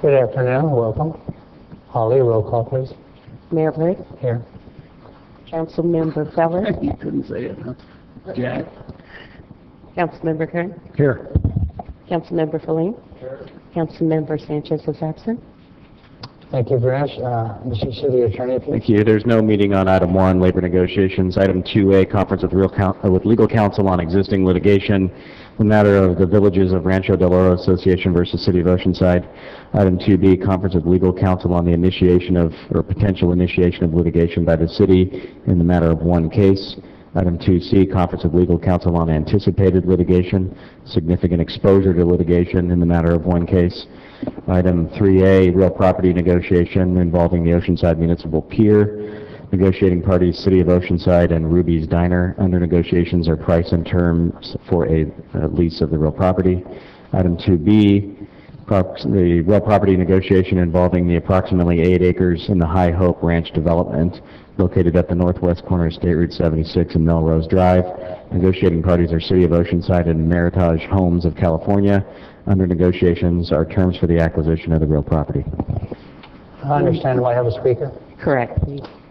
Good afternoon. Welcome. Holly, roll call, please. Mayor Blake, Here. Councilmember Feller, You couldn't say it, huh? Jack? Councilmember Kern, Here. Councilmember Feline, Councilmember Sanchez is absent. Thank you very much. Mr. City Attorney, please. Thank you. There's no meeting on item 1, labor negotiations. Item 2A, conference with legal counsel on existing litigation, the matter of the Villages of Rancho Del Oro Association versus City of Oceanside. Item 2B, conference with legal counsel on the initiation of, or potential initiation of litigation by the city in the matter of one case. Item 2C, conference with legal counsel on anticipated litigation, significant exposure to litigation in the matter of one case. Item 3A, real property negotiation involving the Oceanside Municipal Pier. Negotiating parties, City of Oceanside and Ruby's Diner. Under negotiations are price and terms for a lease of the real property. Item 2B, the real property negotiation involving the approximately 8 acres in the High Hope Ranch development located at the northwest corner of State Route 76 and Melrose Drive. Negotiating parties are City of Oceanside and Meritage Homes of California. Under negotiations are terms for the acquisition of the real property. I understand I have a speaker. Correct.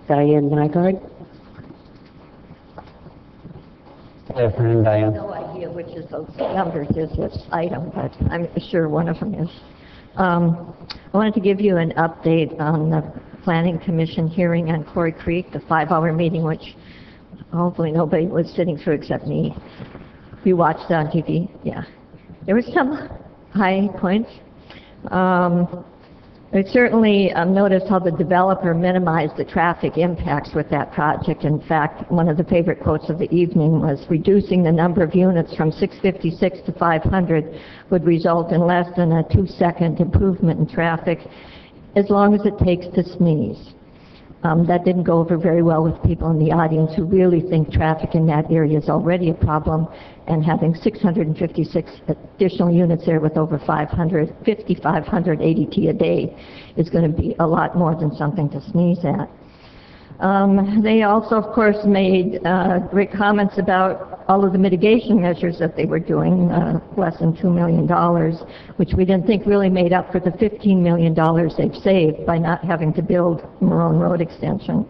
Diane Nygaard. Good afternoon, Diane. No idea which of those numbers is this item, but I'm sure one of them is. I wanted to give you an update on the Planning Commission hearing on Quarry Creek, the 5-hour meeting, which hopefully nobody was sitting through except me. You watched on TV? Yeah. There were some high points. I certainly noticed how the developer minimized the traffic impacts with that project. In fact, one of the favorite quotes of the evening was, reducing the number of units from 656 to 500 would result in less than a 2-second improvement in traffic, as long as it takes to sneeze. That didn't go over very well with people in the audience who really think traffic in that area is already a problem, and having 656 additional units there with over 500 ADT a day is going to be a lot more than something to sneeze at. They also, of course, made great comments about all of the mitigation measures that they were doing, less than $2 million, which we didn't think really made up for the $15 million they've saved by not having to build Marone Road extension.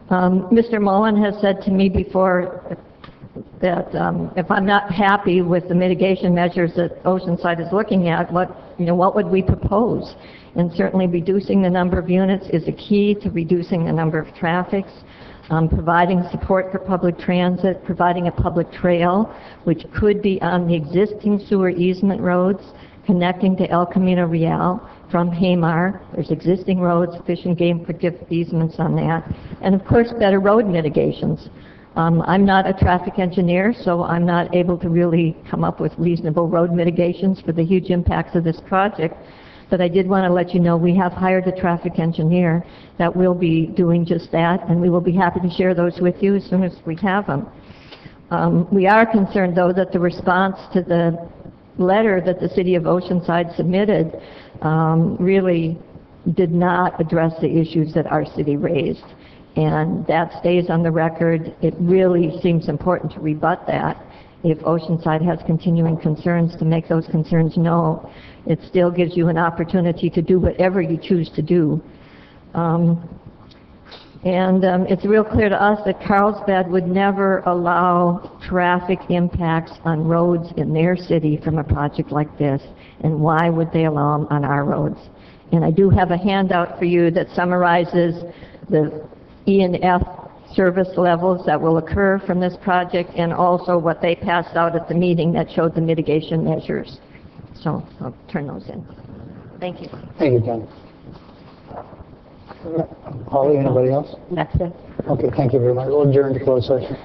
Mr. Mullen has said to me before that if I'm not happy with the mitigation measures that Oceanside is looking at, what would we propose? And certainly reducing the number of units is a key to reducing the number of traffics. Providing support for public transit, providing a public trail, which could be on the existing sewer easement roads connecting to El Camino Real from Hamar. There's existing roads, Fish and Game could give easements on that. And of course, better road mitigations. I'm not a traffic engineer, so I'm not able to really come up with reasonable road mitigations for the huge impacts of this project. But I did want to let you know we have hired a traffic engineer that will be doing just that, and we will be happy to share those with you as soon as we have them. We are concerned, though, that the response to the letter that the City of Oceanside submitted really did not address the issues that our city raised. And that stays on the record. It really seems important to rebut that. If Oceanside has continuing concerns, to make those concerns known. It still gives you an opportunity to do whatever you choose to do. It's real clear to us that Carlsbad would never allow traffic impacts on roads in their city from a project like this. And why would they allow them on our roads? And I do have a handout for you that summarizes the E and F service levels that will occur from this project, and also what they passed out at the meeting that showed the mitigation measures. So I'll turn those in. Thank you. Thank you, Jen. Holly, anybody else? That's it. Okay, thank you very much. We'll adjourn to closed session.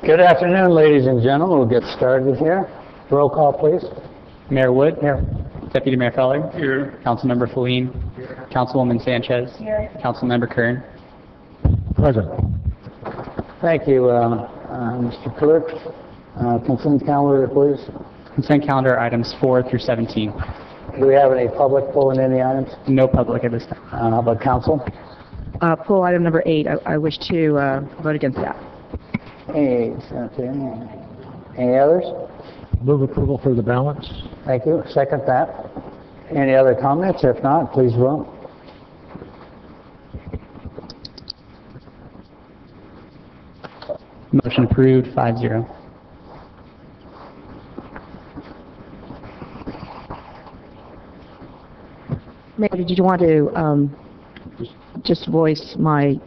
Good afternoon, ladies and gentlemen. We'll get started here. Roll call, please. Mayor Wood. Here. Deputy Mayor Feller. Here. Councilmember Feline. Here. Councilwoman Sanchez. Here. Councilmember Kern. Present. Thank you, Mr. Clerk. Consent calendar, please. Consent calendar items 4 through 17. Do we have any public pulling any items? No public at this time. How about council? Pull item number 8. I wish to vote against that. 8, okay. Any others? Move approval for the balance. Thank you. Second that. Any other comments? If not, please vote. Motion approved, 5-0. Mayor, did you want to just voice my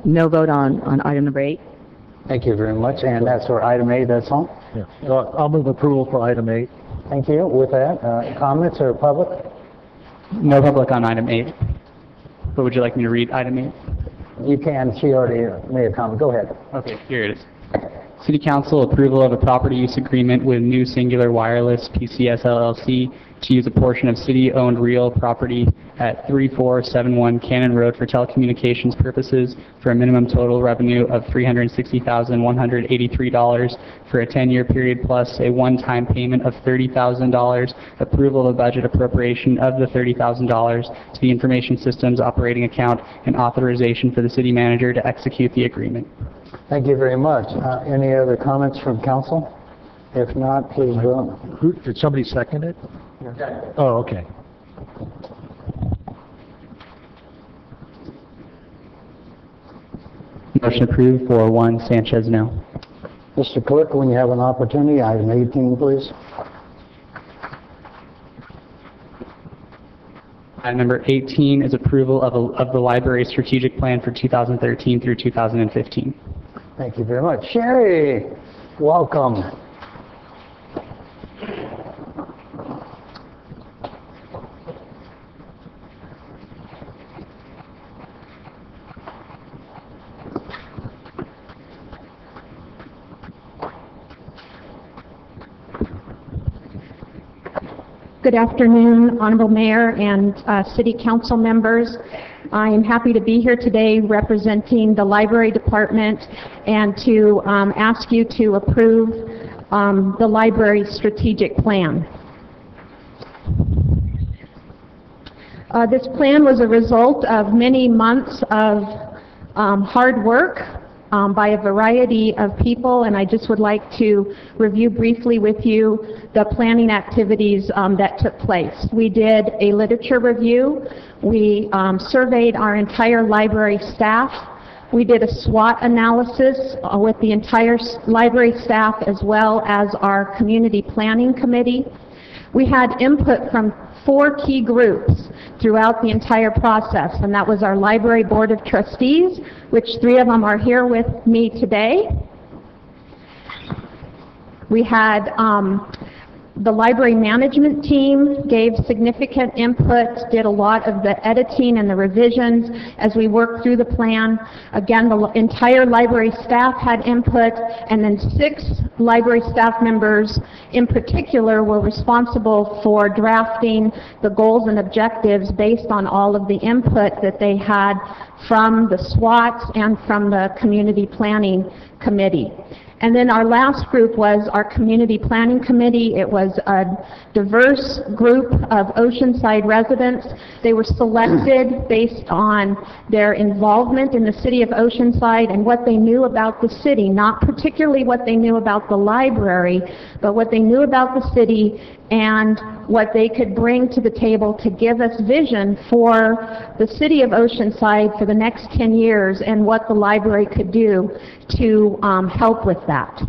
no vote on item number 8? Thank you very much. And that's for item 8, that's all? Yeah. I'll move approval for item 8. Thank you. With that, comments or public? No public on item 8. But would you like me to read item 8? You can. She already made a comment. Go ahead. Okay, here it is. City Council approval of a property use agreement with New Singular Wireless PCS LLC to use a portion of city-owned real property at 3471 Cannon Road for telecommunications purposes for a minimum total revenue of $360,183 for a 10-year period plus a one-time payment of $30,000, approval of budget appropriation of the $30,000 to the information systems operating account, and authorization for the city manager to execute the agreement. Thank you very much. Any other comments from council? If not, please vote. Did somebody second it? Oh, okay. Motion approved, 4-1, Sanchez, no. Mr. Clerk, when you have an opportunity, item 18, please. Item number 18 is approval of the library strategic plan for 2013 through 2015. Thank you very much. Sherry, welcome. Good afternoon, Honorable Mayor and City Council members. I am happy to be here today representing the Library Department and to ask you to approve the library strategic plan. This plan was a result of many months of hard work by a variety of people, and I just would like to review briefly with you the planning activities that took place. We did a literature review. We surveyed our entire library staff. We did a SWOT analysis with the entire library staff as well as our community planning committee. We had input from 4 key groups throughout the entire process, and that was our Library Board of Trustees, which 3 of them are here with me today. We had the library management team gave significant input, did a lot of the editing and the revisions as we worked through the plan. Again, the entire library staff had input, and then 6 library staff members in particular were responsible for drafting the goals and objectives based on all of the input that they had from the SWATs and from the community planning committee. And then our last group was our community planning committee. It was a diverse group of Oceanside residents. They were selected based on their involvement in the city of Oceanside and what they knew about the city, not particularly what they knew about the library, but what they knew about the city and what they could bring to the table to give us vision for the city of Oceanside for the next 10 years and what the library could do to help with that.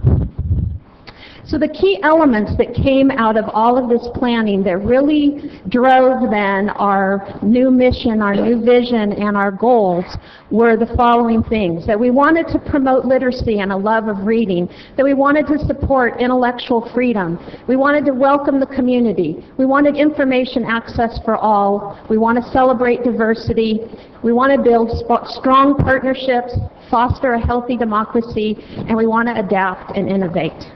So the key elements that came out of all of this planning that really drove then our new mission, our new vision, and our goals were the following things: that we wanted to promote literacy and a love of reading, that we wanted to support intellectual freedom, we wanted to welcome the community, we wanted information access for all, we want to celebrate diversity, we want to build strong partnerships, foster a healthy democracy, and we want to adapt and innovate.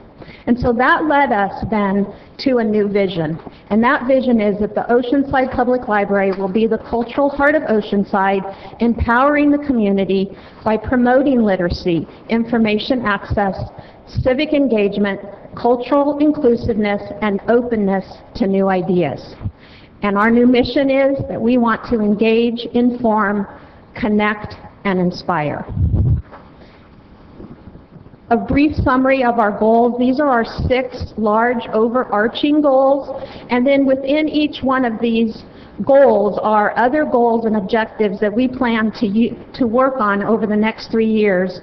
And so that led us then to a new vision. And that vision is that the Oceanside Public Library will be the cultural heart of Oceanside, empowering the community by promoting literacy, information access, civic engagement, cultural inclusiveness, and openness to new ideas. And our new mission is that we want to engage, inform, connect, and inspire. A brief summary of our goals. These are our 6 large overarching goals, and then within each one of these goals are other goals and objectives that we plan to work on over the next 3 years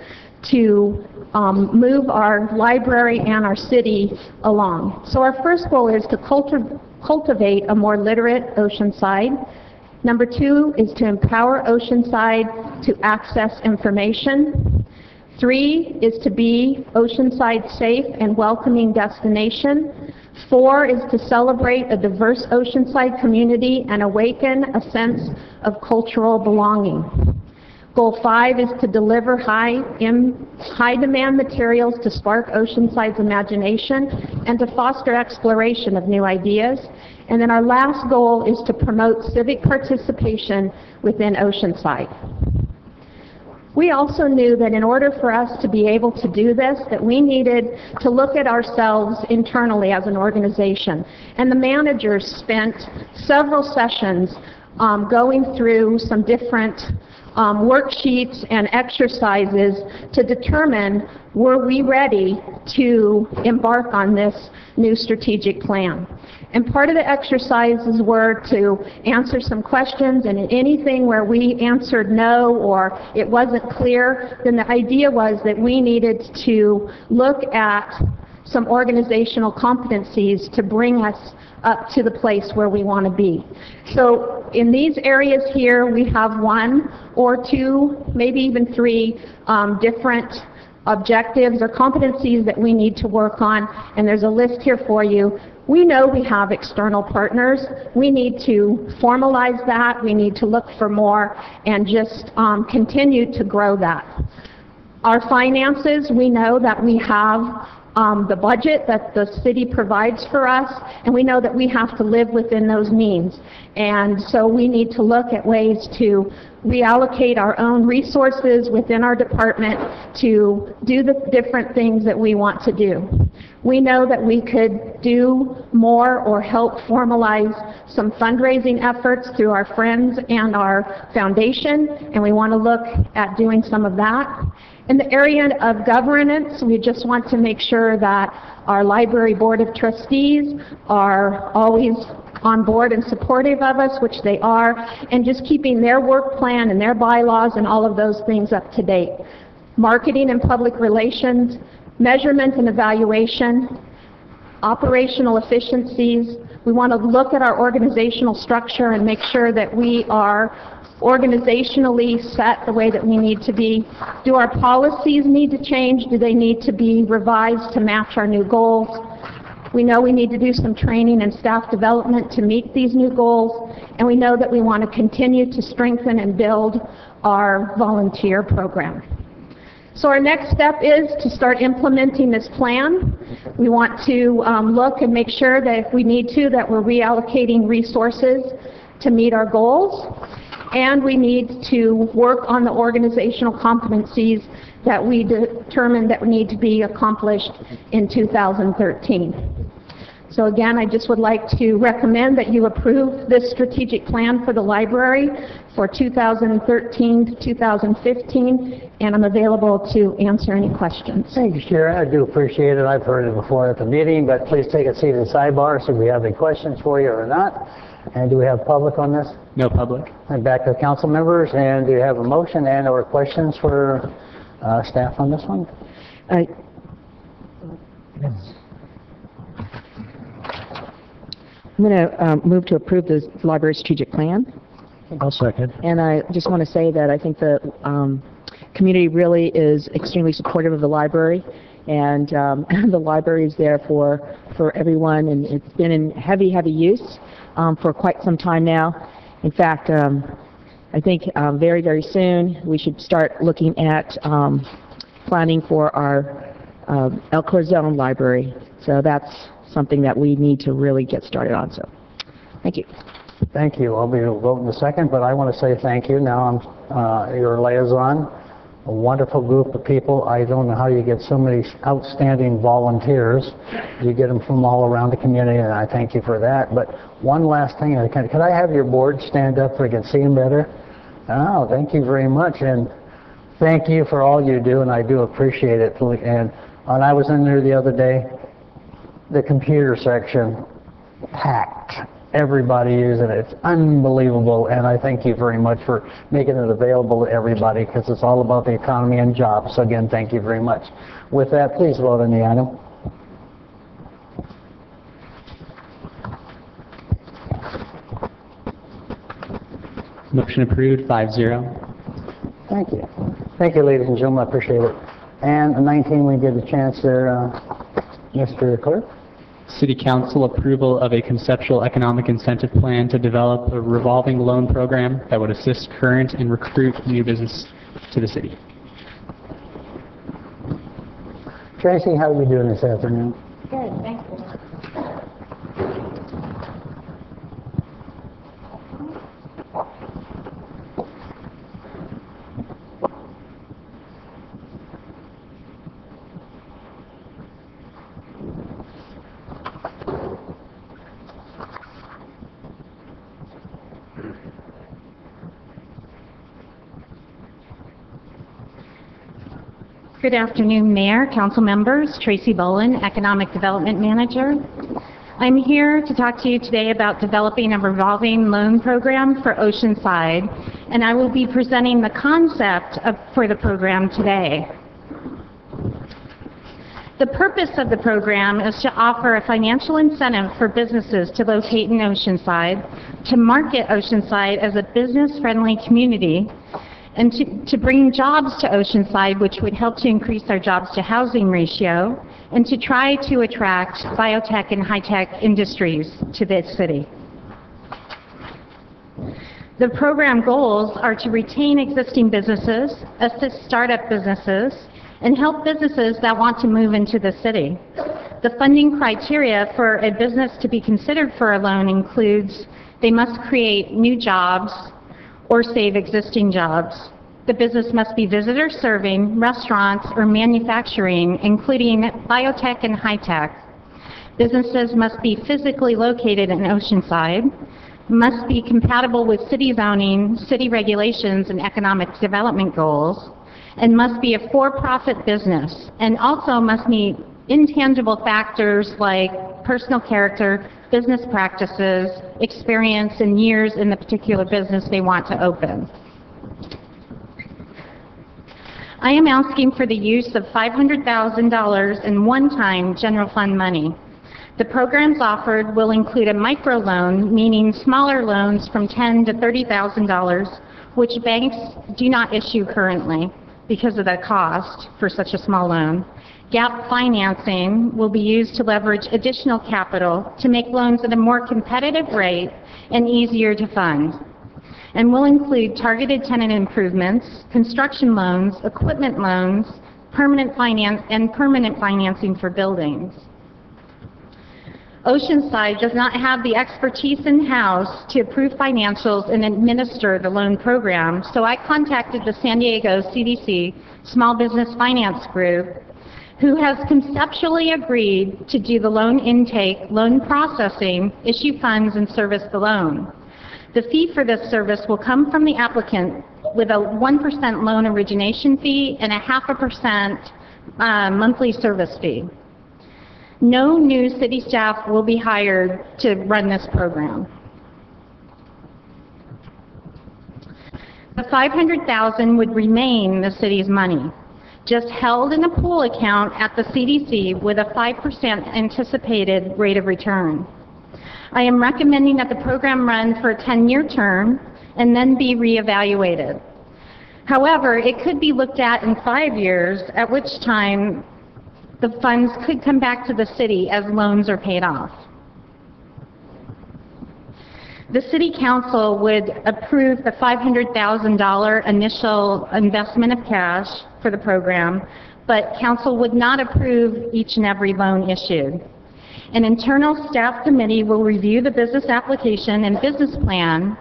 to move our library and our city along. So our first goal is to cultivate a more literate Oceanside. Number 2 is to empower Oceanside to access information. 3 is to be Oceanside's safe and welcoming destination. 4 is to celebrate a diverse Oceanside community and awaken a sense of cultural belonging. Goal 5 is to deliver high-demand materials to spark Oceanside's imagination and to foster exploration of new ideas. And then our last goal is to promote civic participation within Oceanside. We also knew that in order for us to be able to do this, that we needed to look at ourselves internally as an organization. And the managers spent several sessions going through some different worksheets and exercises to determine, were we ready to embark on this new strategic plan. And part of the exercises were to answer some questions, and in anything where we answered no or it wasn't clear, then the idea was that we needed to look at some organizational competencies to bring us up to the place where we want to be. So in these areas here, we have 1 or 2, maybe even 3 different objectives or competencies that we need to work on, and there's a list here for you. We know we have external partners. We need to formalize that. We need to look for more and just continue to grow that. Our finances, we know that we have the budget that the city provides for us, and we know that we have to live within those means. And so we need to look at ways to reallocate our own resources within our department to do the different things that we want to do. We know that we could do more or help formalize some fundraising efforts through our friends and our foundation, and we want to look at doing some of that. In the area of governance, we just want to make sure that our library board of trustees are always on board and supportive of us, which they are, and just keeping their work plan and their bylaws and all of those things up to date. Marketing and public relations, measurement and evaluation, operational efficiencies. We want to look at our organizational structure and make sure that we are organizationally set the way that we need to be. Do our policies need to change? Do they need to be revised to match our new goals? We know we need to do some training and staff development to meet these new goals, and we know that we want to continue to strengthen and build our volunteer program. So our next step is to start implementing this plan. We want to look and make sure that if we need to, that we're reallocating resources to meet our goals. And we need to work on the organizational competencies that we determined that need to be accomplished in 2013. So again, I just would like to recommend that you approve this strategic plan for the library for 2013 to 2015, and I'm available to answer any questions. Thank you, Sharon. I do appreciate it. I've heard it before at the meeting, but please take a seat in the sidebar so we have any questions for you or not. And do we have public on this? No public. And back to council members, and do you have a motion and or questions for staff on this one? I'm going to move to approve the library strategic plan. I'll second. And I just want to say that I think the community really is extremely supportive of the library, and the library is there for everyone, and it's been in heavy use for quite some time now. In fact, I think very, very soon we should start looking at planning for our El Corazon library. So that's something that we need to really get started on. So, thank you. Thank you. I'll be voting in a second, but I want to say thank you. Now I'm your liaison. A wonderful group of people. I don't know how you get so many outstanding volunteers. You get them from all around the community, and I thank you for that. But one last thing, could I have your board stand up so I can see them better? Oh, thank you very much, and thank you for all you do, and I do appreciate it. And when I was in there the other day, the computer section packed. Everybody using it. It's unbelievable, and I thank you very much for making it available to everybody, because it's all about the economy and jobs. So again, thank you very much. With that, please vote on the item. Motion approved, 5-0. Thank you. Thank you, ladies and gentlemen. I appreciate it. And 19, we get a chance there, Mr. Clerk. City Council approval of a conceptual economic incentive plan to develop a revolving loan program that would assist current and recruit new business to the city. Tracy, how are you doing this afternoon? Good, thank you. Good afternoon, Mayor, Council members. Tracy Bolin, Economic Development Manager. I'm here to talk to you today about developing a revolving loan program for Oceanside, and I will be presenting the concept for the program today. The purpose of the program is to offer a financial incentive for businesses to locate in Oceanside, to market Oceanside as a business-friendly community, and to bring jobs to Oceanside, which would help to increase our jobs to housing ratio, and to try to attract biotech and high-tech industries to this city. The program goals are to retain existing businesses, assist startup businesses, and help businesses that want to move into the city. The funding criteria for a business to be considered for a loan includes they must create new jobs or save existing jobs. The business must be visitor serving, restaurants, or manufacturing, including biotech and high-tech. Businesses must be physically located in Oceanside, must be compatible with city zoning, city regulations, and economic development goals, and must be a for-profit business, and also must meet intangible factors like personal character, business practices, experience, and years in the particular business they want to open. I am asking for the use of $500,000 in one-time general fund money. The programs offered will include a microloan, meaning smaller loans from $10,000 to $30,000, which banks do not issue currently because of the cost for such a small loan. Gap financing will be used to leverage additional capital to make loans at a more competitive rate and easier to fund, and will include targeted tenant improvements, construction loans, equipment loans, permanent financing for buildings. Oceanside does not have the expertise in-house to approve financials and administer the loan program, so I contacted the San Diego CDC Small Business Finance Group, who has conceptually agreed to do the loan intake, loan processing, issue funds, and service the loan. The fee for this service will come from the applicant with a 1% loan origination fee and a 0.5% monthly service fee. No new city staff will be hired to run this program. The $500,000 would remain the city's money, just held in a pool account at the CDC with a 5% anticipated rate of return. I am recommending that the program run for a 10-year term and then be reevaluated. However, it could be looked at in 5 years, at which time the funds could come back to the city as loans are paid off. The City Council would approve the $500,000 initial investment of cash for the program, but Council would not approve each and every loan issued. An internal staff committee will review the business application and business plan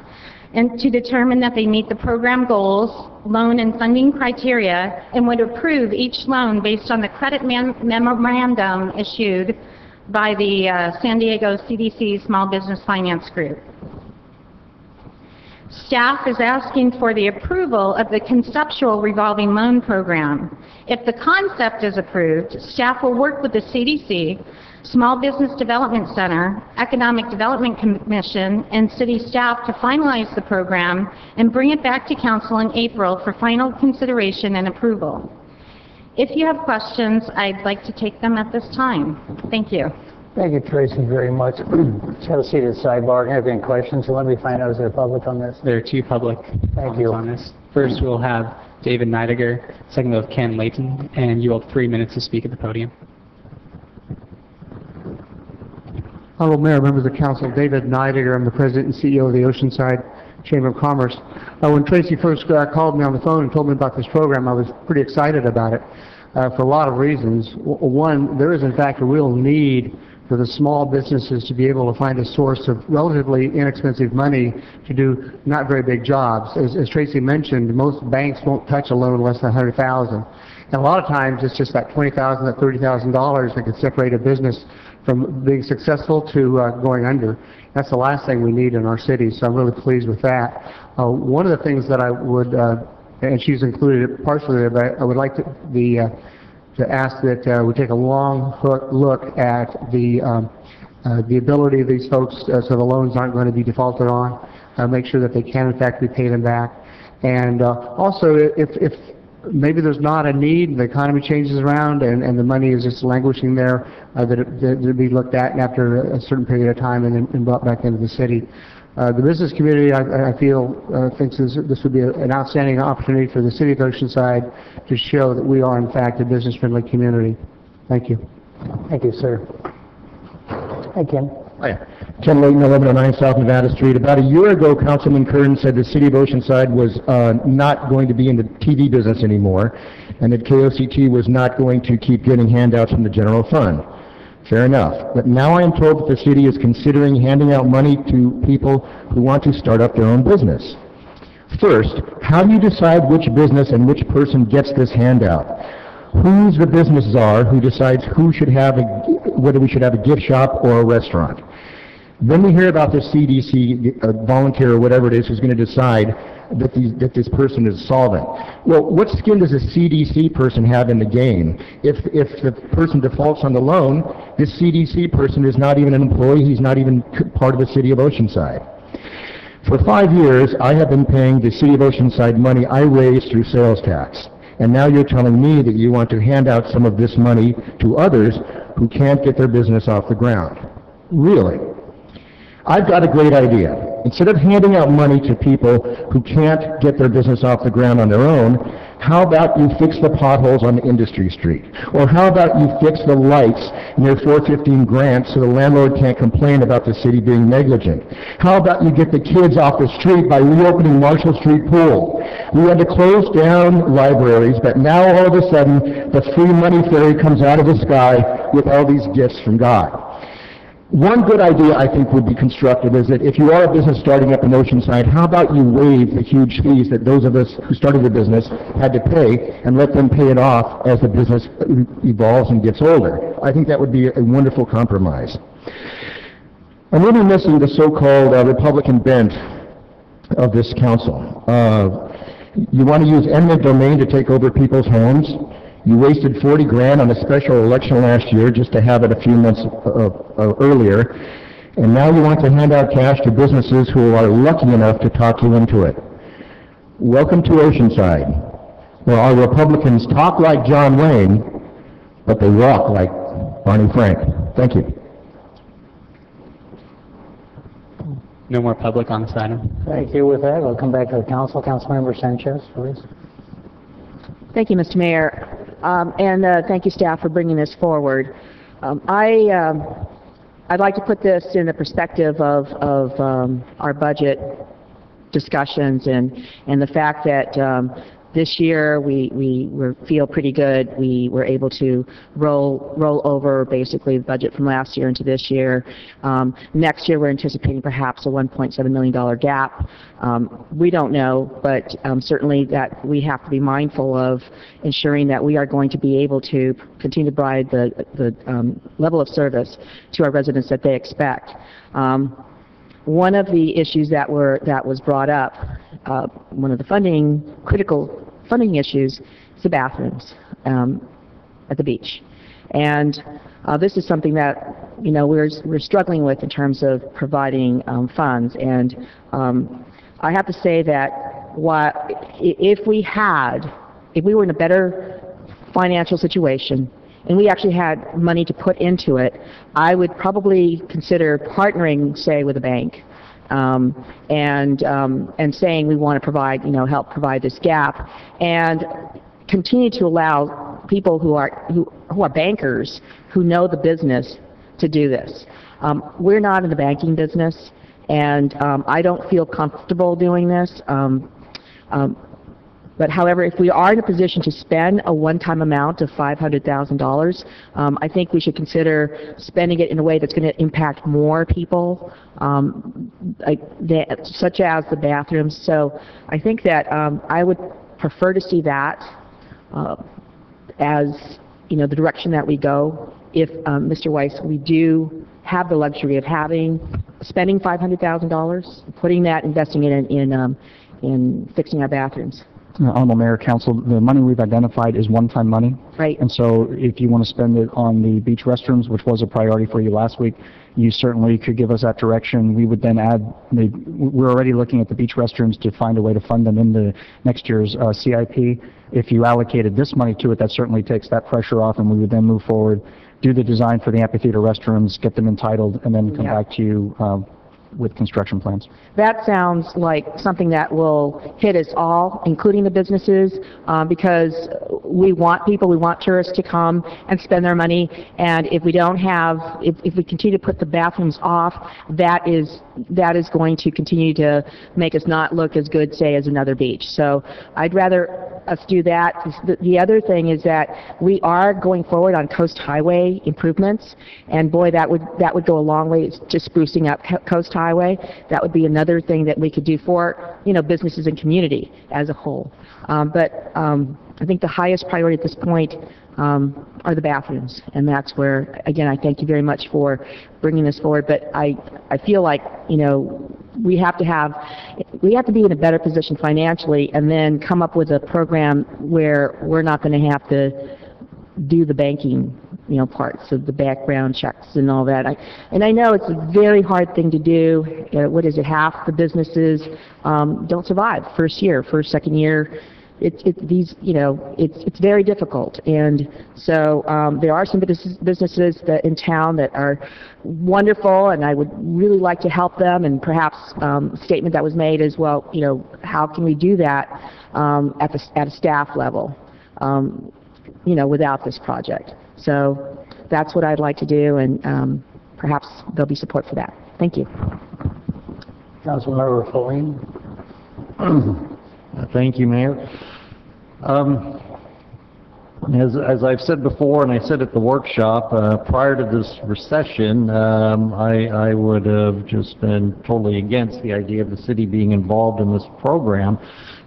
and to determine that they meet the program goals, loan and funding criteria, and would approve each loan based on the credit memorandum issued by the San Diego CDC Small Business Finance Group. Staff is asking for the approval of the conceptual revolving loan program. If the concept is approved, staff will work with the CDC, Small Business Development Center, Economic Development Commission, and city staff to finalize the program and bring it back to Council in April for final consideration and approval. If you have questions, I'd like to take them at this time. Thank you. Thank you, Tracy, very much. Let's have a seat at the sidebar. Have any questions? So let me find out, is there public on this? There are two public comments on this. First, we'll have David Neidiger, second we'll have Ken Layton, and you have 3 minutes to speak at the podium. Honorable Mayor, members of the council, David Neidiger. I'm the president and CEO of the Oceanside Chamber of Commerce. When Tracy first called me on the phone and told me about this program, I was pretty excited about it for a lot of reasons. One, there is in fact a real need for the small businesses to be able to find a source of relatively inexpensive money to do not very big jobs. As Tracy mentioned, most banks won't touch a loan less than $100,000. And a lot of times it's just that $20,000, that $30,000 that could separate a business from being successful to going under. That's the last thing we need in our city, so I'm really pleased with that. One of the things that I would, and she's included it partially there, but I would like to ask that we take a long look at the ability of these folks so the loans aren't going to be defaulted on, make sure that they can in fact repay them back. And also, if maybe there's not a need, the economy changes around and the money is just languishing there, that it be looked at after a certain period of time and brought back into the city. The business community, I feel, thinks this would be an outstanding opportunity for the city of Oceanside to show that we are, in fact, a business-friendly community. Thank you. Thank you, sir. Hi, Ken. Hi. Ken Layton, 1109 South Nevada Street. About a year ago, Councilman Kern said the city of Oceanside was not going to be in the TV business anymore, and that KOCT was not going to keep getting handouts from the general fund. Fair enough. But now I am told that the city is considering handing out money to people who want to start up their own business. First, how do you decide which business and which person gets this handout? Who's the business czar who decides who should have whether we should have a gift shop or a restaurant? Then we hear about the CDC volunteer or whatever it is who's going to decide that this person is solvent. Well, what skin does a CDC person have in the game? If the person defaults on the loan, this CDC person is not even an employee, he's not even part of the city of Oceanside. For 5 years, I have been paying the city of Oceanside money I raised through sales tax. And now you're telling me that you want to hand out some of this money to others who can't get their business off the ground. Really? I've got a great idea. Instead of handing out money to people who can't get their business off the ground on their own, how about you fix the potholes on Industry Street? Or how about you fix the lights near 415 Grant so the landlord can't complain about the city being negligent? How about you get the kids off the street by reopening Marshall Street Pool? We had to close down libraries, but now all of a sudden the free money fairy comes out of the sky with all these gifts from God. One good idea I think would be constructed is that if you are a business starting up in Oceanside, how about you waive the huge fees that those of us who started the business had to pay and let them pay it off as the business evolves and gets older. I think that would be a wonderful compromise. I'm really missing the so-called Republican bent of this council. You want to use eminent domain to take over people's homes. You wasted 40 grand on a special election last year just to have it a few months earlier, and now you want to hand out cash to businesses who are lucky enough to talk you into it. Welcome to Oceanside, where our Republicans talk like John Wayne, but they walk like Barney Frank. Thank you. No more public on this item. Thank you. With that, we'll come back to the council. Councilmember Sanchez, please. Thank you, Mr. Mayor, and thank you, staff, for bringing this forward. I'd like to put this in the perspective of our budget discussions and the fact that this year we feel pretty good. We were able to roll over basically the budget from last year into this year. Next year we're anticipating perhaps a $1.7 million gap. We don't know, but certainly that we have to be mindful of ensuring that we are going to be able to continue to provide the level of service to our residents that they expect. One of the issues that was brought up, one of the critical funding issues, is the bathrooms at the beach, and this is something that we're struggling with in terms of providing funds. And I have to say that if we were in a better financial situation and we actually had money to put into it, I would probably consider partnering, say, with a bank, and saying we want to provide, help provide this gap, and continue to allow people who are bankers, who know the business, to do this. We're not in the banking business, and I don't feel comfortable doing this. But however, if we are in a position to spend a one-time amount of $500,000, I think we should consider spending it in a way that's going to impact more people, such as the bathrooms. So I think that I would prefer to see that as the direction that we go. If Mr. Weiss, we do have the luxury of spending $500,000, investing it in fixing our bathrooms. Honorable Mayor, Council, the money we've identified is one-time money. Right. And so if you want to spend it on the beach restrooms, which was a priority for you last week, you certainly could give us that direction. We would then add, we're already looking at the beach restrooms to find a way to fund them in the next year's CIP. If you allocated this money to it, that certainly takes that pressure off, and we would then move forward, do the design for the amphitheater restrooms, get them entitled, and then come back to you with construction plans. That sounds like something that will hit us all, including the businesses, because we want tourists to come and spend their money, and if we continue to put the bathrooms off, that is going to continue to make us not look as good, say, as another beach. So I'd rather us do that. The other thing is that we are going forward on Coast Highway improvements, and boy, that would go a long way to sprucing up Coast Highway. That would be another thing that we could do for businesses and community as a whole. But I think the highest priority at this point are the bathrooms, and that's where, again, I thank you very much for bringing this forward. But I feel like we have to be in a better position financially, and then come up with a program where we're not going to have to do the banking parts of the background checks and all that. And I know it's a very hard thing to do. What is it? Half the businesses don't survive second year. It's very difficult, and so there are some businesses in town that are wonderful, and I would really like to help them. And perhaps a statement that was made is, well, how can we do that at a staff level, without this project? So that's what I'd like to do, and perhaps there'll be support for that. Thank you. Councilmember Foley. Thank you, Mayor. As I've said before, and I said at the workshop, prior to this recession, I would have just been totally against the idea of the city being involved in this program.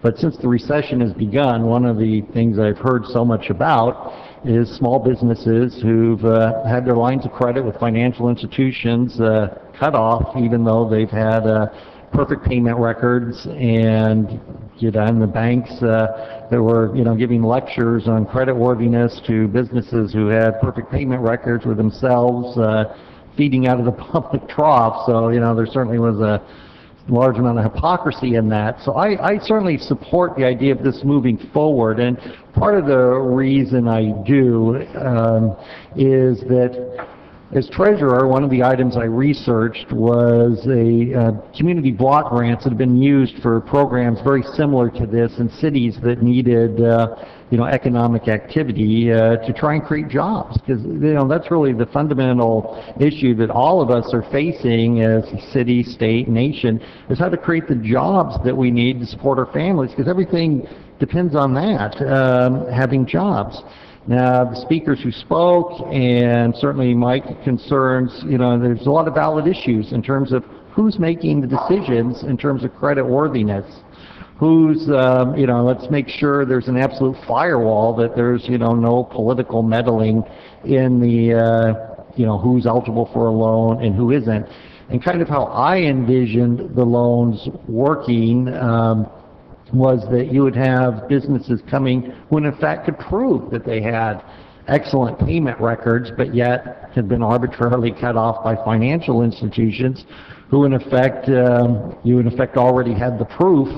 But since the recession has begun, one of the things I've heard so much about is small businesses who've had their lines of credit with financial institutions cut off, even though they've had perfect payment records, and and the banks that were giving lectures on creditworthiness to businesses who had perfect payment records with themselves feeding out of the public trough. So there certainly was a large amount of hypocrisy in that. So I certainly support the idea of this moving forward, and part of the reason I do is that As treasurer, one of the items I researched was a community block grants that have been used for programs very similar to this in cities that needed economic activity to try and create jobs, because that's really the fundamental issue that all of us are facing as a city, state, nation, is how to create the jobs that we need to support our families, because everything depends on that, having jobs. Now, the speakers who spoke, and certainly my concerns, there's a lot of valid issues in terms of who's making the decisions in terms of credit worthiness. Who's, let's make sure there's an absolute firewall, that there's, no political meddling in the, who's eligible for a loan and who isn't. And kind of how I envisioned the loans working was that you would have businesses coming who in fact could prove that they had excellent payment records, but yet had been arbitrarily cut off by financial institutions who in effect, you in effect already had the proof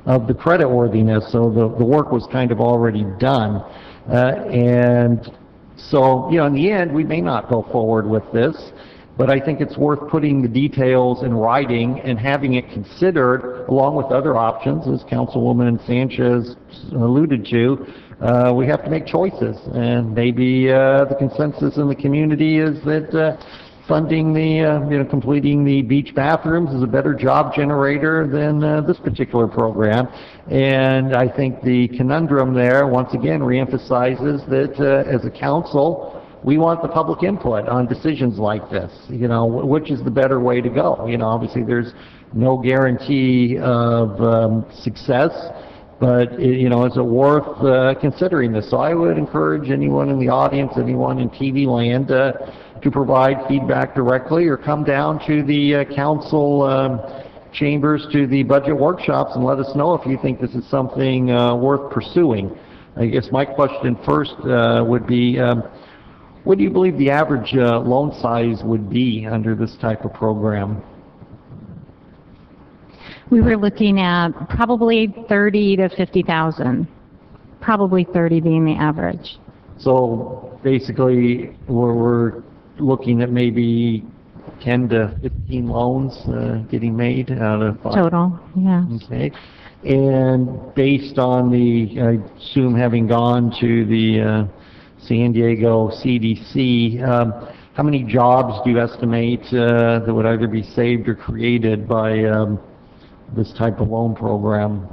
of the creditworthiness, so the work was kind of already done. And so, in the end, we may not go forward with this, but I think it's worth putting the details in writing and having it considered along with other options, as Councilwoman Sanchez alluded to. We have to make choices, and maybe the consensus in the community is that funding the, completing the beach bathrooms is a better job generator than this particular program. And I think the conundrum there, once again, reemphasizes that as a council, we want the public input on decisions like this. Which is the better way to go? Obviously there's no guarantee of success, but is it worth considering this? So I would encourage anyone in the audience, anyone in TV land, to provide feedback directly or come down to the council chambers to the budget workshops and let us know if you think this is something worth pursuing. I guess my question first would be, what do you believe the average loan size would be under this type of program? We were looking at probably 30 to 50,000, probably 30 being the average. So basically, we're looking at maybe 10 to 15 loans getting made out of total, yeah. Okay. And based on the, I assume having gone to the San Diego CDC, how many jobs do you estimate that would either be saved or created by this type of loan program?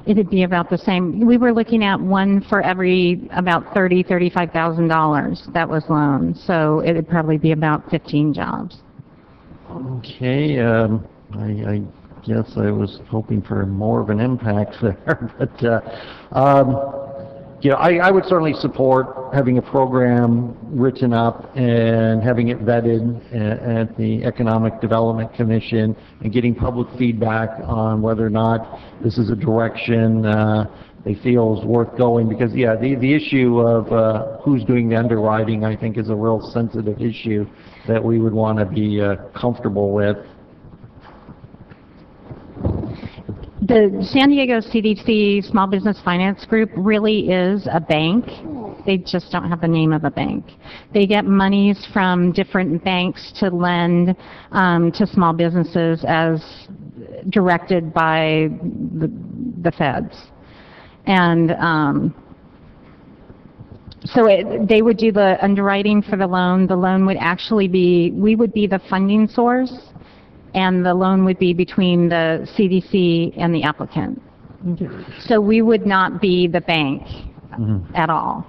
It'd be about the same. We were looking at one for every about $35,000 that was loaned, so it'd probably be about 15 jobs. Okay, I guess I was hoping for more of an impact there, but I would certainly support having a program written up and having it vetted at the Economic Development Commission and getting public feedback on whether or not this is a direction they feel is worth going, because the issue of who's doing the underwriting, I think, is a real sensitive issue that we would want to be comfortable with. The San Diego CDC Small Business Finance Group really is a bank. They just don't have the name of a bank. They get monies from different banks to lend to small businesses as directed by the feds. And they would do the underwriting for the loan. The loan would actually be, we would be the funding source, and the loan would be between the CDC and the applicant. So we would not be the bank at all,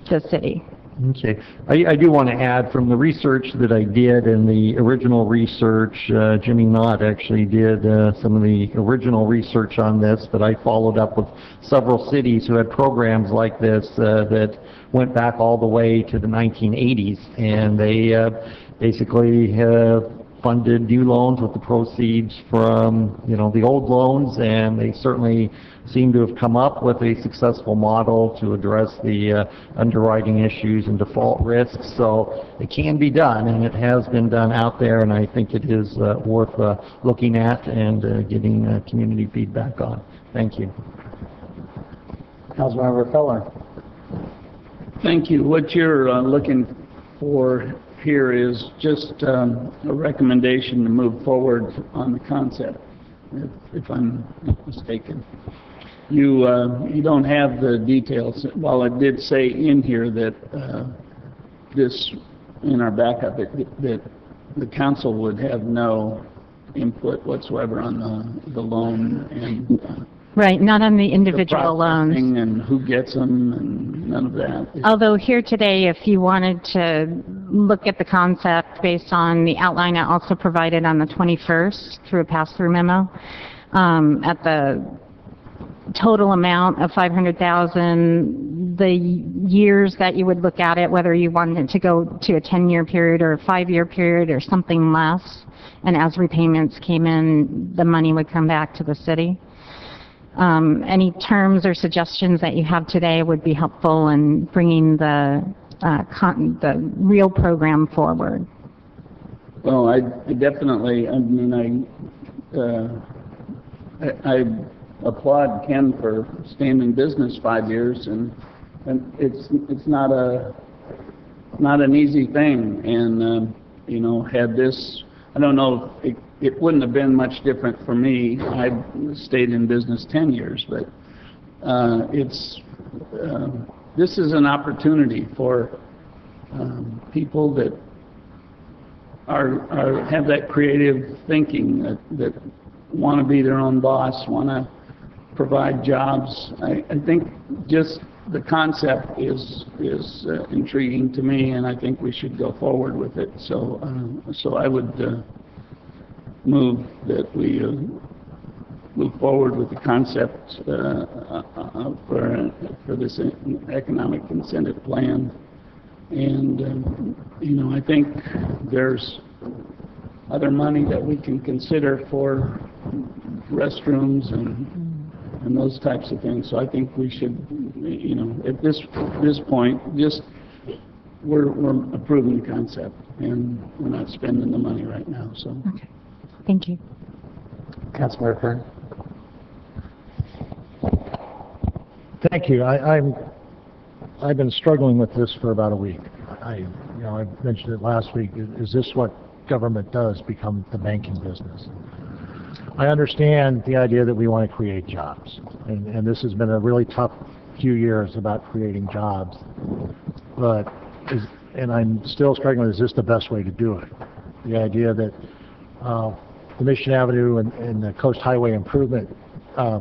the city. Okay. I do want to add, from the research that I did and the original research, Jimmy Knott actually did some of the original research on this, but I followed up with several cities who had programs like this that went back all the way to the 1980s, and they basically have funded new loans with the proceeds from, the old loans, and they certainly seem to have come up with a successful model to address the underwriting issues and default risks. So it can be done, and it has been done out there, and I think it is worth looking at and getting community feedback on. Thank you. Councilmember Feller. Thank you. What you're looking for here is just a recommendation to move forward on the concept, if I'm not mistaken. You don't have the details. While it did say in here that this, in our backup, that the council would have no input whatsoever on the loan and Right, not on the the individual loans. processing and who gets them and none of that. Although here today, if you wanted to look at the concept based on the outline I also provided on the 21st through a pass-through memo, at the total amount of $500,000, the years that you would look at it, whether you wanted to go to a 10-year period or a 5-year period or something less, and as repayments came in, the money would come back to the city. Any terms or suggestions that you have today would be helpful in bringing the real program forward. Well, I definitely, I mean, I applaud Ken for staying in business 5 years, and it's not an easy thing. And you know, had this, I don't know, it wouldn't have been much different for me. I stayed in business 10 years, but this is an opportunity for people that have that creative thinking, that want to be their own boss, want to provide jobs. I think just the concept is intriguing to me, and I think we should go forward with it. So I would move that we move forward with the concept for this economic incentive plan. And you know, I think there's other money that we can consider for restrooms and those types of things. So I think we should, you know, at this point, just we're approving the concept, and we're not spending the money right now. So. Okay. Thank you. Councilmember Kern. Thank you. I've been struggling with this for about a week. I mentioned it last week. Is this what government does, become the banking business? I understand the idea that we want to create jobs, and this has been a really tough few years about creating jobs. But and I'm still struggling. Is this the best way to do it? The idea that the Mission Avenue and the Coast Highway improvement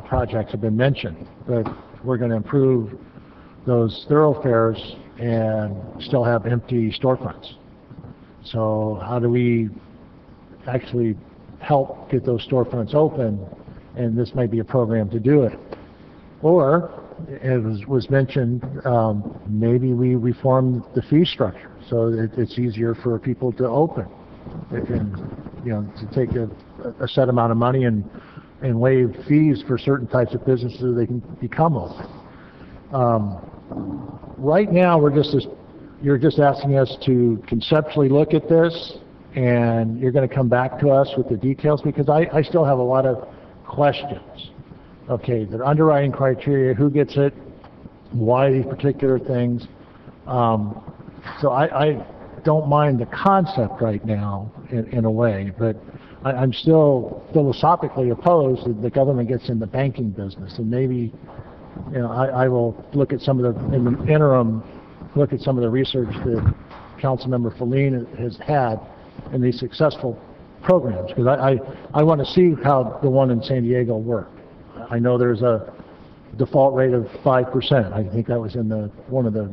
projects have been mentioned, but we're going to improve those thoroughfares and still have empty storefronts. So how do we actually help get those storefronts open? And this might be a program to do it. Or, as was mentioned, maybe we reform the fee structure so that it's easier for people to open. They can, you know, to take a set amount of money and waive fees for certain types of businesses so they can become open. Right now, you're just asking us to conceptually look at this, and you're going to come back to us with the details, because I still have a lot of questions. Okay, the underwriting criteria, who gets it, why these particular things. So I don't mind the concept right now in a way, but I'm still philosophically opposed that the government gets in the banking business. And maybe, you know, I will look at some of the, in the interim, look at some of the research that Councilmember Feline has had in these successful programs, because I want to see how the one in San Diego worked. I know there's a default rate of 5%. I think that was in one of the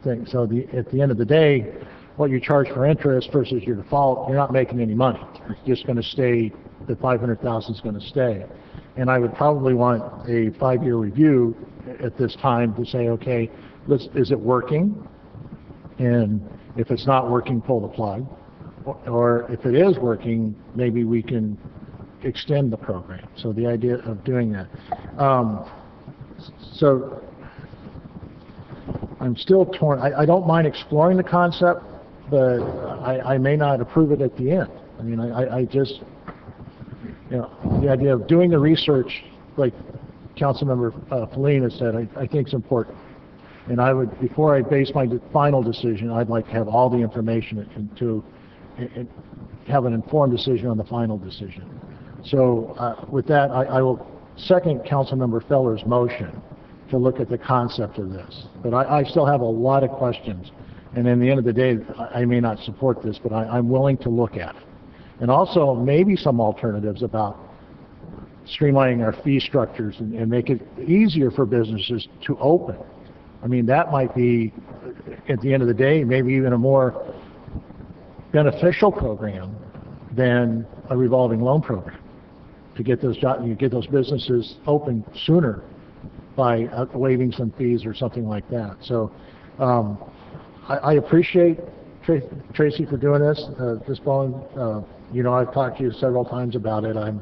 things. So at the end of the day, what you charge for interest versus your default, you're not making any money. It's just going to stay, the $500,000 is going to stay. And I would probably want a 5-year review at this time to say, okay, is it working? And if it's not working, pull the plug. Or if it is working, maybe we can extend the program. So the idea of doing that. So I'm still torn. I don't mind exploring the concept, but I may not approve it at the end. I mean, I just, you know, the idea of doing the research, like Councilmember Feline has said, I think is important. And I would, before I base my final decision, I'd like to have all the information and to have an informed decision on the final decision. So with that, I will second Councilmember Feller's motion to look at the concept of this. But I still have a lot of questions. And in the end of the day, I may not support this, but I'm willing to look at it. And also maybe some alternatives about streamlining our fee structures and make it easier for businesses to open. I mean, that might be, at the end of the day, maybe even a more beneficial program than a revolving loan program to get those businesses open sooner by waiving some fees or something like that. So I appreciate Tracy for doing this. Bone, you know, I've talked to you several times about it. I've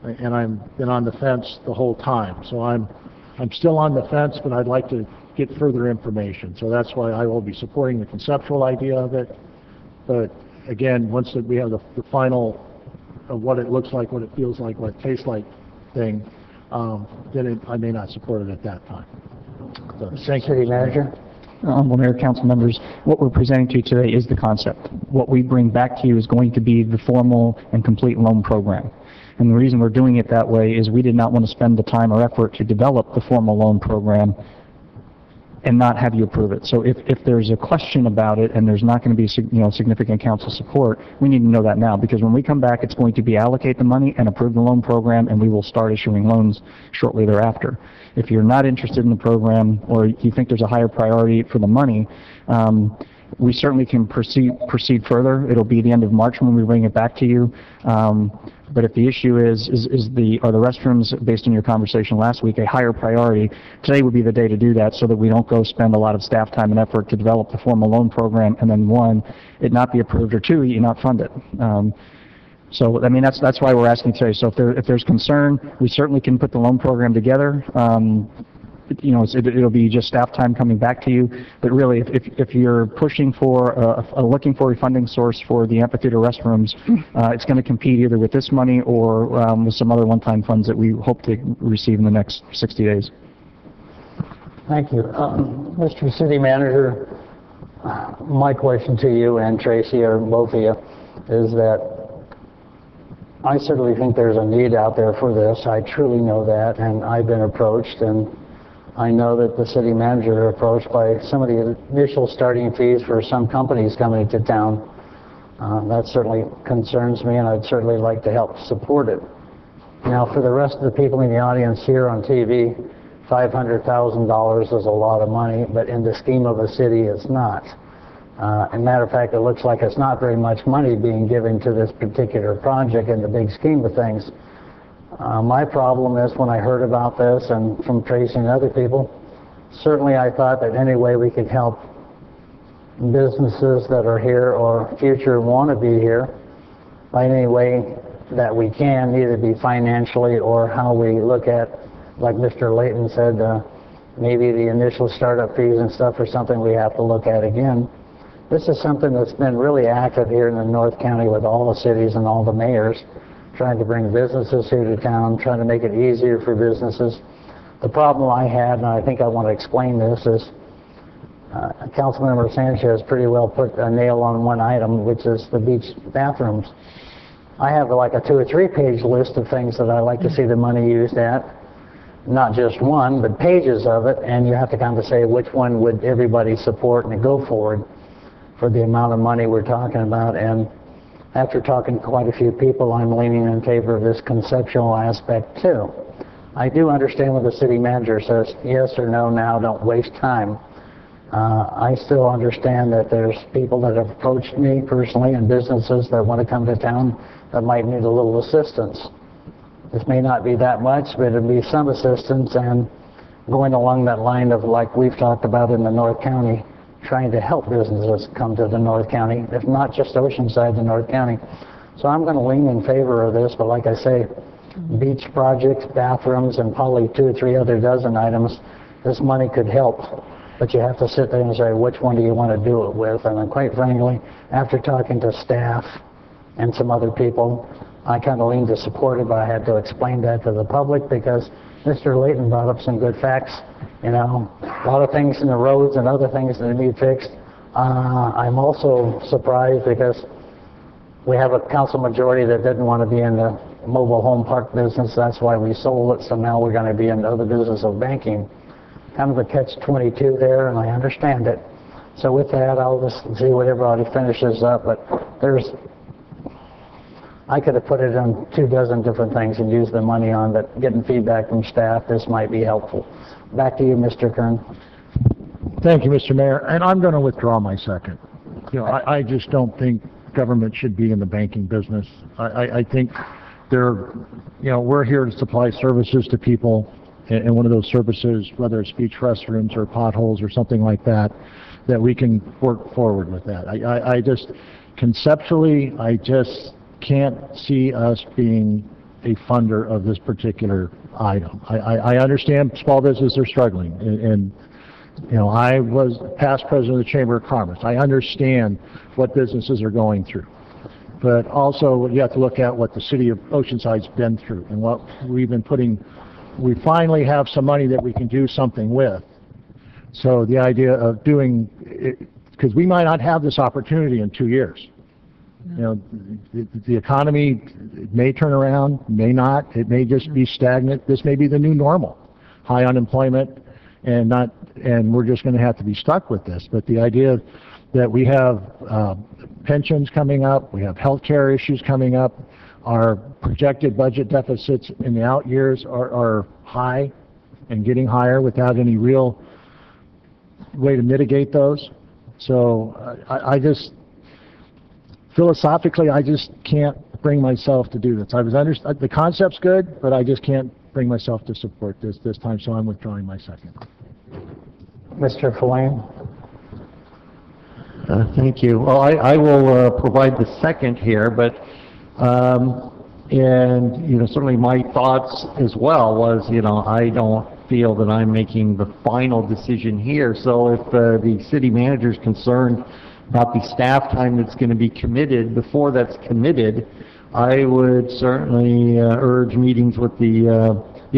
been on the fence the whole time. So I'm still on the fence, but I'd like to get further information. So that's why I will be supporting the conceptual idea of it. But again, once we have the final of what it looks like, what it feels like, what it tastes like thing, then I may not support it at that time. So, thank you. City Manager. Honorable Mayor, council members, what we're presenting to you today is the concept. What we bring back to you is going to be the formal and complete loan program. And the reason we're doing it that way is we did not want to spend the time or effort to develop the formal loan program and not have you approve it. So if there's a question about it and there's not going to be significant council support, we need to know that now, because when we come back, it's going to be allocate the money and approve the loan program, and we will start issuing loans shortly thereafter. If you're not interested in the program or you think there's a higher priority for the money, we certainly can proceed further. It'll be the end of March when we bring it back to you. But if the issue are the restrooms, based on your conversation last week, a higher priority, today would be the day to do that so that we don't go spend a lot of staff time and effort to develop the formal loan program and then one, it not be approved, or two, you not fund it. So, I mean, that's why we're asking today. So if there's concern, we certainly can put the loan program together. It'll be just staff time coming back to you. But really, if you're pushing for, looking for a funding source for the amphitheater restrooms, it's going to compete either with this money or with some other one-time funds that we hope to receive in the next 60 days. Thank you. Mr. City Manager, my question to you and Tracy, or both of you, is that I certainly think there's a need out there for this. I truly know that, and I've been approached, and I know that the city manager approached by some of the initial starting fees for some companies coming to town. That certainly concerns me, and I'd certainly like to help support it. Now, for the rest of the people in the audience here on TV, $500,000 is a lot of money, but in the scheme of a city, it's not. As a matter of fact, it looks like it's not very much money being given to this particular project in the big scheme of things. My problem is, when I heard about this and from Tracy and other people, certainly I thought that any way we could help businesses that are here or future want to be here by any way that we can, either be financially or how we look at, like Mr. Layton said, maybe the initial startup fees and stuff are something we have to look at again. This is something that's been really active here in the North County with all the cities and all the mayors, trying to bring businesses here to town, trying to make it easier for businesses. The problem I had, and I think I want to explain this, is Councilmember Sanchez pretty well put a nail on one item, which is the beach bathrooms. I have like a 2 or 3 page list of things that I like to see the money used at. Not just one, but pages of it, and you have to kind of say which one would everybody support and go forward for the amount of money we're talking about. And after talking to quite a few people, I'm leaning in favor of this conceptual aspect too. I do understand when the city manager says yes or no now, don't waste time. I still understand that there's people that have approached me personally and businesses that want to come to town that might need a little assistance. This may not be that much, but it'll be some assistance, and going along that line of, like we've talked about in the North County, trying to help businesses come to the North County, if not just Oceanside, the North County. So I'm going to lean in favor of this, but like I say, beach projects, bathrooms, and probably 2 or 3 other dozen items, this money could help. But you have to sit there and say, which one do you want to do it with? And quite frankly, after talking to staff and some other people, I kind of leaned to support it, but I had to explain that to the public because Mr. Layton brought up some good facts. You know, a lot of things in the roads and other things that need fixed. I'm also surprised because we have a council majority that didn't want to be in the mobile home park business. That's why we sold it. So now we're going to be in the other business of banking. Kind of a catch-22 there, and I understand it. So with that, I'll just see what everybody finishes up. But I could have put it on 24 different things and used the money on, but getting feedback from staff, this might be helpful. Back to you, Mr. Kern. Thank you, Mr. Mayor. And I'm going to withdraw my second. You know, I just don't think government should be in the banking business. I think we're here to supply services to people, and one of those services, whether it's beach restrooms or potholes or something like that, that we can work forward with that. I just, conceptually, I just can't see us being a funder of this particular item. I understand small businesses are struggling, and I was past president of the Chamber of Commerce. I understand what businesses are going through. But also, you have to look at what the city of Oceanside's been through and what we've been putting. We finally have some money that we can do something with. So the idea of doing it, because we might not have this opportunity in 2 years. The economy may turn around, may not. It may just be stagnant. This may be the new normal, high unemployment, and we're just going to have to be stuck with this. But the idea that we have pensions coming up, we have health care issues coming up, our projected budget deficits in the out years are high and getting higher without any real way to mitigate those. So I just, philosophically, I just can't bring myself to do this. The concept's good, but I just can't bring myself to support this time, so I'm withdrawing my second. Mr. Flame. Thank you. Well, I will provide the second here, but certainly my thoughts as well was, I don't feel that I'm making the final decision here. So if the city manager is concerned about the staff time that's going to be committed before that's committed, I would certainly urge meetings with the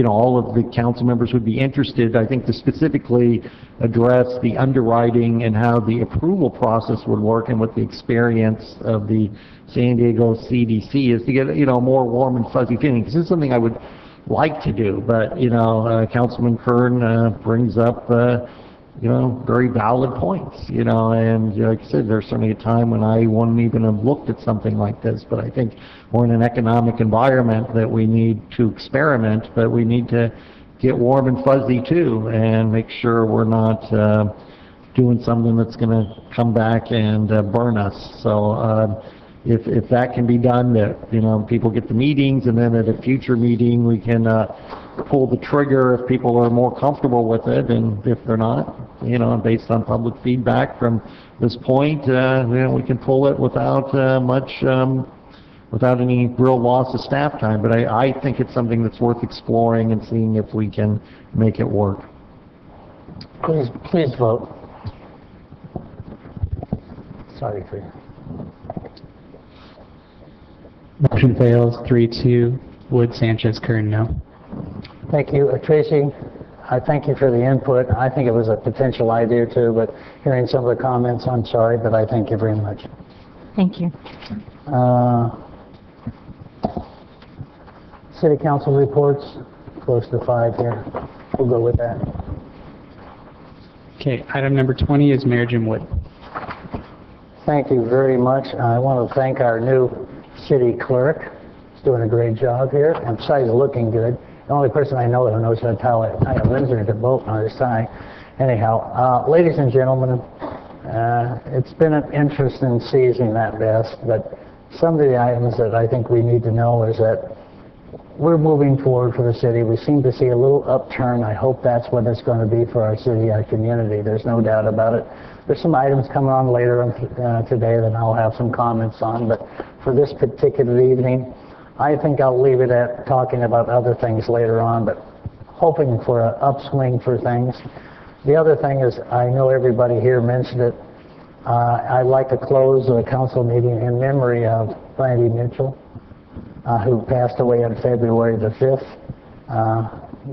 all of the council members would be interested, I think, to specifically address the underwriting and how the approval process would work and what the experience of the San Diego CDC is to get, more warm and fuzzy feeling. This is something I would like to do, but, Councilman Kern brings up, very valid points, and like I said, there's certainly a time when I wouldn't even have looked at something like this, but I think we're in an economic environment that we need to experiment, but we need to get warm and fuzzy too, and make sure we're not doing something that's going to come back and burn us. So if that can be done, that people get the meetings, and then at a future meeting we can pull the trigger if people are more comfortable with it, and if they're not, based on public feedback from this point, we can pull it without without any real loss of staff time. But I think it's something that's worth exploring and seeing if we can make it work. Please vote. Sorry for you. Motion fails 3-2. Wood, Sanchez, Kern, no. Thank you. Tracy, I thank you for the input. I think it was a potential idea too, but hearing some of the comments, I'm sorry, but I thank you very much. Thank you. City Council reports, close to 5 here. We'll go with that. Okay, item number 20 is Mayor Jim Wood. Thank you very much. I want to thank our new city clerk. He's doing a great job here, and besides looking good. The only person I know who knows how to tie a Windsor to bolt on his tie. Anyhow, ladies and gentlemen, it's been an interesting season at best, but some of the items that I think we need to know is that we're moving forward for the city. We seem to see a little upturn. I hope that's what it's going to be for our city, our community. There's no doubt about it. There's some items coming on later today that I'll have some comments on, but for this particular evening, I think I'll leave it at talking about other things later on, but hoping for an upswing for things. The other thing is, I know everybody here mentioned it, I'd like to close the council meeting in memory of Randy Mitchell, who passed away on February the 5th.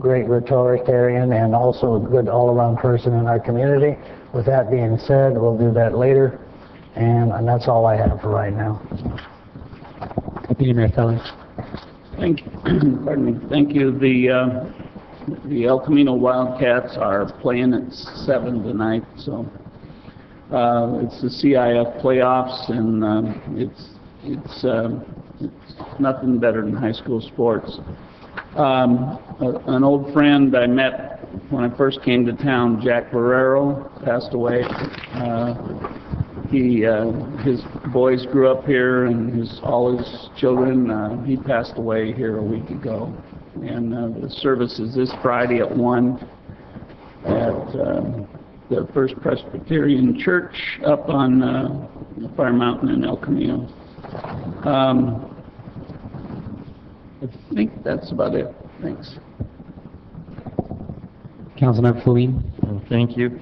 great rhetorician and also a good all-around person in our community. With that being said, we'll do that later, and that's all I have for right now. Deputy Mayor Feller. Thank pardon me. Thank you. The El Camino Wildcats are playing at 7 tonight, so it's the CIF playoffs, and it's nothing better than high school sports. An old friend I met when I first came to town, Jack Barrero, passed away. His boys grew up here, and all his children. He passed away here a week ago. And the service is this Friday at 1 at the First Presbyterian Church up on Fire Mountain in El Camino. I think that's about it. Thanks. Councilmember Feline. Thank you.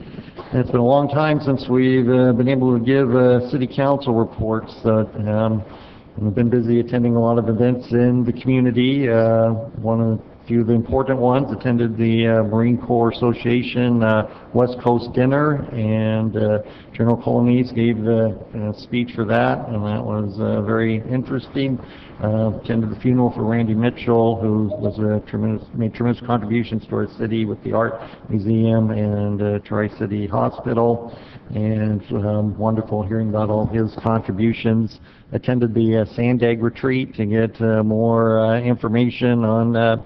It's been a long time since we've been able to give city council reports. We've been busy attending a lot of events in the community. One of the few of the important ones, attended the Marine Corps Association West Coast Dinner, and General Colonies gave the speech for that, and that was very interesting. Attended the funeral for Randy Mitchell, who was made tremendous contributions to our city with the Art Museum and Tri-City Hospital, and wonderful hearing about all his contributions. Attended the Sandag retreat to get more information on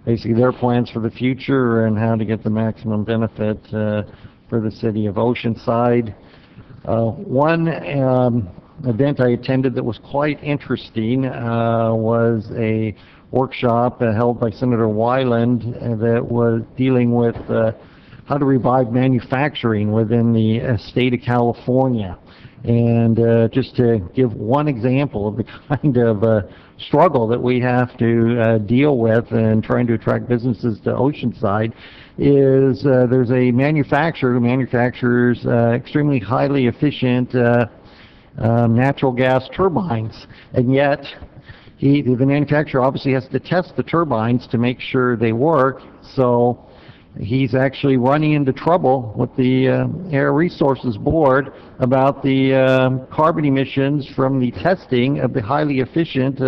basically their plans for the future and how to get the maximum benefit for the city of Oceanside. One event I attended that was quite interesting was a workshop held by Senator Wyland that was dealing with how to revive manufacturing within the state of California. And just to give one example of the kind of struggle that we have to deal with in trying to attract businesses to Oceanside is there's a manufacturer who manufactures extremely highly efficient natural gas turbines, and yet the manufacturer obviously has to test the turbines to make sure they work, so he's actually running into trouble with the Air Resources Board about the carbon emissions from the testing of the highly efficient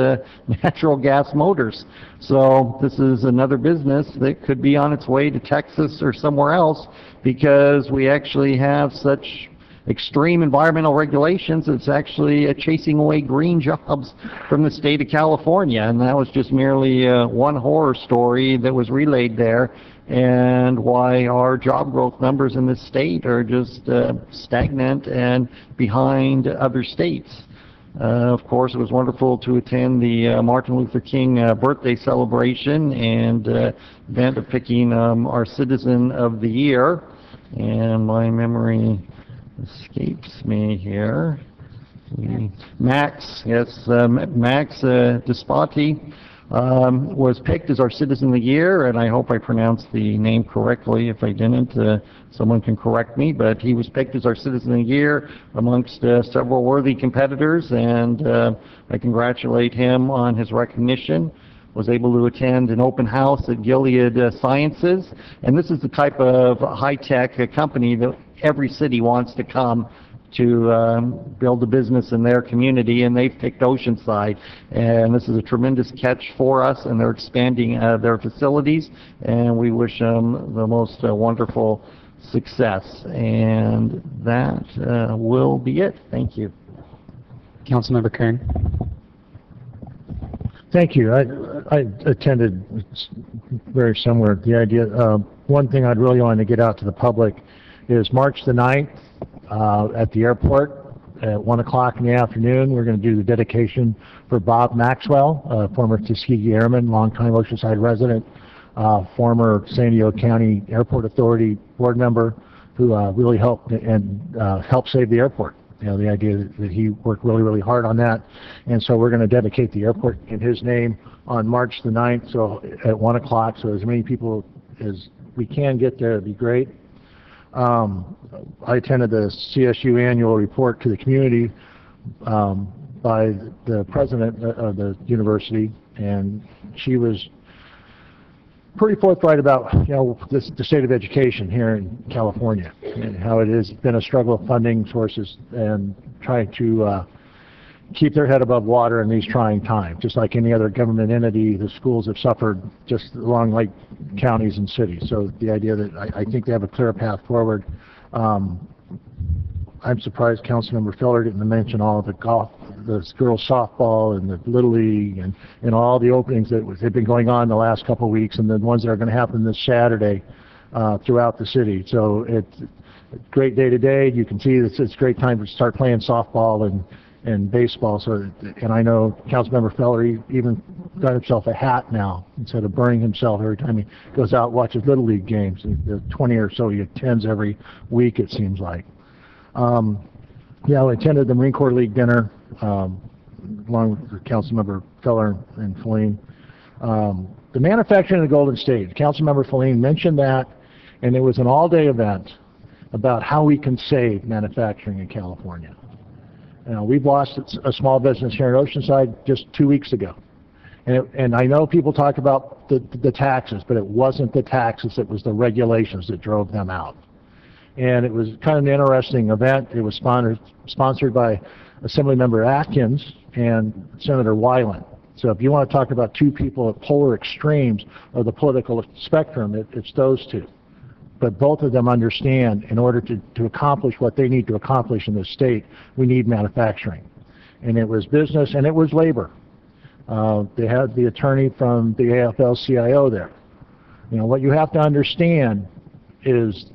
natural gas motors. So this is another business that could be on its way to Texas or somewhere else, because we actually have such extreme environmental regulations. It's actually chasing away green jobs from the state of California, and that was just merely one horror story that was relayed there, and why our job growth numbers in this state are just stagnant and behind other states. Of course, it was wonderful to attend the Martin Luther King birthday celebration and event of picking our Citizen of the Year, and my memory escapes me here. Max, yes, Max Despati was picked as our Citizen of the Year, and I hope I pronounced the name correctly. If I didn't, someone can correct me, but he was picked as our Citizen of the Year amongst several worthy competitors, and I congratulate him on his recognition. Was able to attend an open house at Gilead Sciences, and this is the type of high-tech company that every city wants to come to build a business in their community, and they've picked Oceanside, and this is a tremendous catch for us, and they're expanding their facilities, and we wish them the most wonderful success. And that will be it. Thank you. Councilmember Kern. Thank you. I attended very similar. The idea, one thing I'd really want to get out to the public is March the 9th at the airport at 1 o'clock in the afternoon. We're going to do the dedication for Bob Maxwell, former Tuskegee Airman, longtime Oceanside resident, former San Diego County Airport Authority board member, who really helped save the airport. You know, the idea that he worked really, really hard on that. And so we're going to dedicate the airport in his name on March the 9th, so at 1 o'clock, so as many people as we can get there would be great. I attended the CSU annual report to the community by the president of the university, and she was pretty forthright about, the state of education here in California and how it has been a struggle of funding sources and trying to keep their head above water in these trying times. Just like any other government entity, the schools have suffered just along like counties and cities. So the idea that I think they have a clear path forward. I'm surprised Councilmember Feller didn't mention all of the golf, the girls softball and the Little League and all the openings that have been going on the last couple of weeks and the ones that are going to happen this Saturday throughout the city. So it's a great day today. You can see it's a great time to start playing softball and baseball. So, and I know Councilmember Feller even got himself a hat now instead of burning himself every time he goes out and watches Little League games. The 20 or so he attends every week, it seems like. Yeah, I attended the Marine Corps League dinner along with Councilmember Feller and Feline. The manufacturing of the Golden State, Councilmember Feline mentioned that, and it was an all-day event about how we can save manufacturing in California. We've lost a small business here in Oceanside just 2 weeks ago. And I know people talk about the taxes, but it wasn't the taxes, it was the regulations that drove them out. And it was kind of an interesting event. It was sponsored by Assemblymember Atkins and Senator Weiland. So if you want to talk about two people at polar extremes of the political spectrum, it's those two. But both of them understand in order to accomplish what they need to accomplish in this state, we need manufacturing. And it was business and it was labor. They had the attorney from the AFL-CIO there. What you have to understand is,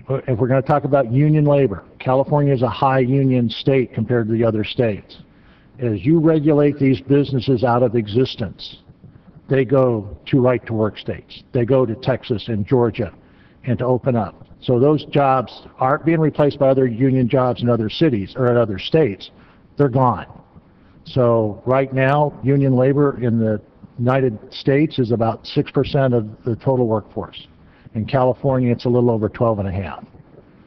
if we're going to talk about union labor, California is a high union state compared to the other states. As you regulate these businesses out of existence, they go to right-to-work states. They go to Texas and Georgia and to open up. So those jobs aren't being replaced by other union jobs in other cities or in other states. They're gone. So right now, union labor in the United States is about 6% of the total workforce. In California, it's a little over 12.5.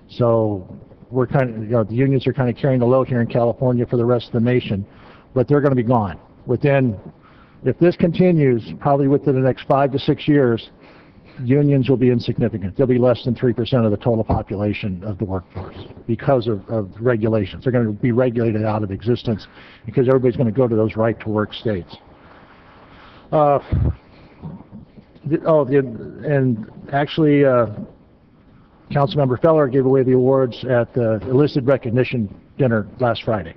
So we're kind of, the unions are kind of carrying the load here in California for the rest of the nation, but they're going to be gone. If this continues, probably within the next 5 to 6 years, unions will be insignificant. They'll be less than 3% of the total population of the workforce because of regulations. They're going to be regulated out of existence because everybody's going to go to those right-to-work states. And actually, Councilmember Feller gave away the awards at the enlisted recognition dinner last Friday.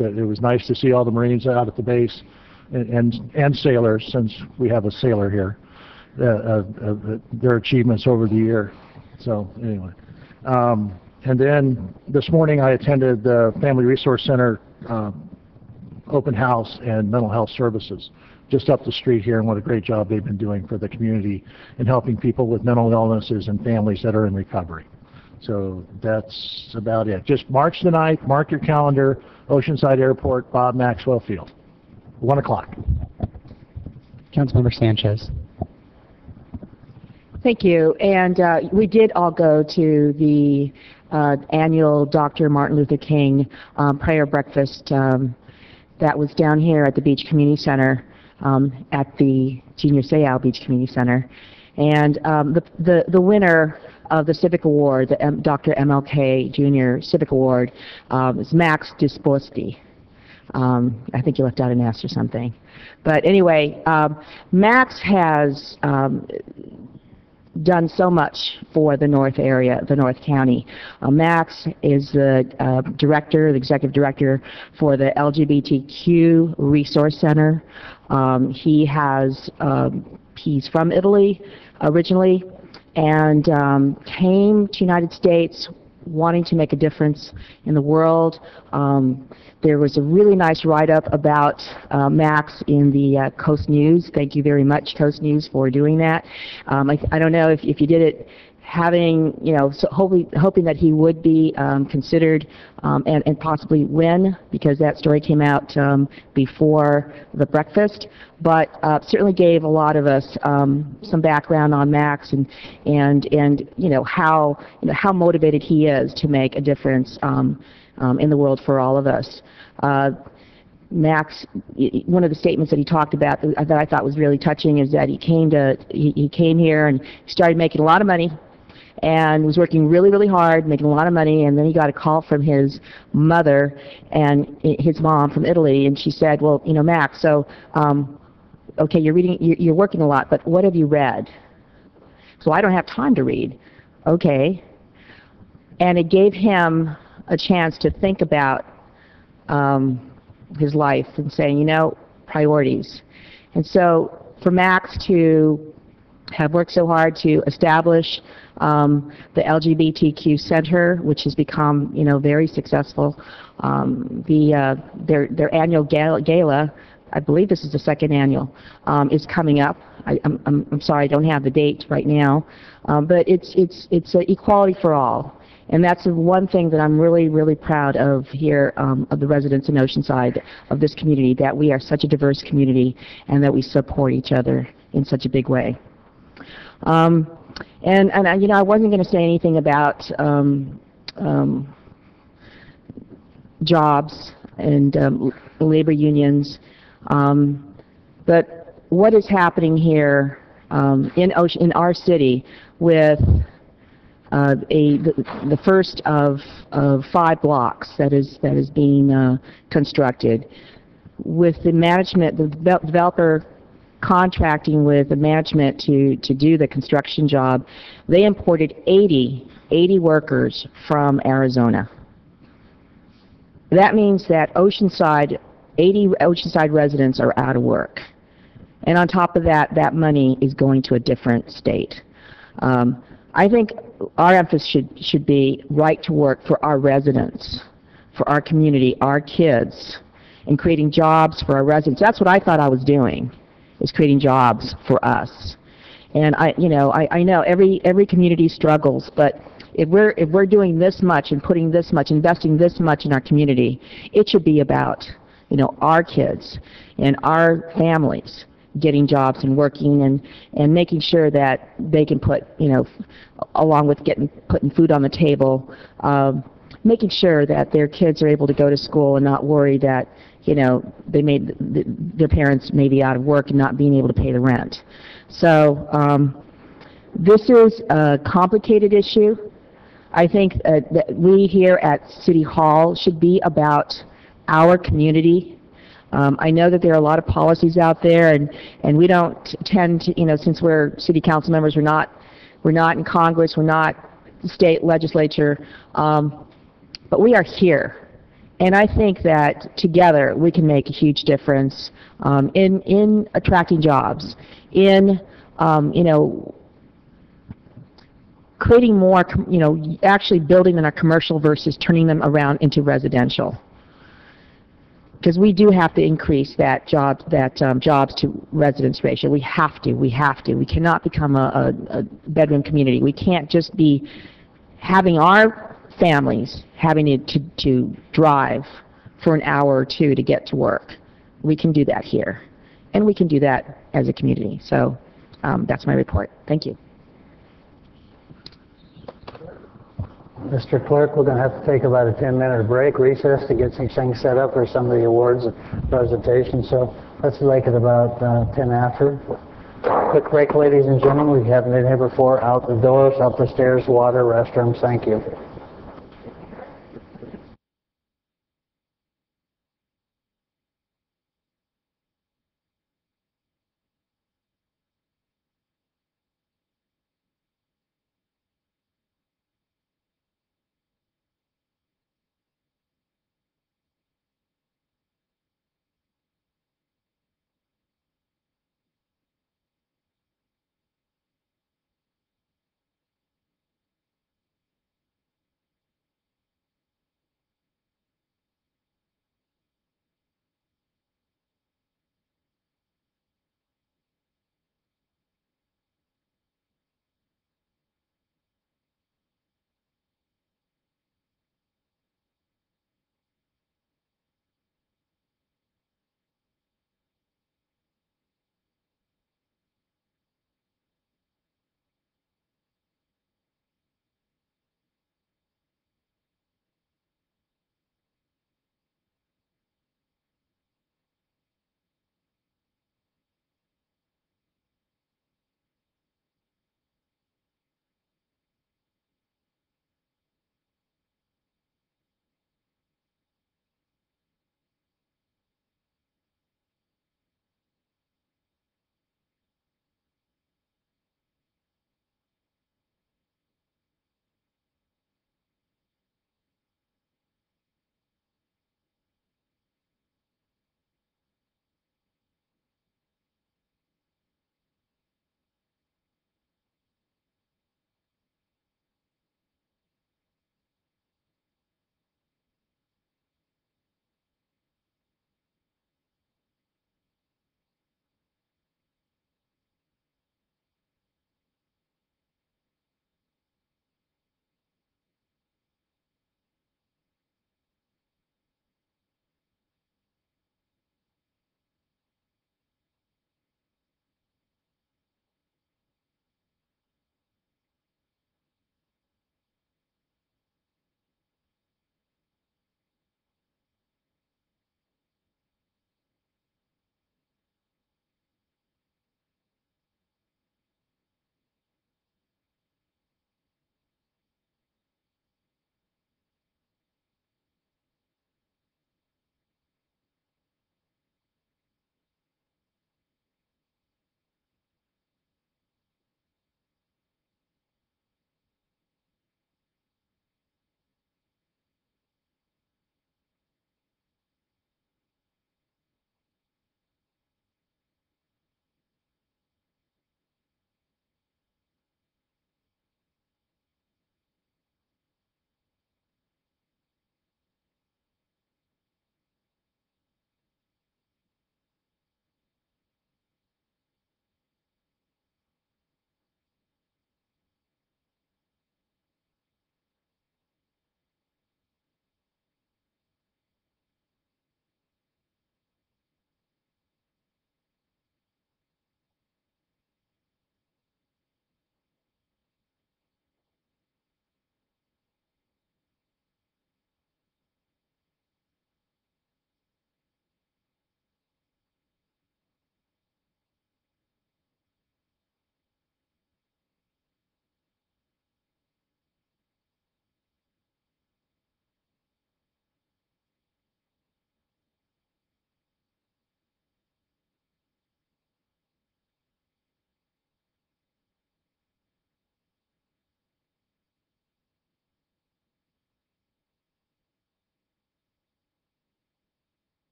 It was nice to see all the Marines out at the base and sailors, since we have a sailor here, their achievements over the year. So anyway, and then this morning I attended the Family Resource Center open house and mental health services just up the street here, and what a great job they've been doing for the community in helping people with mental illnesses and families that are in recovery. So that's about it. Just March the 9th, mark your calendar, Oceanside Airport, Bob Maxwell Field, 1 o'clock. Councilmember Sanchez. Thank you. And we did all go to the annual Dr. Martin Luther King prayer breakfast that was down here at the Beach Community Center, at the Junior Seau Beach Community Center. And the winner of the Civic Award, the Dr. MLK Jr. Civic Award, is Max Disposti. I think you left out an S or something. But anyway, Max has done so much for the North area, the North County. Max is the director, the executive director for the LGBTQ Resource Center. He's from Italy originally, and came to United States wanting to make a difference in the world. There was a really nice write-up about Max in the Coast News. Thank you very much, Coast News, for doing that. I don't know if you did it having, so hoping that he would be considered and possibly win, because that story came out before the breakfast, but certainly gave a lot of us some background on Max and how motivated he is to make a difference in the world for all of us. Max, one of the statements that he talked about that I thought was really touching is that he came here and started making a lot of money and was working really, really hard, making a lot of money, and then he got a call from his mother and his mom from Italy, and she said, well, you know, Max, so, okay, you're working a lot, but what have you read? So I don't have time to read. Okay. And it gave him a chance to think about his life and saying, you know, priorities. And so for Max to have worked so hard to establish the LGBTQ Center, which has become, you know, very successful. Their annual gala, I believe this is the second annual, is coming up. I'm sorry, I don't have the date right now, but it's equality for all. And that's the one thing that I'm really, really proud of here, of the residents in Oceanside, of this community, that we are such a diverse community and that we support each other in such a big way. And you know, I wasn't going to say anything about jobs and labor unions, but what is happening here in our city with the first of 5 blocks that is being constructed, with the management, the developer contracting with the management to do the construction job. They imported 80 workers from Arizona. That means that 80 Oceanside residents are out of work. And on top of that, that money is going to a different state. I think our emphasis should be right to work for our residents, for our community, our kids, and creating jobs for our residents. That's what I thought I was doing, is creating jobs for us. And I know every community struggles, but if we're doing this much and putting this much, investing this much in our community, it should be about, you know, our kids and our families getting jobs and working and making sure that they can put, you know, along with putting food on the table, making sure that their kids are able to go to school and not worry that, you know, their parents may be out of work and not being able to pay the rent. So this is a complicated issue. I think that we here at City Hall should be about our community. I know that there are a lot of policies out there, and we don't tend to, you know, since we're city council members, we're not in Congress, we're not the state legislature, but we are here. And I think that together we can make a huge difference in attracting jobs, in you know, creating more, you know, actually building in our commercial versus turning them around into residential. Because we do have to increase that jobs to residents ratio. We have to. We cannot become a bedroom community. We can't just be having our families having to drive for an hour or two to get to work. We can do that here, and we can do that as a community. So that's my report. Thank you. Mr. Clerk, we're going to have to take about a 10-minute break, recess, to get some things set up for some of the awards and presentations. So let's make it about 10 after. Quick break, ladies and gentlemen. We haven't been here before. Out the doors, up the stairs, water, restrooms. Thank you.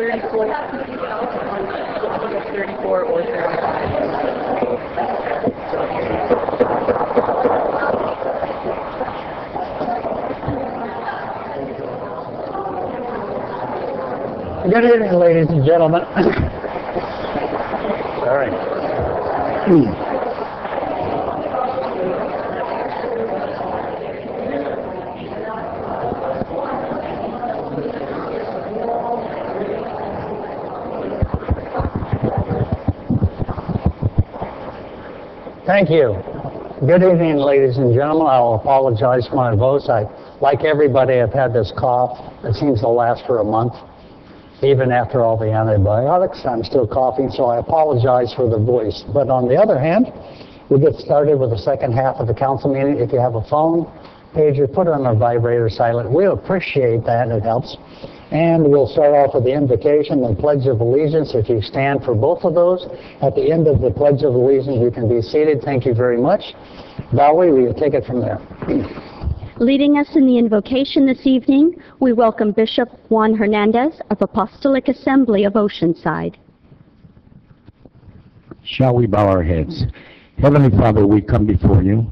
34 or 35. Good evening, ladies and gentlemen. Sorry. Thank you. Good evening, ladies and gentlemen. I'll apologize for my voice. Like everybody, I've had this cough. It seems to last for a month. Even after all the antibiotics, I'm still coughing, so I apologize for the voice. But on the other hand, we'll get started with the second half of the council meeting. If you have a phone, pager, put it on our vibrator silent. We appreciate that. It helps. And we'll start off with the invocation and Pledge of Allegiance. If you stand for both of those, at the end of the Pledge of Allegiance, you can be seated. Thank you very much. Valerie, will you take it from there? Leading us in the invocation this evening, we welcome Bishop Juan Hernandez of Apostolic Assembly of Oceanside. Shall we bow our heads? Heavenly Father, we come before you,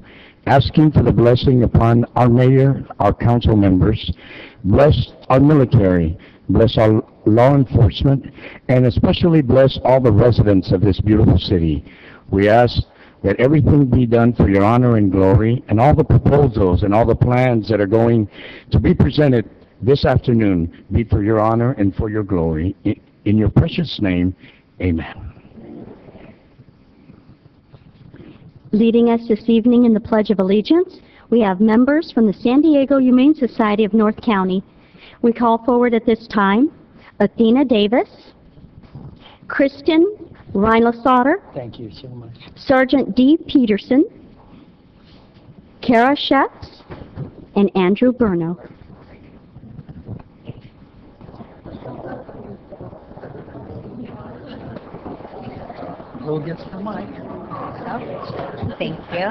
asking for the blessing upon our mayor, our council members. Bless our military, bless our law enforcement, and especially bless all the residents of this beautiful city. We ask that everything be done for your honor and glory, and all the proposals and all the plans that are going to be presented this afternoon be for your honor and for your glory. In your precious name, amen. Leading us this evening in the Pledge of Allegiance, we have members from the San Diego Humane Society of North County. We call forward at this time Athena Davis, Kristen Reinlasauter, thank you so much. Sergeant D. Peterson, Kara Sheps, and Andrew Burno. Who gets the mic? Thank you.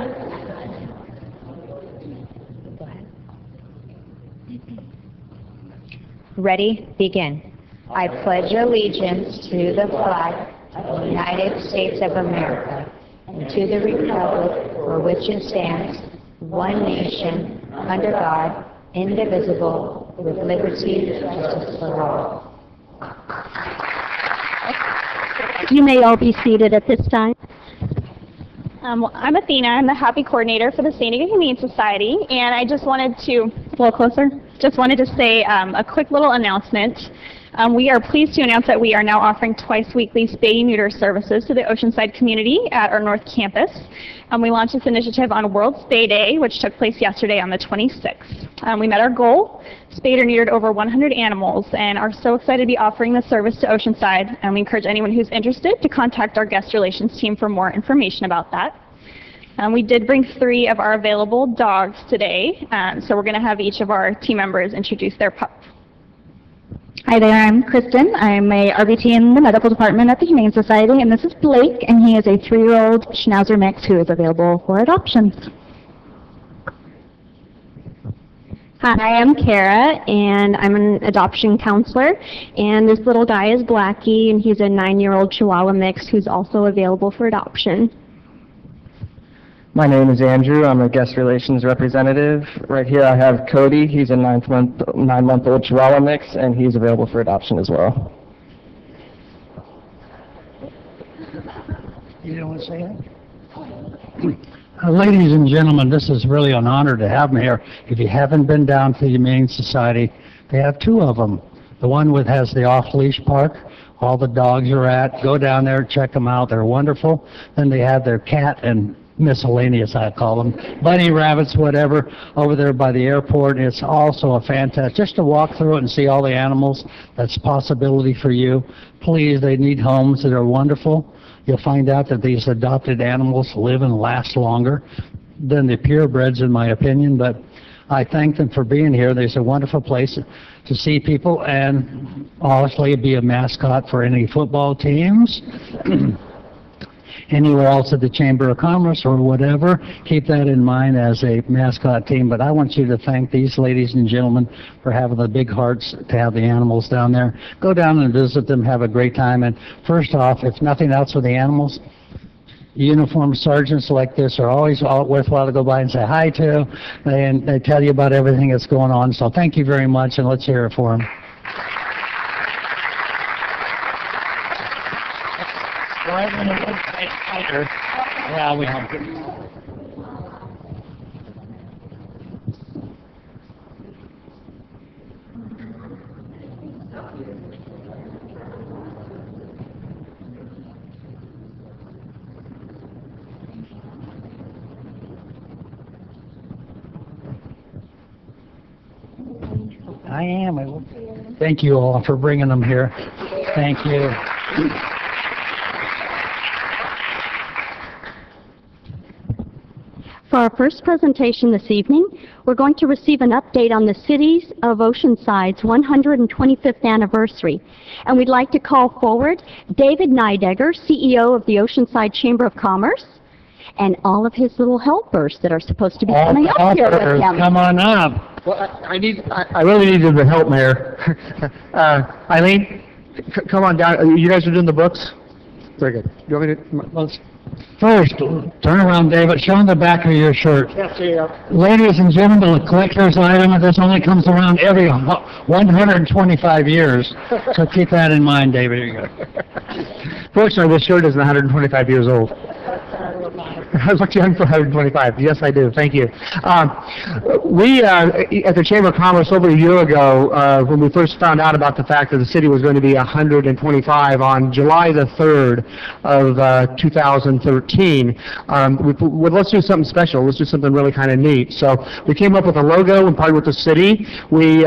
Ready? Begin. I pledge allegiance to the flag of the United States of America and to the republic for which it stands, one nation, under God, indivisible, with liberty and justice for all. You may all be seated at this time. I'm Athena. I'm the Happy Coordinator for the San Diego Humane Society, and I just wanted to, a little closer, just wanted to say a quick little announcement. We are pleased to announce that we are now offering twice weekly spay and neuter services to the Oceanside community at our North Campus. We launched this initiative on World Spay Day, which took place yesterday on the 26th. We met our goal, spayed or neutered over 100 animals, and are so excited to be offering this service to Oceanside. And we encourage anyone who's interested to contact our guest relations team for more information about that. We did bring 3 of our available dogs today, so we're going to have each of our team members introduce their pup. Hi there, I'm Kristen. I'm a RVT in the medical department at the Humane Society, and this is Blake, and he is a 3-year-old Schnauzer mix who is available for adoption. Hi, I'm Kara, and I'm an adoption counselor, and this little guy is Blackie, and he's a 9-year-old Chihuahua mix who's also available for adoption. My name is Andrew. I'm a guest relations representative. Right here I have Cody. He's a 9-month-old Chihuahua mix, and he's available for adoption as well. You don't want to say anything? Ladies and gentlemen, this is really an honor to have me here. If you haven't been down to the Humane Society, they have 2 of them. The one with has the off-leash park. All the dogs are at. Go down there, check them out. They're wonderful. Then they have their cat and miscellaneous, I call them, bunny rabbits, whatever, over there by the airport. It's also a fantastic, just to walk through it and see all the animals, that's a possibility for you. Please, they need homes that are wonderful. You'll find out that these adopted animals live and last longer than the purebreds, in my opinion, but I thank them for being here. There's a wonderful place to see people and obviously be a mascot for any football teams. anywhere else at the Chamber of Commerce or whatever, keep that in mind as a mascot team. But I want you to thank these ladies and gentlemen for having the big hearts to have the animals down there. Go down and visit them, have a great time. And first off, if nothing else with the animals, uniformed sergeants like this are always worthwhile to go by and say hi to, and they tell you about everything that's going on. So thank you very much, and let's hear it for them. Yeah, we have to. I am. Thank you all for bringing them here. Thank you. For our first presentation this evening, we're going to receive an update on the Cities of Oceanside's 125th anniversary. And we'd like to call forward David Nidegger, CEO of the Oceanside Chamber of Commerce, and all of his little helpers that are supposed to be coming up here with him. Come on up. Well, I really needed the help, Mayor. Eileen, come on down. You guys are doing the books? Very good. You want me to? Let's first, turn around, David. Show them the back of your shirt. Yes, yeah. Ladies and gentlemen, the collector's item. This only comes around every 125 years. So keep that in mind, David. Here you go. Fortunately, this shirt isn't 125 years old. I look young for 125. Yes, I do. Thank you. We, at the Chamber of Commerce over a year ago, when we first found out about the fact that the city was going to be 125 on July the 3rd of 2013, let's do something special. Let's do something really kind of neat. So we came up with a logo and partnered with the city. We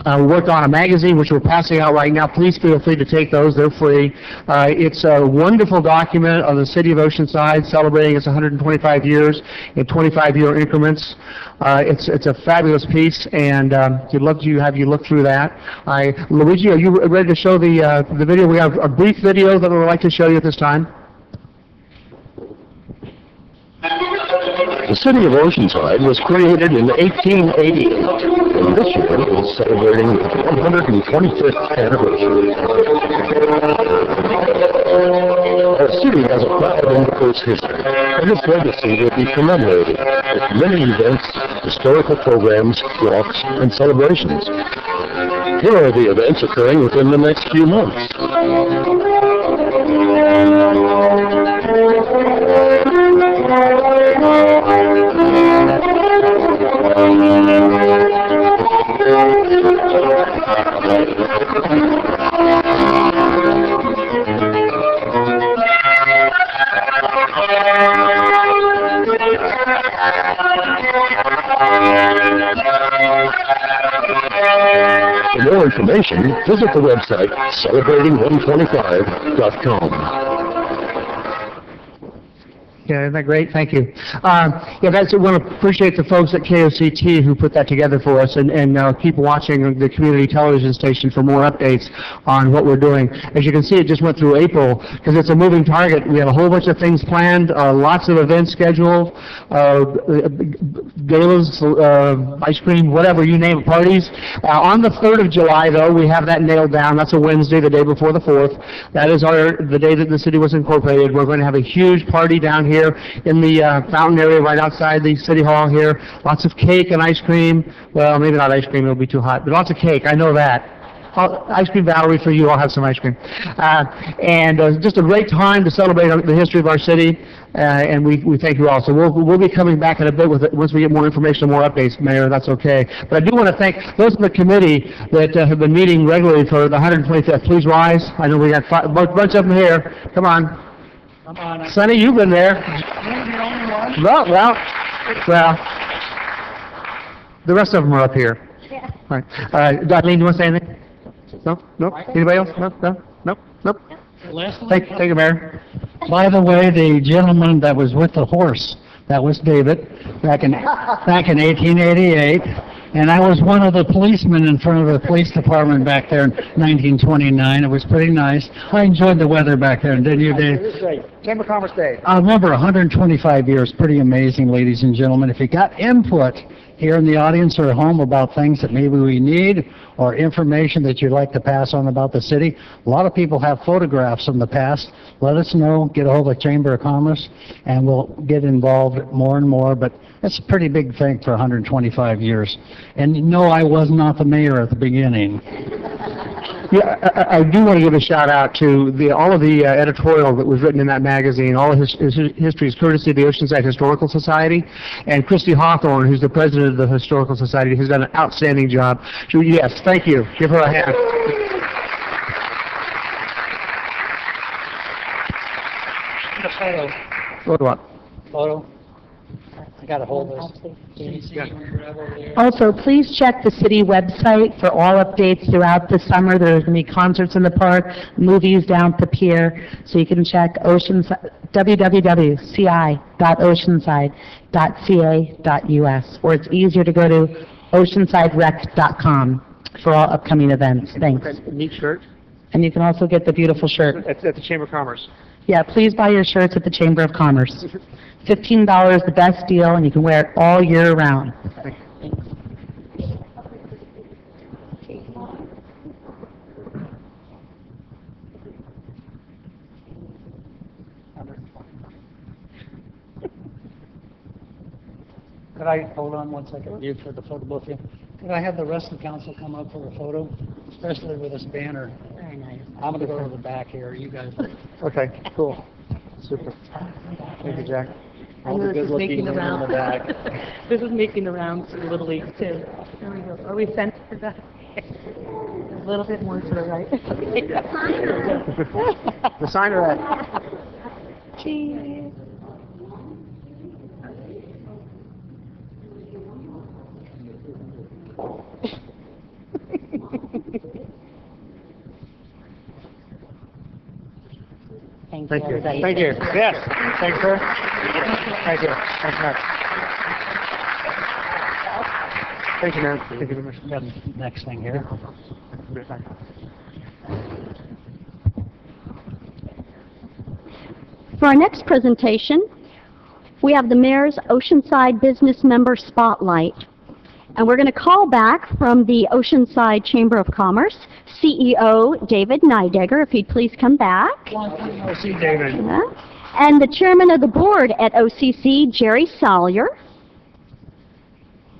worked on a magazine, which we're passing out right now. Please feel free to take those. They're free. It's a wonderful document of the city of Oceanside celebrating its 125 years in 25-year increments. It's a fabulous piece, and we'd love to have you look through that. Luigi, are you ready to show the video? We have a brief video that we'd like to show you at this time. The city of Oceanside was created in 1888, and this year is celebrating its 125th anniversary. Our city has a proud and diverse history, and its legacy will be commemorated with many events, historical programs, walks, and celebrations. Here are the events occurring within the next few months. For more information, visit the website celebrating125.com. Yeah, isn't that great? Thank you. Yeah, I want to appreciate the folks at KOCT who put that together for us, and keep watching the community television station for more updates on what we're doing. As you can see, it just went through April because it's a moving target. We have a whole bunch of things planned, lots of events scheduled, galas, ice cream, whatever, you name it, parties. On the 3rd of July, though, we have that nailed down. That's a Wednesday, the day before the 4th. That is the day that the city was incorporated. We're going to have a huge party down here in the fountain area right outside the city hall here. Lots of cake and ice cream. Well, maybe not ice cream, it'll be too hot, but lots of cake, I know that. Ice cream Valerie for you, I'll have some ice cream. And just a great time to celebrate the history of our city, and we thank you all. So we'll be coming back in a bit with it once we get more information and more updates, Mayor, that's okay. But I do want to thank those in the committee that have been meeting regularly for the 125th. Please rise. I know we got a bunch of them here. Come on. Come on. Sonny, you've been there. You're the only one. Well, the rest of them are up here. Yeah. All right. Darlene, do you want to say anything? No? Nope. Anybody else? No? No? Nope. Nope. Thank you, Mayor. By the way, the gentleman that was with the horse, that was David, back in 1888, and I was one of the policemen in front of the police department back there in 1929. It was pretty nice. I enjoyed the weather back there, didn't you, Dave? It was great. Chamber of Commerce Day. Remember, 125 years, pretty amazing, ladies and gentlemen. If you got input here in the audience or at home about things that maybe we need or information that you'd like to pass on about the city, a lot of people have photographs from the past. Let us know, get a hold of Chamber of Commerce, and we'll get involved more and more. But it's a pretty big thing for 125 years. And no, I was not the mayor at the beginning. Yeah, I do want to give a shout out to all of the editorial that was written in that magazine. All of his history is courtesy of the Oceanside Historical Society, and Christy Hawthorne, who's the president of the Historical Society, has done an outstanding job. So yes, thank you. Give her a hand. Photo. What? Photo. I got to hold this. Also, please check the city website for all updates throughout the summer. There's going to be concerts in the park, movies down at the pier, so you can check www.ci.oceanside.ca.us, or it's easier to go to oceansiderec.com for all upcoming events. Thanks. Neat shirt. And you can also get the beautiful shirt. At the Chamber of Commerce. Yeah, please buy your shirts at the Chamber of Commerce. $15, the best deal, and you can wear it all year round. Could I, hold on one second, you for the photo, both of you. Could I have the rest of the council come up for a photo, especially with this banner? Very nice. I'm going to go to the back here, you guys. Okay, cool. Super. Thank you, Jack. All the good looking women in the back. This is making the rounds to the Little League, too. There we go. Are we centered back? A little bit more to the right. The signer at. Cheese. Thank Thank you, you. everybody. Thank you. Yes. Thanks, sir. Thank you. Thanks, Matt. Thank you, man. Thank you very much. Got the next thing here. For our next presentation, we have the Mayor's Oceanside Business Member Spotlight. And we're going to call back from the Oceanside Chamber of Commerce, CEO David Nidegger, if he'd please come back. I'll see David. And the Chairman of the Board at OCC, Jerry Salyer.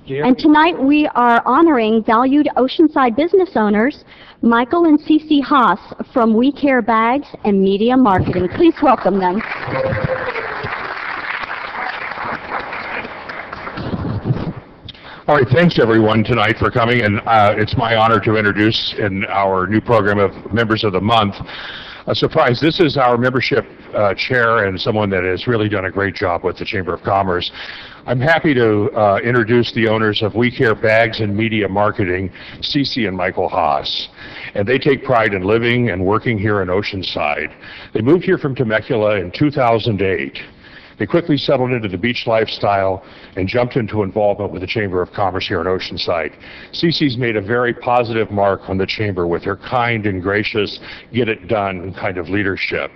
And tonight we are honoring valued Oceanside business owners, Michael and Cece Haas from We Care Bags and Media Marketing. Please welcome them. All right, thanks everyone tonight for coming, and it's my honor to introduce in our new program of Members of the Month. A surprise, this is our membership chair and someone that has really done a great job with the Chamber of Commerce. I'm happy to introduce the owners of We Care Bags and Media Marketing, Cece and Michael Haas. And they take pride in living and working here in Oceanside. They moved here from Temecula in 2008. They quickly settled into the beach lifestyle and jumped into involvement with the Chamber of Commerce here in Oceanside. Cece's made a very positive mark on the Chamber with her kind and gracious, get-it-done kind of leadership.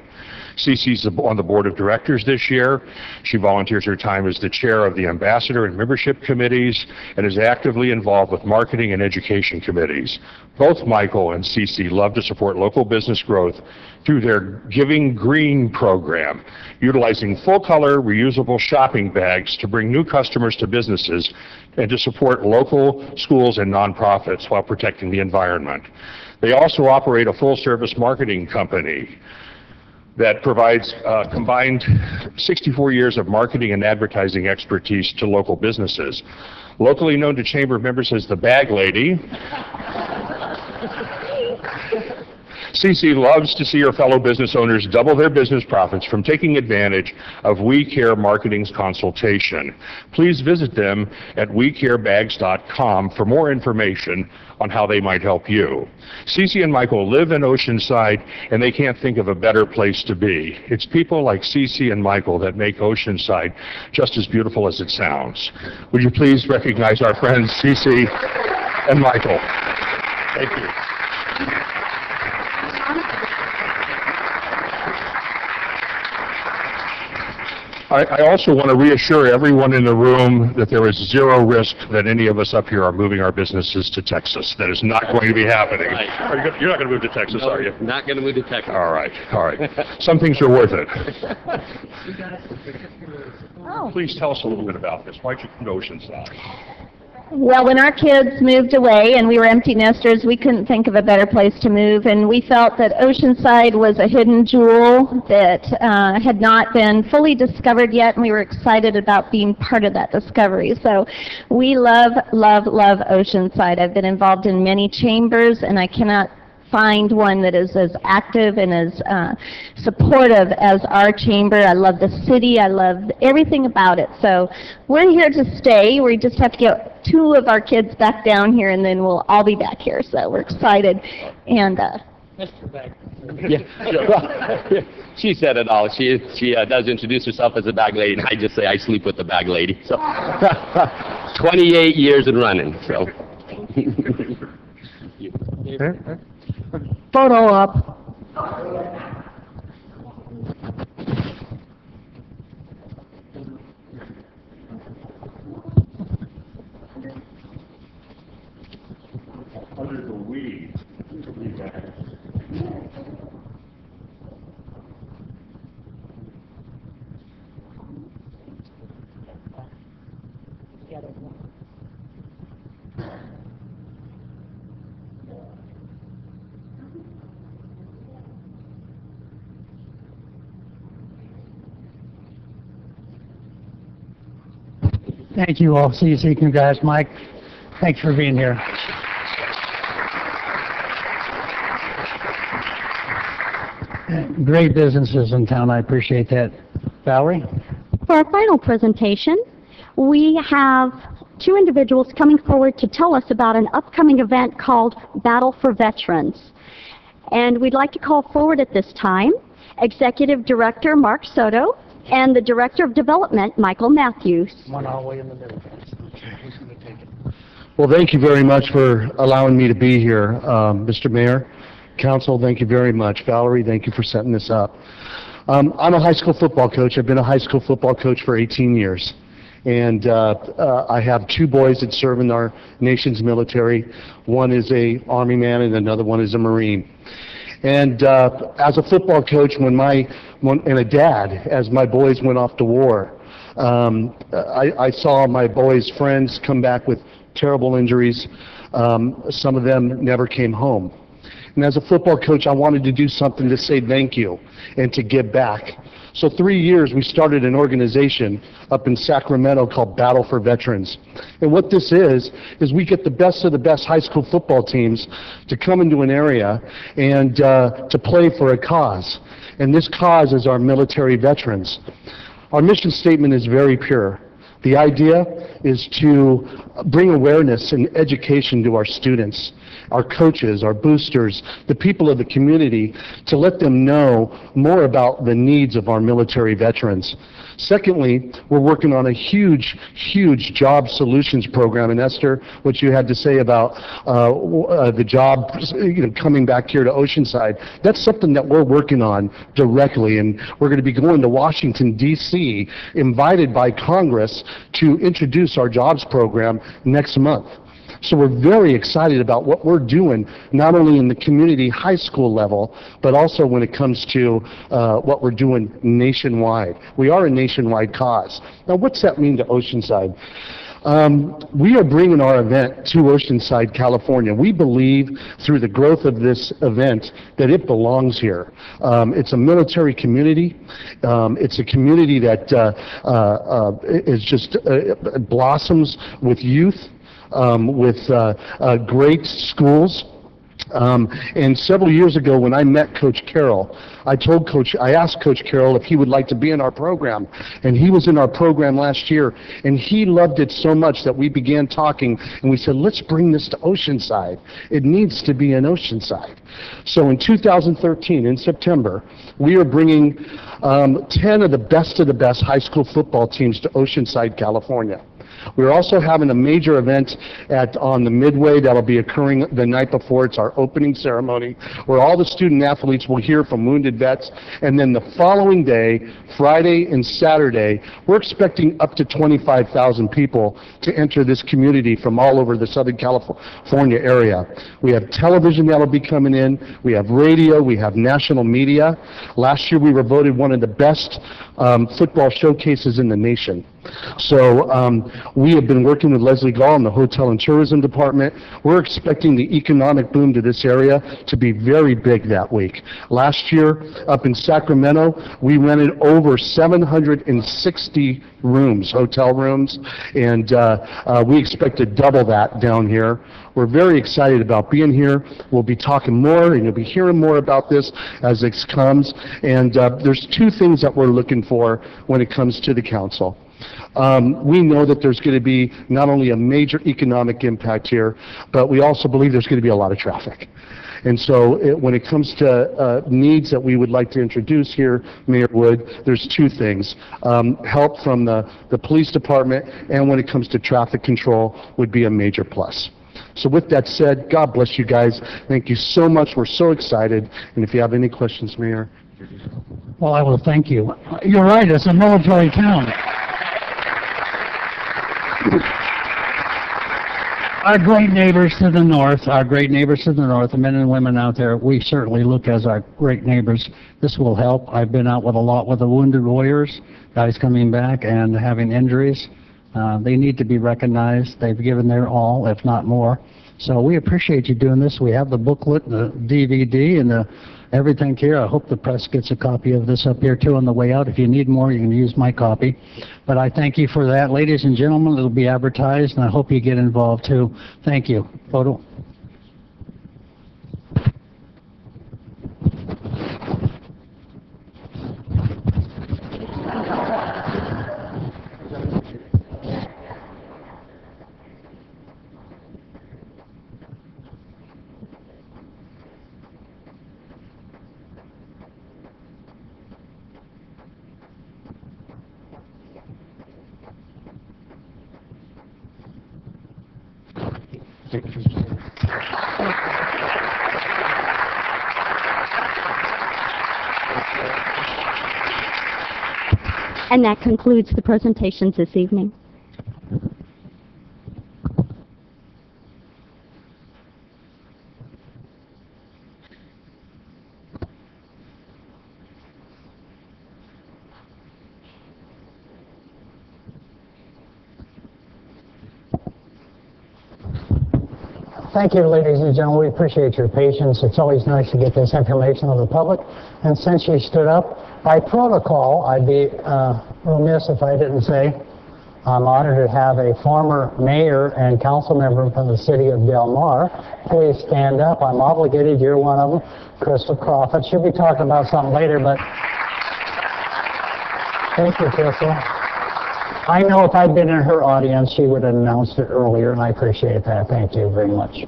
Cece's on the board of directors this year. She volunteers her time as the chair of the ambassador and membership committees and is actively involved with marketing and education committees. Both Michael and Cece love to support local business growth through their Giving Green program, utilizing full-color reusable shopping bags to bring new customers to businesses and to support local schools and nonprofits while protecting the environment. They also operate a full-service marketing company that provides combined 64 years of marketing and advertising expertise to local businesses. Locally known to Chamber members as the Bag Lady, Cece loves to see her fellow business owners double their business profits from taking advantage of We Care Marketing's consultation. Please visit them at wecarebags.com for more information on how they might help you. Cece and Michael live in Oceanside, and they can't think of a better place to be. It's people like Cece and Michael that make Oceanside just as beautiful as it sounds. Would you please recognize our friends Cece and Michael? Thank you. I also want to reassure everyone in the room that there is zero risk that any of us up here are moving our businesses to Texas. That is not going to be happening. You're not going to move to Texas, are you? Not going to move to Texas. All right, all right. Some things are worth it. Please tell us a little bit about this. Why'd you come to Oceanside? Well, when our kids moved away and we were empty nesters, we couldn't think of a better place to move, and we felt that Oceanside was a hidden jewel that had not been fully discovered yet, and we were excited about being part of that discovery. So we love, love, love Oceanside. I've been involved in many chambers, and I cannot find one that is as active and as supportive as our chamber. I love the city. I love everything about it. So we're here to stay. We just have to get 2 of our kids back down here, and then we'll all be back here. So we're excited. And Yeah. She said it all. She does introduce herself as a bag lady, and I just say I sleep with the bag lady. So 28 years and running. So. Photo up. Under the weeds. Thank you all. See you guys. Mike, thanks for being here. Great businesses in town. I appreciate that. Valerie? For our final presentation, we have 2 individuals coming forward to tell us about an upcoming event called Battle for Veterans. And we'd like to call forward at this time Executive Director Mark Soto and the Director of Development, Michael Matthews. One all the way in the middle. Okay. Who's going to take it? Well, thank you very much for allowing me to be here, Mr. Mayor. Council, thank you very much. Valerie, thank you for setting this up. I'm a high school football coach. I've been a high school football coach for 18 years. And I have 2 boys that serve in our nation's military. One is a Army man and another one is a Marine. And as a football coach, and a dad, as my boys went off to war, I saw my boys' friends come back with terrible injuries. Some of them never came home. And as a football coach, I wanted to do something to say thank you and to give back. So 3 years, we started an organization up in Sacramento called Battle for Veterans. And what this is we get the best of the best high school football teams to come into an area and to play for a cause. And this cause is our military veterans. Our mission statement is very pure. The idea is to bring awareness and education to our students, our coaches, our boosters, the people of the community, to let them know more about the needs of our military veterans. Secondly, we're working on a huge, huge job solutions program. And Esther, what you had to say about the job, coming back here to Oceanside, that's something that we're working on directly. And we're going to be going to Washington, D.C., invited by Congress to introduce our jobs program next month. So we're very excited about what we're doing, not only in the community high school level, but also when it comes to what we're doing nationwide. We are a nationwide cause. Now, what's that mean to Oceanside? We are bringing our event to Oceanside, California. We believe through the growth of this event that it belongs here. It's a military community. It's a community that is just blossoms with youth. With great schools. And several years ago when I met Coach Carroll, I asked Coach Carroll if he would like to be in our program. And he was in our program last year, and he loved it so much that we began talking, and we said, let's bring this to Oceanside. It needs to be in Oceanside. So in 2013, in September, we are bringing 10 of the best high school football teams to Oceanside, California. We're also having a major event on the Midway that'll be occurring the night before. It's our opening ceremony, where all the student athletes will hear from wounded vets. And then the following day, Friday and Saturday, we're expecting up to 25,000 people to enter this community from all over the Southern California area. We have television that'll be coming in. We have radio. We have national media. Last year, we were voted one of the best football showcases in the nation. So we have been working with Leslie Gall in the Hotel and Tourism Department. We're expecting the economic boom to this area to be very big that week. Last year, up in Sacramento, we rented over 760 rooms, hotel rooms, and we expect to double that down here. We're very excited about being here. We'll be talking more, and you'll be hearing more about this as it comes. And there's two things that we're looking for when it comes to the council. We know that there's going to be not only a major economic impact here, but we also believe there's going to be a lot of traffic. And so when it comes to needs that we would like to introduce here, Mayor Wood, there's two things. Help from the police department, and when it comes to traffic control would be a major plus. So with that said, God bless you guys. Thank you so much. We're so excited. And if you have any questions, Mayor. Well, I will thank you. You're right, it's a military town. Our great neighbors to the north, the men and women out there, we certainly look as our great neighbors. This will help. I've been out with a lot with the wounded warriors, guys coming back and having injuries. They need to be recognized. They've given their all, if not more. So we appreciate you doing this. We have the booklet, the DVD, and everything here. I hope the press gets a copy of this up here too on the way out. If you need more, you can use my copy. But I thank you for that. Ladies and gentlemen, it'll be advertised, and I hope you get involved too. Thank you. Photo. And that concludes the presentations this evening. Thank you, ladies and gentlemen. We appreciate your patience. It's always nice to get this information to the public. And since you stood up, by protocol, I'd be remiss if I didn't say I'm honored to have a former mayor and council member from the city of Del Mar. Please stand up. I'm obligated. You're one of them. Crystal Crawford. She'll be talking about something later, but thank you, Crystal. I know if I'd been in her audience, she would have announced it earlier, and I appreciate that. Thank you very much.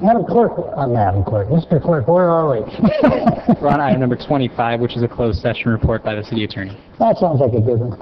Madam Clerk, Mr. Clerk, where are we? We're on item number 25, which is a closed session report by the city attorney. That sounds like a good one.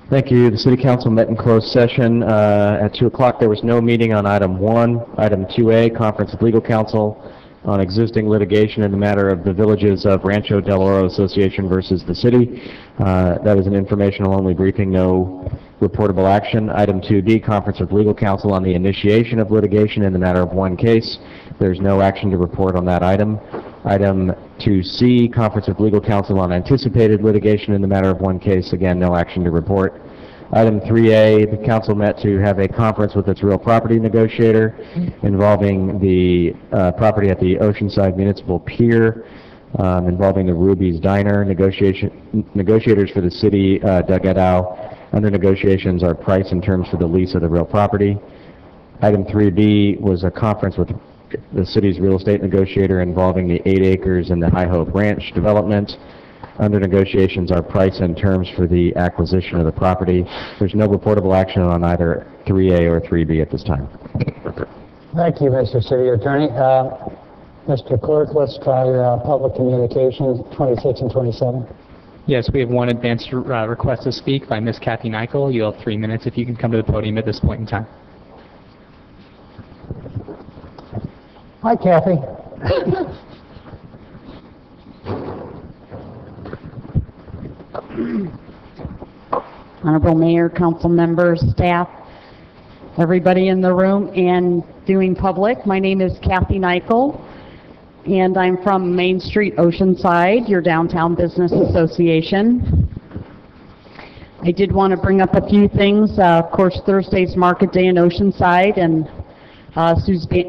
Thank you. The City Council met in closed session at 2 o'clock. There was no meeting on item 1. Item 2A, conference with legal counsel on existing litigation in the matter of the Villages of Rancho Del Oro Association versus the city. That is an informational-only briefing, no reportable action. Item 2D, conference with legal counsel on the initiation of litigation in the matter of one case. There's no action to report on that item. Item 2C, conference with legal counsel on anticipated litigation in the matter of one case. Again, no action to report. Item 3A, the council met to have a conference with its real property negotiator involving the property at the Oceanside Municipal Pier, involving the Ruby's Diner. Negotiators for the city dug it out. Under negotiations are price and terms for the lease of the real property. Item 3B was a conference with the city's real estate negotiator involving the 8 acres in the High Hope Ranch development. Under negotiations are price and terms for the acquisition of the property. There's no reportable action on either 3A or 3B at this time. Thank you, Mr. City Attorney. Mr. Clerk, let's try public communications 26 and 27. Yes, we have one advance request to speak by Ms. Kathy Nichol. You have 3 minutes if you can come to the podium at this point in time. Hi, Kathy. Honorable Mayor, council members, staff, everybody in the room and viewing public. My name is Kathy Nichol, and I'm from Main Street, Oceanside, your downtown business association. I did want to bring up a few things. Of course, Thursday's market day in Oceanside, and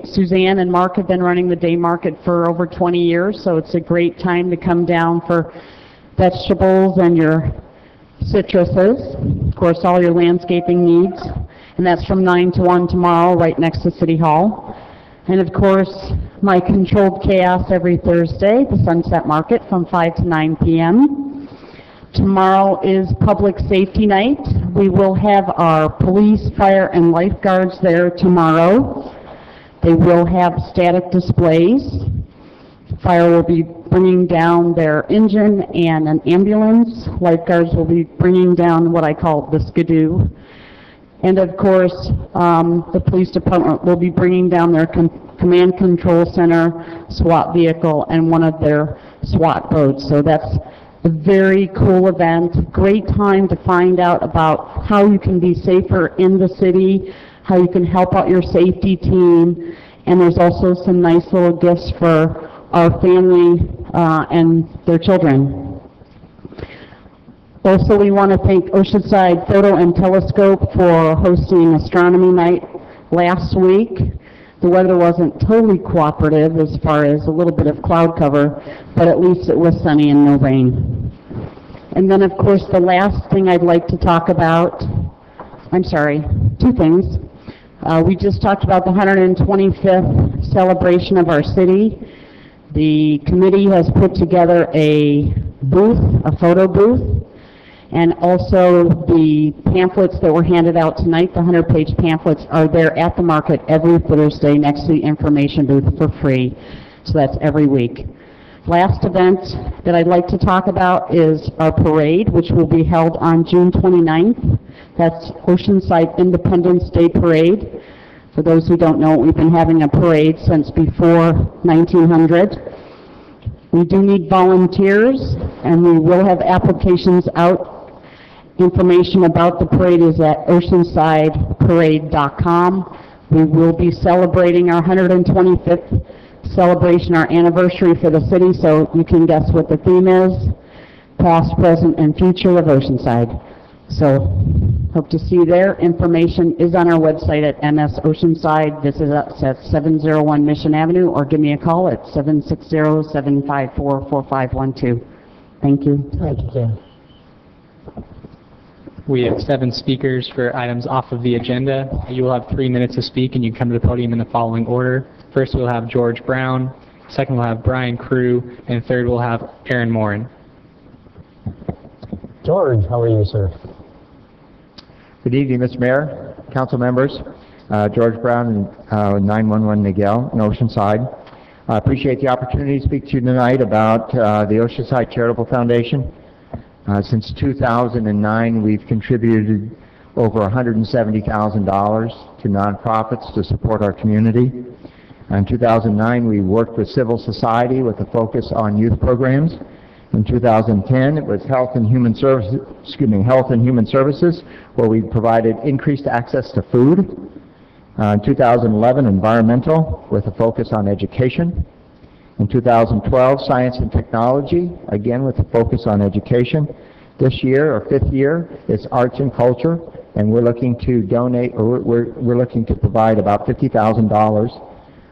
Suzanne and Mark have been running the day market for over 20 years, so it's a great time to come down for vegetables and your citruses, of course, all your landscaping needs, and that's from 9 to 1 tomorrow, right next to City Hall. And of course, my controlled chaos every Thursday, the Sunset Market, from 5 to 9 p.m. Tomorrow is Public Safety Night. We will have our police, fire, and lifeguards there tomorrow. They will have static displays. Fire will be bringing down their engine and an ambulance. Lifeguards will be bringing down what I call the skidoo. And of course, the police department will be bringing down their command control center, SWAT vehicle, and one of their SWAT boats. So that's a very cool event. Great time to find out about how you can be safer in the city, how you can help out your safety team, and there's also some nice little gifts for our family and their children. Also, we want to thank Oceanside Photo and Telescope for hosting Astronomy Night last week. The weather wasn't totally cooperative as far as a little bit of cloud cover, but at least it was sunny and no rain. And then, of course, the last thing I'd like to talk about, two things. We just talked about the 125th celebration of our city. The committee has put together a booth, a photo booth, and also the pamphlets that were handed out tonight, the 100-page pamphlets, are there at the market every Thursday next to the information booth for free. So that's every week. Last event that I'd like to talk about is our parade, which will be held on June 29th. That's Oceanside Independence Day Parade. For those who don't know, we've been having a parade since before 1900. We do need volunteers, and we will have applications out. Information about the parade is at oceansideparade.com. We will be celebrating our 125th celebration, our anniversary for the city, so you can guess what the theme is: past, present, and future of Oceanside. So, hope to see you there. Information is on our website at MS Oceanside. Visit us at 701 Mission Avenue, or give me a call at 760-754-4512. Thank you. Thank you, Ken. We have 7 speakers for items off of the agenda. You will have 3 minutes to speak, and you can come to the podium in the following order. First, we'll have George Brown. Second, we'll have Brian Crew. And third, we'll have Aaron Morin. George, how are you, sir? Good evening, Mr. Mayor, council members. George Brown, 911 Miguel in Oceanside. I appreciate the opportunity to speak to you tonight about the Oceanside Charitable Foundation. Since 2009, we've contributed over $170,000 to nonprofits to support our community. In 2009, we worked with civil society with a focus on youth programs. In 2010, it was Health and Human Services, where we provided increased access to food. In 2011, Environmental, with a focus on education. In 2012, Science and Technology, again with a focus on education. This year, our 5th year, is Arts and Culture, and we're looking to donate, or we're looking to provide about $50,000.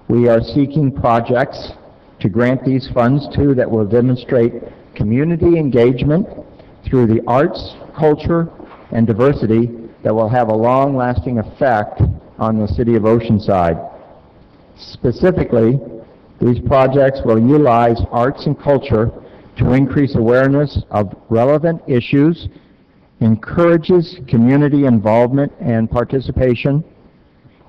We are seeking projects to grant these funds to that will demonstrate community engagement through the arts, culture, and diversity that will have a long-lasting effect on the city of Oceanside. Specifically, these projects will utilize arts and culture to increase awareness of relevant issues, encourages community involvement and participation,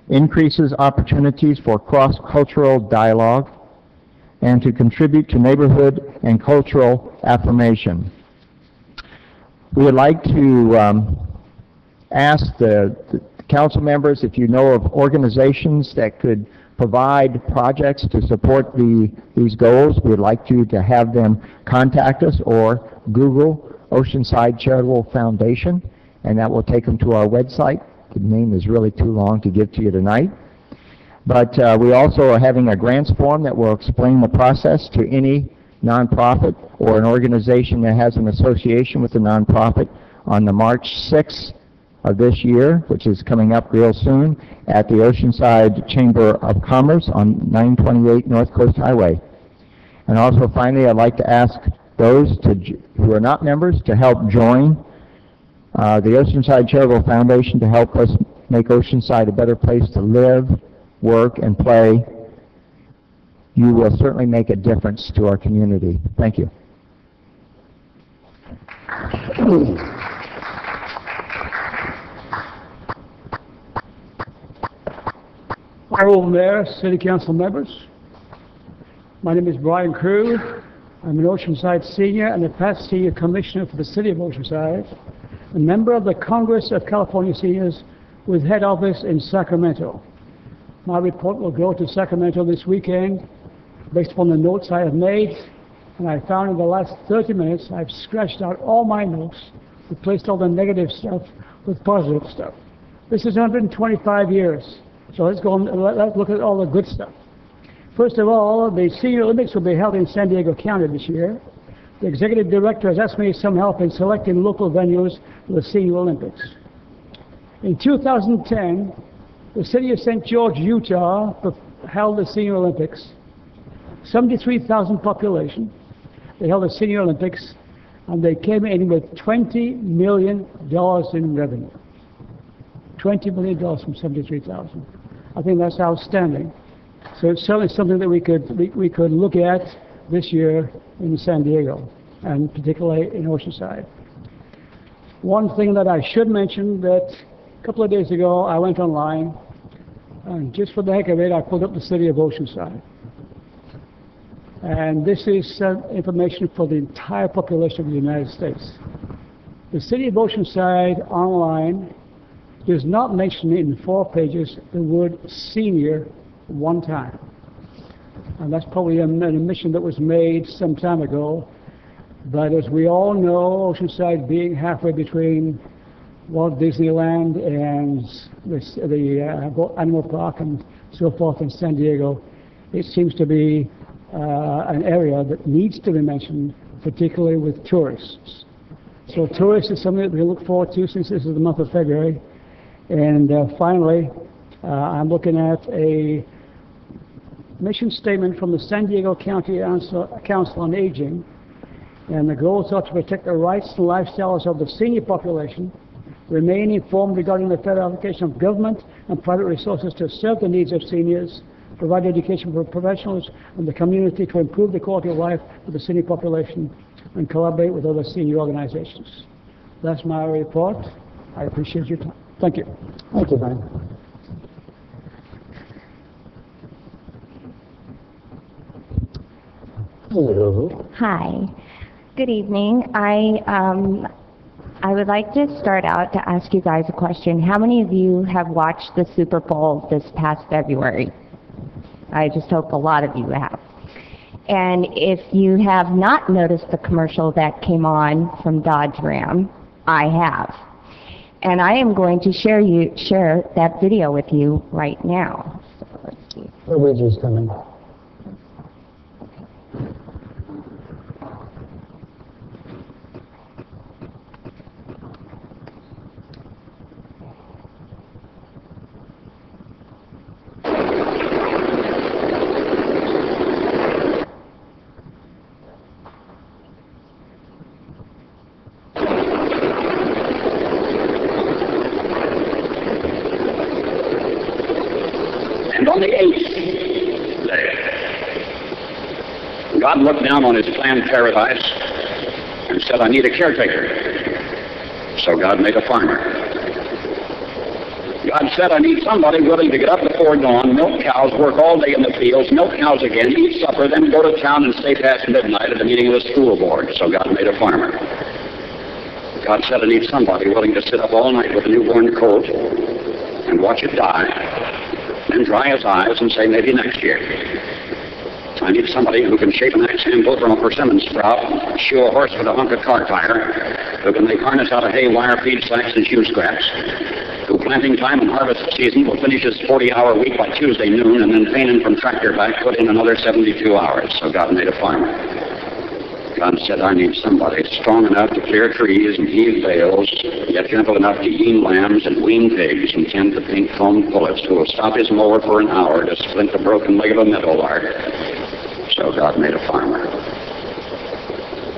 increases opportunities for cross-cultural dialogue, and to contribute to neighborhood and cultural affirmation. We would like to ask the council members if you know of organizations that could provide projects to support these goals. We'd like you to have them contact us or Google Oceanside Charitable Foundation, and that will take them to our website. The name is really too long to give to you tonight. But we also are having a grants form that will explain the process to any nonprofit or an organization that has an association with a nonprofit on the March 6th of this year, which is coming up real soon, at the Oceanside Chamber of Commerce on 928 North Coast Highway. And also finally, I'd like to ask those who are not members to help join the Oceanside Charitable Foundation to help us make Oceanside a better place to live, work, and play. You will certainly make a difference to our community. Thank you. Honorable Mayor, City Council members, my name is Brian Crew. I'm an Oceanside Senior and a past Senior Commissioner for the City of Oceanside, a member of the Congress of California Seniors with head office in Sacramento. My report will go to Sacramento this weekend based upon the notes I have made, and I found in the last 30 minutes I've scratched out all my notes, replaced all the negative stuff with positive stuff. This is 125 years, so let's look at all the good stuff. First of all, the Senior Olympics will be held in San Diego County this year. The Executive Director has asked me some help in selecting local venues for the Senior Olympics. In 2010, the city of St. George, Utah held the Senior Olympics. 73,000 population. They held the Senior Olympics, and they came in with $20 million in revenue. $20 million from 73,000. I think that's outstanding. So it's certainly something that we could look at this year in San Diego, and particularly in Oceanside. One thing that I should mention, that a couple of days ago I went online, and just for the heck of it, I pulled up the city of Oceanside. And this is information for the entire population of the United States. The city of Oceanside online does not mention in 4 pages the word senior one time. And that's probably an admission that was made some time ago. But as we all know, Oceanside being halfway between Walt Disneyland and the Animal Park and so forth in San Diego, it seems to be an area that needs to be mentioned, particularly with tourists. So tourists is something that we look forward to since this is the month of February. And finally, I'm looking at a mission statement from the San Diego County Council on Aging, and the goals are to protect the rights and lifestyles of the senior population, remain informed regarding the fair allocation of government and private resources to serve the needs of seniors, provide education for professionals and the community to improve the quality of life for the senior population, and collaborate with other senior organizations. That's my report. I appreciate your time. Thank you. Thank you, Brian. Hello. Hi. Good evening. I would like to start out to ask you guys a question. How many of you have watched the Super Bowl this past February? I just hope a lot of you have. And if you have not noticed the commercial that came on from Dodge Ram, I have. And I am going to share that video with you right now. So let's see. Luigi's coming. And on the 8th day, God looked down on his planned paradise and said, I need a caretaker. So God made a farmer. God said, I need somebody willing to get up before dawn, milk cows, work all day in the fields, milk cows again, eat supper, then go to town and stay past midnight at the meeting of the school board. So God made a farmer. God said I need somebody willing to sit up all night with a newborn colt and watch it die, then dry his eyes and say maybe next year. I need somebody who can shape an axe handle from a persimmon sprout, shoe a horse with a hunk of car tire, who can make harness out of hay, wire, feed sacks, and shoe scraps, who planting time and harvest season will finish his 40-hour week by Tuesday noon, and then painting from tractor back put in another 72 hours. So God made a farmer. God said, I need somebody strong enough to clear trees and heave bales, yet gentle enough to yean lambs and wean pigs and tend the pink foam pullets, who will stop his mower for an hour to splint the broken leg of a meadowlark. So God made a farmer.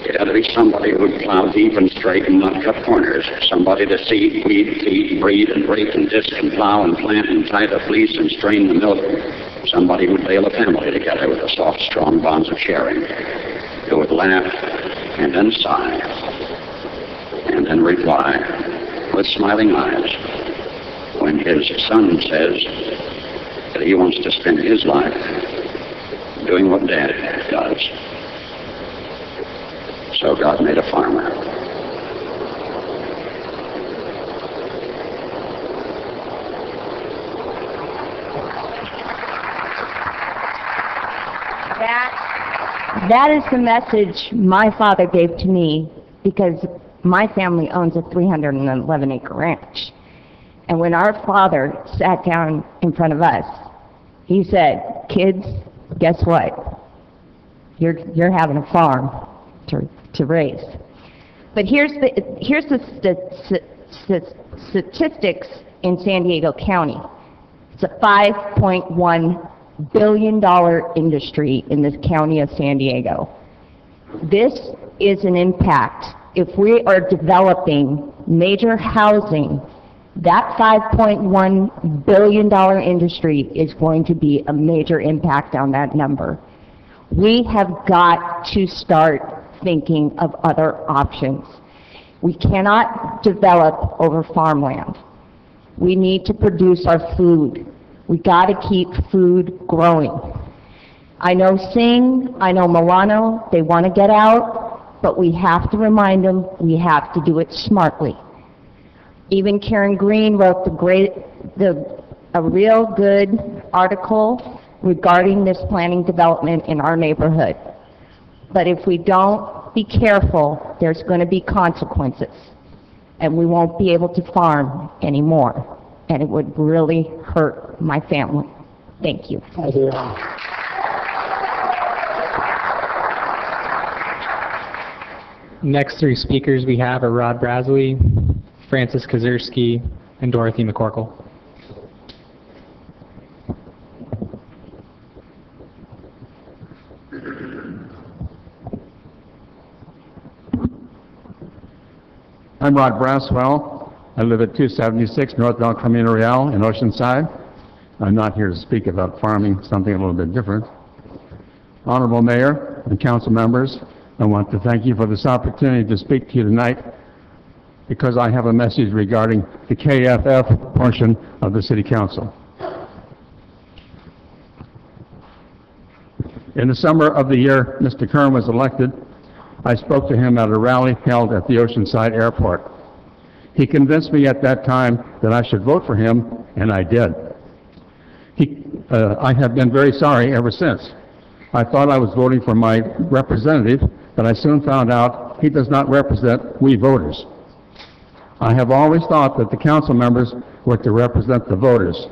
It had to be somebody who would plow deep and straight and not cut corners. Somebody to seed, weed, feed, breed, and rake and disc and plow and plant and tie the fleece and strain the milk. Somebody who would bail a family together with the soft, strong bonds of sharing. Who would laugh and then sigh and then reply with smiling eyes when his son says that he wants to spend his life doing what Dad does. So God made a farmer. That is the message my father gave to me, because my family owns a 311-acre ranch. And when our father sat down in front of us, he said, kids, guess what? You're having a farm to raise. But here's the statistics in San Diego County. It's a $5.1 billion industry in this county of San Diego. This is an impact. If we are developing major housing, that $5.1 billion industry is going to be a major impact on that number. We have got to start thinking of other options. We cannot develop over farmland. We need to produce our food. We got to keep food growing. I know Singh, I know Milano, they want to get out, but we have to remind them we have to do it smartly. Even Karen Green wrote a real good article regarding this planning development in our neighborhood. But if we don't be careful, there's going to be consequences, and we won't be able to farm anymore. And it would really hurt my family. Thank you. Next three speakers we have are Rod Brasley, Francis Kazurski, and Dorothy McCorkle. I'm Rod Braswell. I live at 276 North El Camino Real in Oceanside. I'm not here to speak about farming, something a little bit different. Honorable Mayor and council members, I want to thank you for this opportunity to speak to you tonight, because I have a message regarding the KFF portion of the City Council. In the summer of the year Mr. Kern was elected, I spoke to him at a rally held at the Oceanside Airport. He convinced me at that time that I should vote for him, and I did. I have been very sorry ever since. I thought I was voting for my representative, but I soon found out he does not represent we voters. I have always thought that the council members were to represent the voters.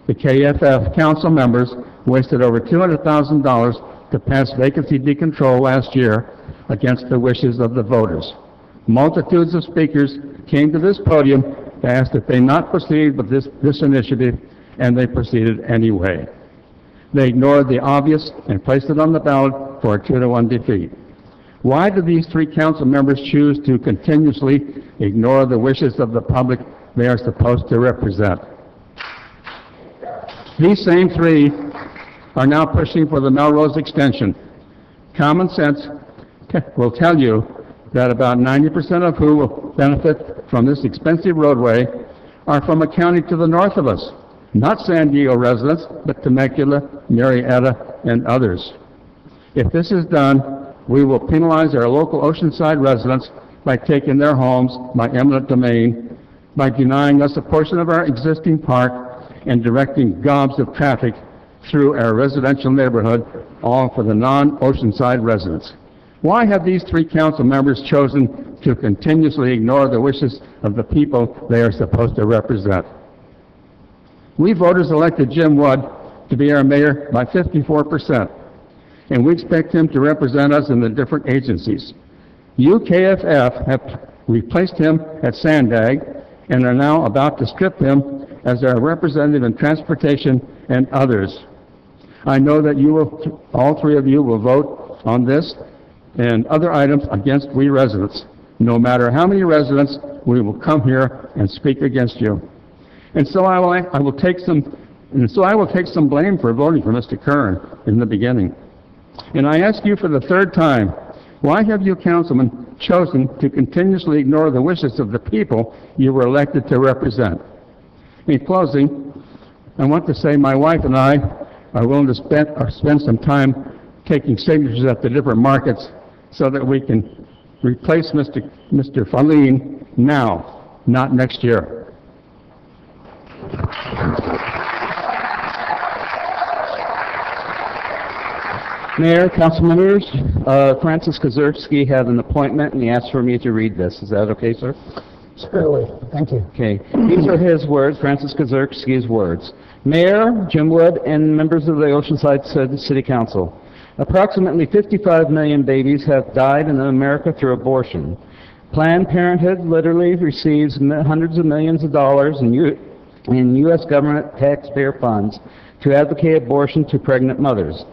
The KFF council members wasted over $200,000 to pass vacancy decontrol last year against the wishes of the voters. Multitudes of speakers came to this podium to ask that they not proceed with this initiative, and they proceeded anyway. They ignored the obvious and placed it on the ballot for a 2-1 defeat. Why do these three council members choose to continuously ignore the wishes of the public they are supposed to represent? These same three are now pushing for the Melrose extension. Common sense will tell you that about 90% of who will benefit from this expensive roadway are from a county to the north of us. Not San Diego residents, but Temecula, Murrieta, and others. If this is done, we will penalize our local Oceanside residents by taking their homes by eminent domain, by denying us a portion of our existing park, and directing gobs of traffic through our residential neighborhood, all for the non-Oceanside residents. Why have these three council members chosen to continuously ignore the wishes of the people they are supposed to represent? We voters elected Jim Wood to be our mayor by 54%, and we expect him to represent us in the different agencies. You, KFF, have replaced him at Sandag and are now about to strip him as our representative in transportation and others. I know that you will, all three of you will vote on this and other items against we residents. No matter how many residents, we will come here and speak against you. And so I will take some blame for voting for Mr. Curran in the beginning. And I ask you for the third time, why have you councilmen chosen to continuously ignore the wishes of the people you were elected to represent? In closing, I want to say my wife and I are willing to spend some time taking signatures at the different markets so that we can replace Mr. Faline now, not next year. Mayor, council members, Francis Kozerski had an appointment and he asked for me to read this. Is that okay, sir? Certainly. Thank you. Okay. These are his words, Francis Kozerski's words. Mayor, Jim Wood, and members of the Oceanside City Council. Approximately 55 million babies have died in America through abortion. Planned Parenthood literally receives hundreds of millions of dollars in U.S. government taxpayer funds to advocate abortion to pregnant mothers.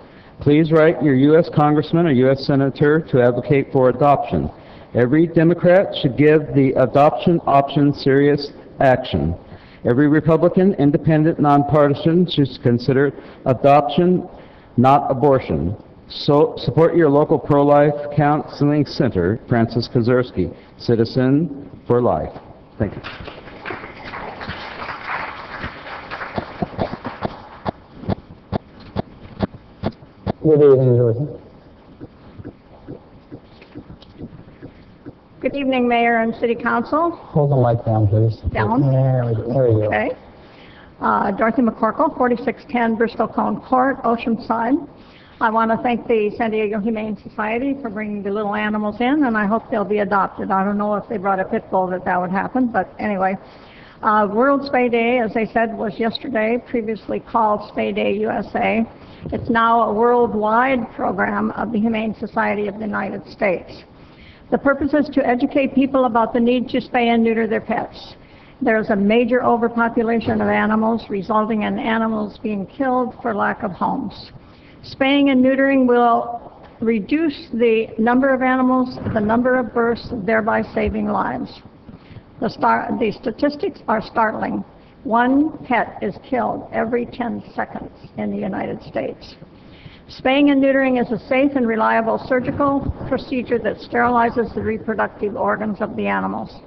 Please write your U.S. Congressman or U.S. Senator to advocate for adoption. Every Democrat should give the adoption option serious action. Every Republican, independent, nonpartisan should consider adoption, not abortion. So support your local pro-life counseling center, Francis Kozerski, Citizen for Life. Thank you. Good evening, Dorothy. Good evening, Mayor and City Council. Hold the mic down, please. Down? There we go. Okay. Dorothy McCorkle, 4610 Bristol Cone Court, Oceanside. I want to thank the San Diego Humane Society for bringing the little animals in, and I hope they'll be adopted. I don't know if they brought a pit bull that would happen, but anyway. World Spay Day, as they said, was yesterday, previously called Spay Day USA. It's now a worldwide program of the Humane Society of the United States. The purpose is to educate people about the need to spay and neuter their pets. There's a major overpopulation of animals, resulting in animals being killed for lack of homes. Spaying and neutering will reduce the number of animals, the number of births, thereby saving lives. The statistics are startling. One pet is killed every 10 seconds in the United States. Spaying and neutering is a safe and reliable surgical procedure that sterilizes the reproductive organs of the animals.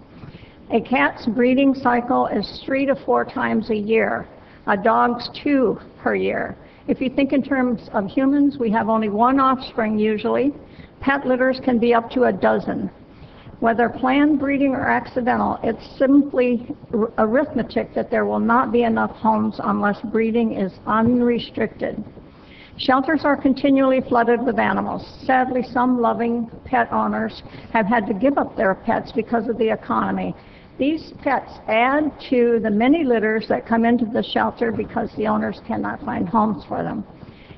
A cat's breeding cycle is 3 to 4 times a year. A dog's 2 per year. If you think in terms of humans, we have only 1 offspring usually. Pet litters can be up to a dozen. Whether planned breeding or accidental, it's simply arithmetic that there will not be enough homes unless breeding is unrestricted. Shelters are continually flooded with animals. Sadly, some loving pet owners have had to give up their pets because of the economy. These pets add to the many litters that come into the shelter because the owners cannot find homes for them.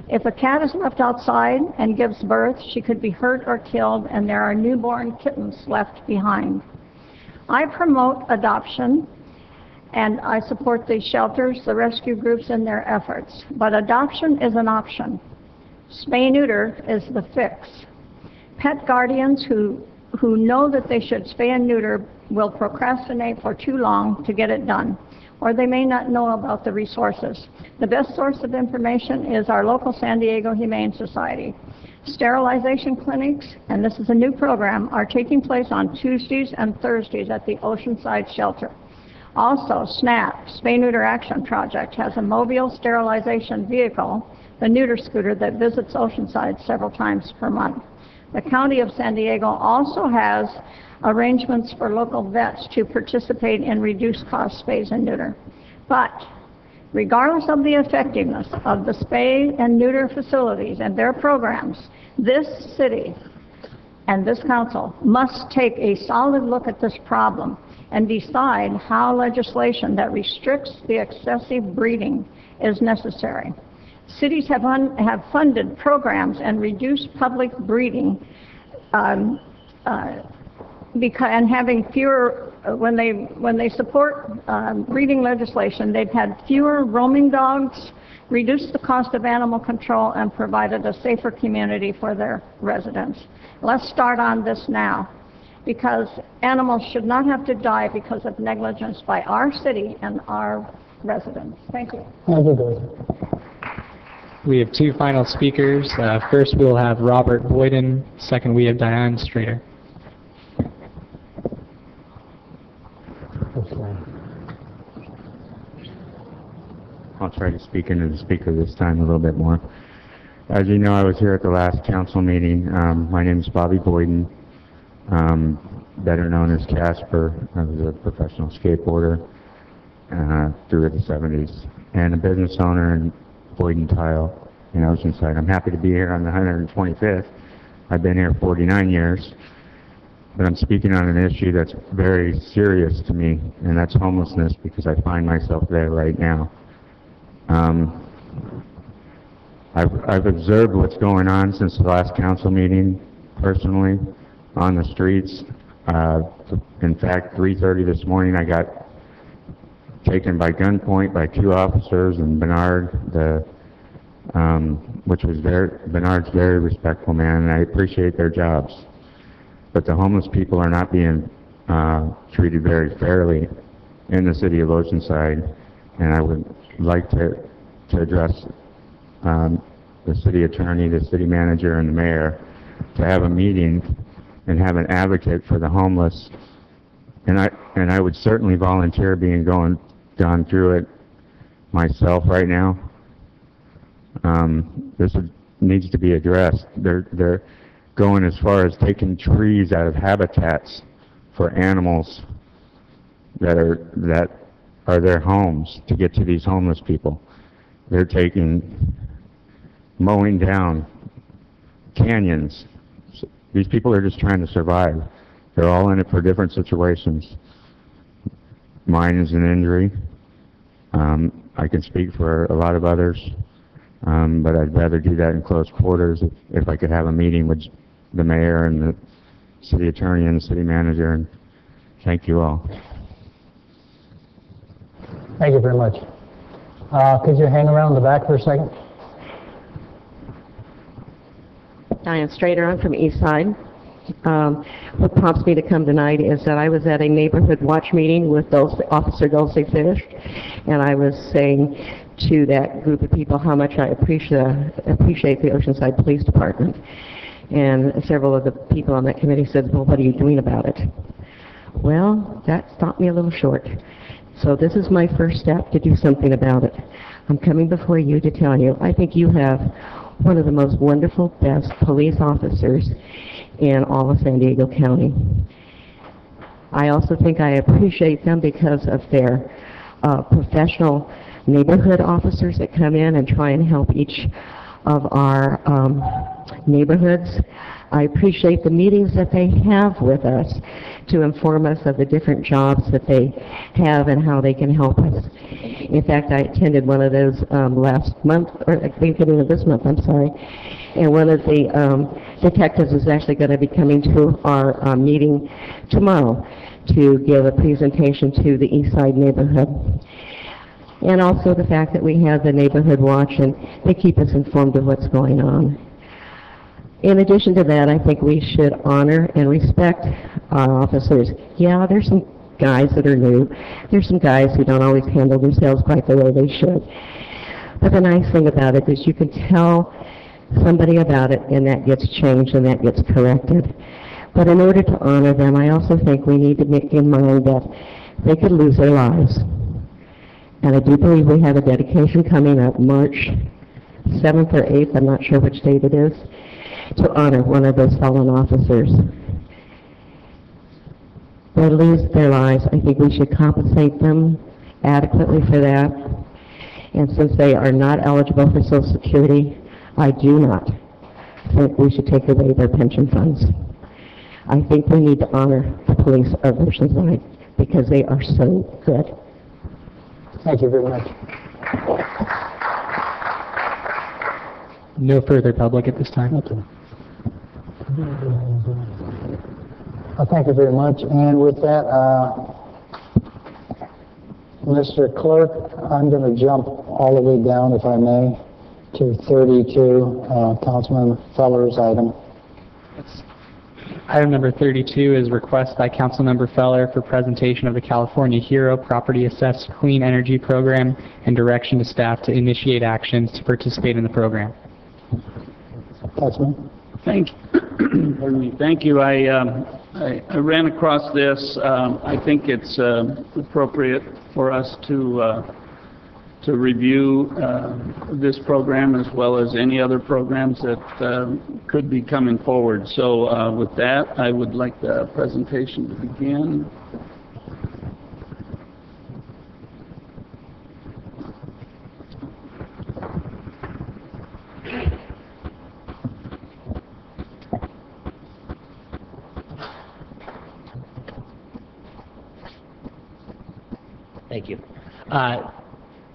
If a cat is left outside and gives birth, she could be hurt or killed, and there are newborn kittens left behind. I promote adoption, and I support the shelters, the rescue groups in their efforts. But adoption is an option. Spay-neuter is the fix. Pet guardians who know that they should spay and neuter will procrastinate for too long to get it done, or they may not know about the resources. The best source of information is our local San Diego Humane Society. Sterilization clinics, and this is a new program, are taking place on Tuesdays and Thursdays at the Oceanside shelter. Also, SNAP, Spay Neuter Action Project, has a mobile sterilization vehicle, the neuter scooter, that visits Oceanside several times per month. The County of San Diego also has arrangements for local vets to participate in reduced cost spays and neuter. But regardless of the effectiveness of the spay and neuter facilities and their programs, this city and this council must take a solid look at this problem and decide how legislation that restricts the excessive breeding is necessary. Cities have funded programs and reduced public breeding and having fewer, when they support breeding legislation, they've had fewer roaming dogs, reduced the cost of animal control, and provided a safer community for their residents. Let's start on this now, because animals should not have to die because of negligence by our city and our residents. Thank you. Thank you, Dorothy. We have two final speakers. First, we'll have Robert Boyden. Second, we have Diane Strader. I'll try to speak into the speaker this time a little bit more. As you know, I was here at the last council meeting. My name is Bobby Boyden, better known as Casper. I was a professional skateboarder through the 70s and a business owner in Boyden Tile in Oceanside. I'm happy to be here on the 125th. I've been here 49 years, but I'm speaking on an issue that's very serious to me, and that's homelessness, because I find myself there right now. I've observed what's going on since the last council meeting, personally, on the streets. In fact, 3:30 this morning, I got taken by gunpoint by two officers, and Bernard, Bernard's a very respectful man, and I appreciate their jobs. But the homeless people are not being treated very fairly in the city of Oceanside, and I would like to address the city attorney, the city manager, and the mayor to have a meeting and have an advocate for the homeless. And I would certainly volunteer gone through it myself right now. This needs to be addressed. They're going as far as taking trees out of habitats for animals that are their homes to get to these homeless people. They're mowing down canyons. These people are just trying to survive. They're all in it for different situations. Mine is an injury. I can speak for a lot of others, but I'd rather do that in close quarters if I could have a meeting with the mayor and the city attorney and the city manager. And thank you all. Thank you very much. Could you hang around the back for a second? Diane Strader, I'm from East Side. What prompts me to come tonight is that I was at a neighborhood watch meeting with Officer Dulce Fish, and I was saying to that group of people how much I appreciate the Oceanside Police Department. And several of the people on that committee said, well, what are you doing about it? Well, that stopped me a little short. So this is my first step to do something about it. I'm coming before you to tell you, I think you have one of the most wonderful, best police officers in all of San Diego County. I also think I appreciate them because of their professional neighborhood officers that come in and try and help each of our neighborhoods. I appreciate the meetings that they have with us to inform us of the different jobs that they have and how they can help us. In fact, I attended one of those last month, or at the beginning of this month, I'm sorry, and one of the detectives is actually going to be coming to our meeting tomorrow to give a presentation to the East Side neighborhood. And also the fact that we have the neighborhood watch and they keep us informed of what's going on. In addition to that, I think we should honor and respect our officers. Yeah, there's some guys that are new. There's some guys who don't always handle themselves quite the way they should. But the nice thing about it is you can tell somebody about it and that gets changed and that gets corrected. But in order to honor them, I also think we need to make in mind that they could lose their lives. And I do believe we have a dedication coming up March 7th or 8th, I'm not sure which date it is. to honor one of those fallen officers. They lose their lives. I think we should compensate them adequately for that. And since they are not eligible for Social Security, I do not think we should take away their pension funds. I think we need to honor the police of Oceanside because they are so good. Thank you very much. No further public at this time. Okay. Thank you very much. And with that, Mr. Clerk, I'm going to jump all the way down, if I may, to 32, Councilman Feller's item. Item number 32 is request by Councilmember Feller for presentation of the California Hero Property Assessed Clean Energy Program and direction to staff to initiate actions to participate in the program. Councilman? Thank you. I ran across this. I think it's appropriate for us to review this program as well as any other programs that could be coming forward. So with that, I would like the presentation to begin. Thank you.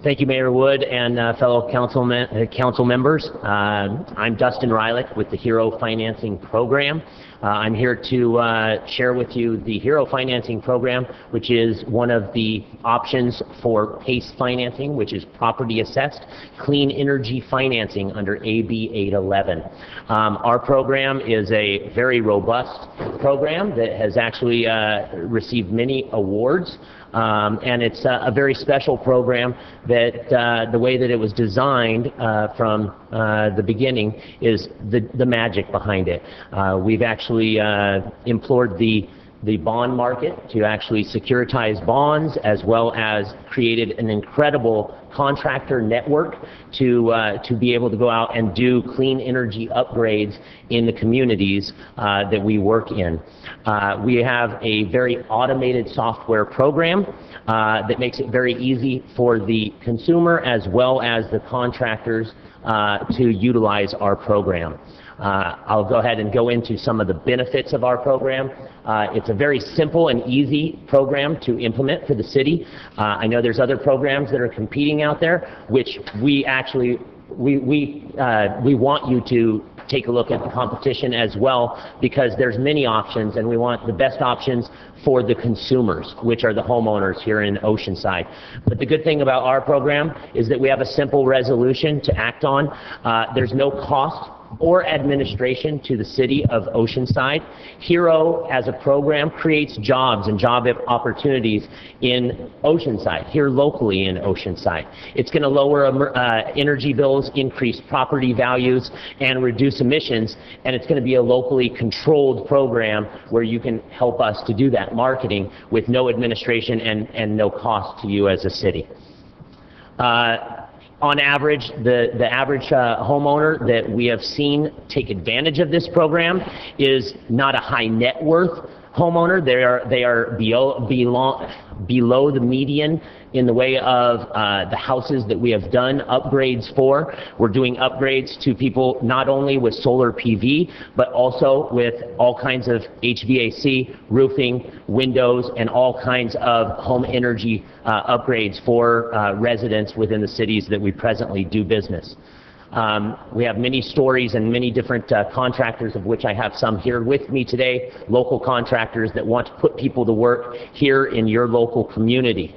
Thank you, Mayor Wood and fellow council members. I'm Dustin Rylick with the Hero Financing Program. I'm here to share with you the Hero Financing Program, which is one of the options for PACE financing, which is property assessed clean energy financing under AB 811. Our program is a very robust program that has actually received many awards. And it's a very special program that the way that it was designed from the beginning is the magic behind it. We've actually implored the bond market to actually securitize bonds, as well as created an incredible contractor network to be able to go out and do clean energy upgrades in the communities that we work in. We have a very automated software program that makes it very easy for the consumer as well as the contractors to utilize our program. I'll go ahead and go into some of the benefits of our program. It's a very simple and easy program to implement for the city. I know there's other programs that are competing out there, which we actually we want you to take a look at the competition as well, because there's many options and we want the best options for the consumers, which are the homeowners here in Oceanside. But the good thing about our program is that we have a simple resolution to act on. There's no cost or administration to the city of Oceanside. Hero, as a program, creates jobs and job opportunities in Oceanside, here locally in Oceanside. It's going to lower energy bills, increase property values, and reduce emissions, and it's going to be a locally controlled program where you can help us to do that marketing with no administration and no cost to you as a city. On average, the average homeowner that we have seen take advantage of this program is not a high net worth homeowner. They are below the median in the way of the houses that we have done upgrades for. We're doing upgrades to people not only with solar PV, but also with all kinds of HVAC, roofing, windows, and all kinds of home energy upgrades for residents within the cities that we presently do business. We have many stories and many different contractors, of which I have some here with me today, local contractors that want to put people to work here in your local community.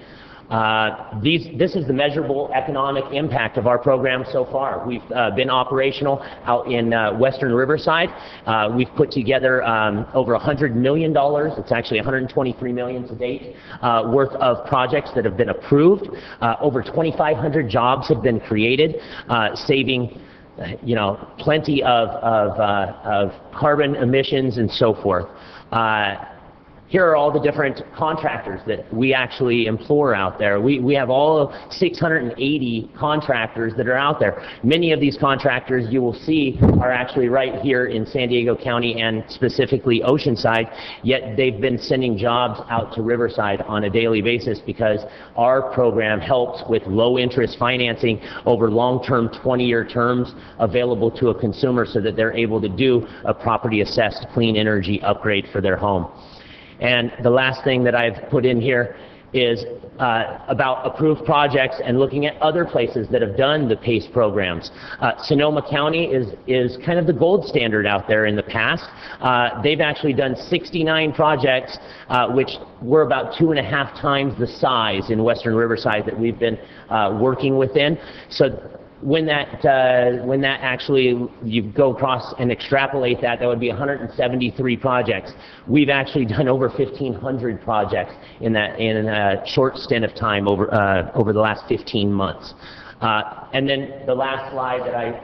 This is the measurable economic impact of our program so far. We've been operational out in western Riverside. We've put together over $100 million, it's actually $123 million to date, worth of projects that have been approved. Over 2,500 jobs have been created, saving plenty of carbon emissions and so forth. here are all the different contractors that we actually employ out there. We have all 680 contractors that are out there. Many of these contractors you will see are actually right here in San Diego County and specifically Oceanside, yet they've been sending jobs out to Riverside on a daily basis because our program helps with low interest financing over long-term 20-year terms available to a consumer so that they're able to do a property assessed clean energy upgrade for their home. And the last thing that I've put in here is about approved projects and looking at other places that have done the PACE programs. Sonoma County is kind of the gold standard out there in the past. They've actually done 69 projects, which were about 2.5 times the size in Western Riverside that we've been working within. So when that actually, you go across and extrapolate that, that would be 173 projects. We've actually done over 1,500 projects in a short stint of time over the last 15 months. And then the last slide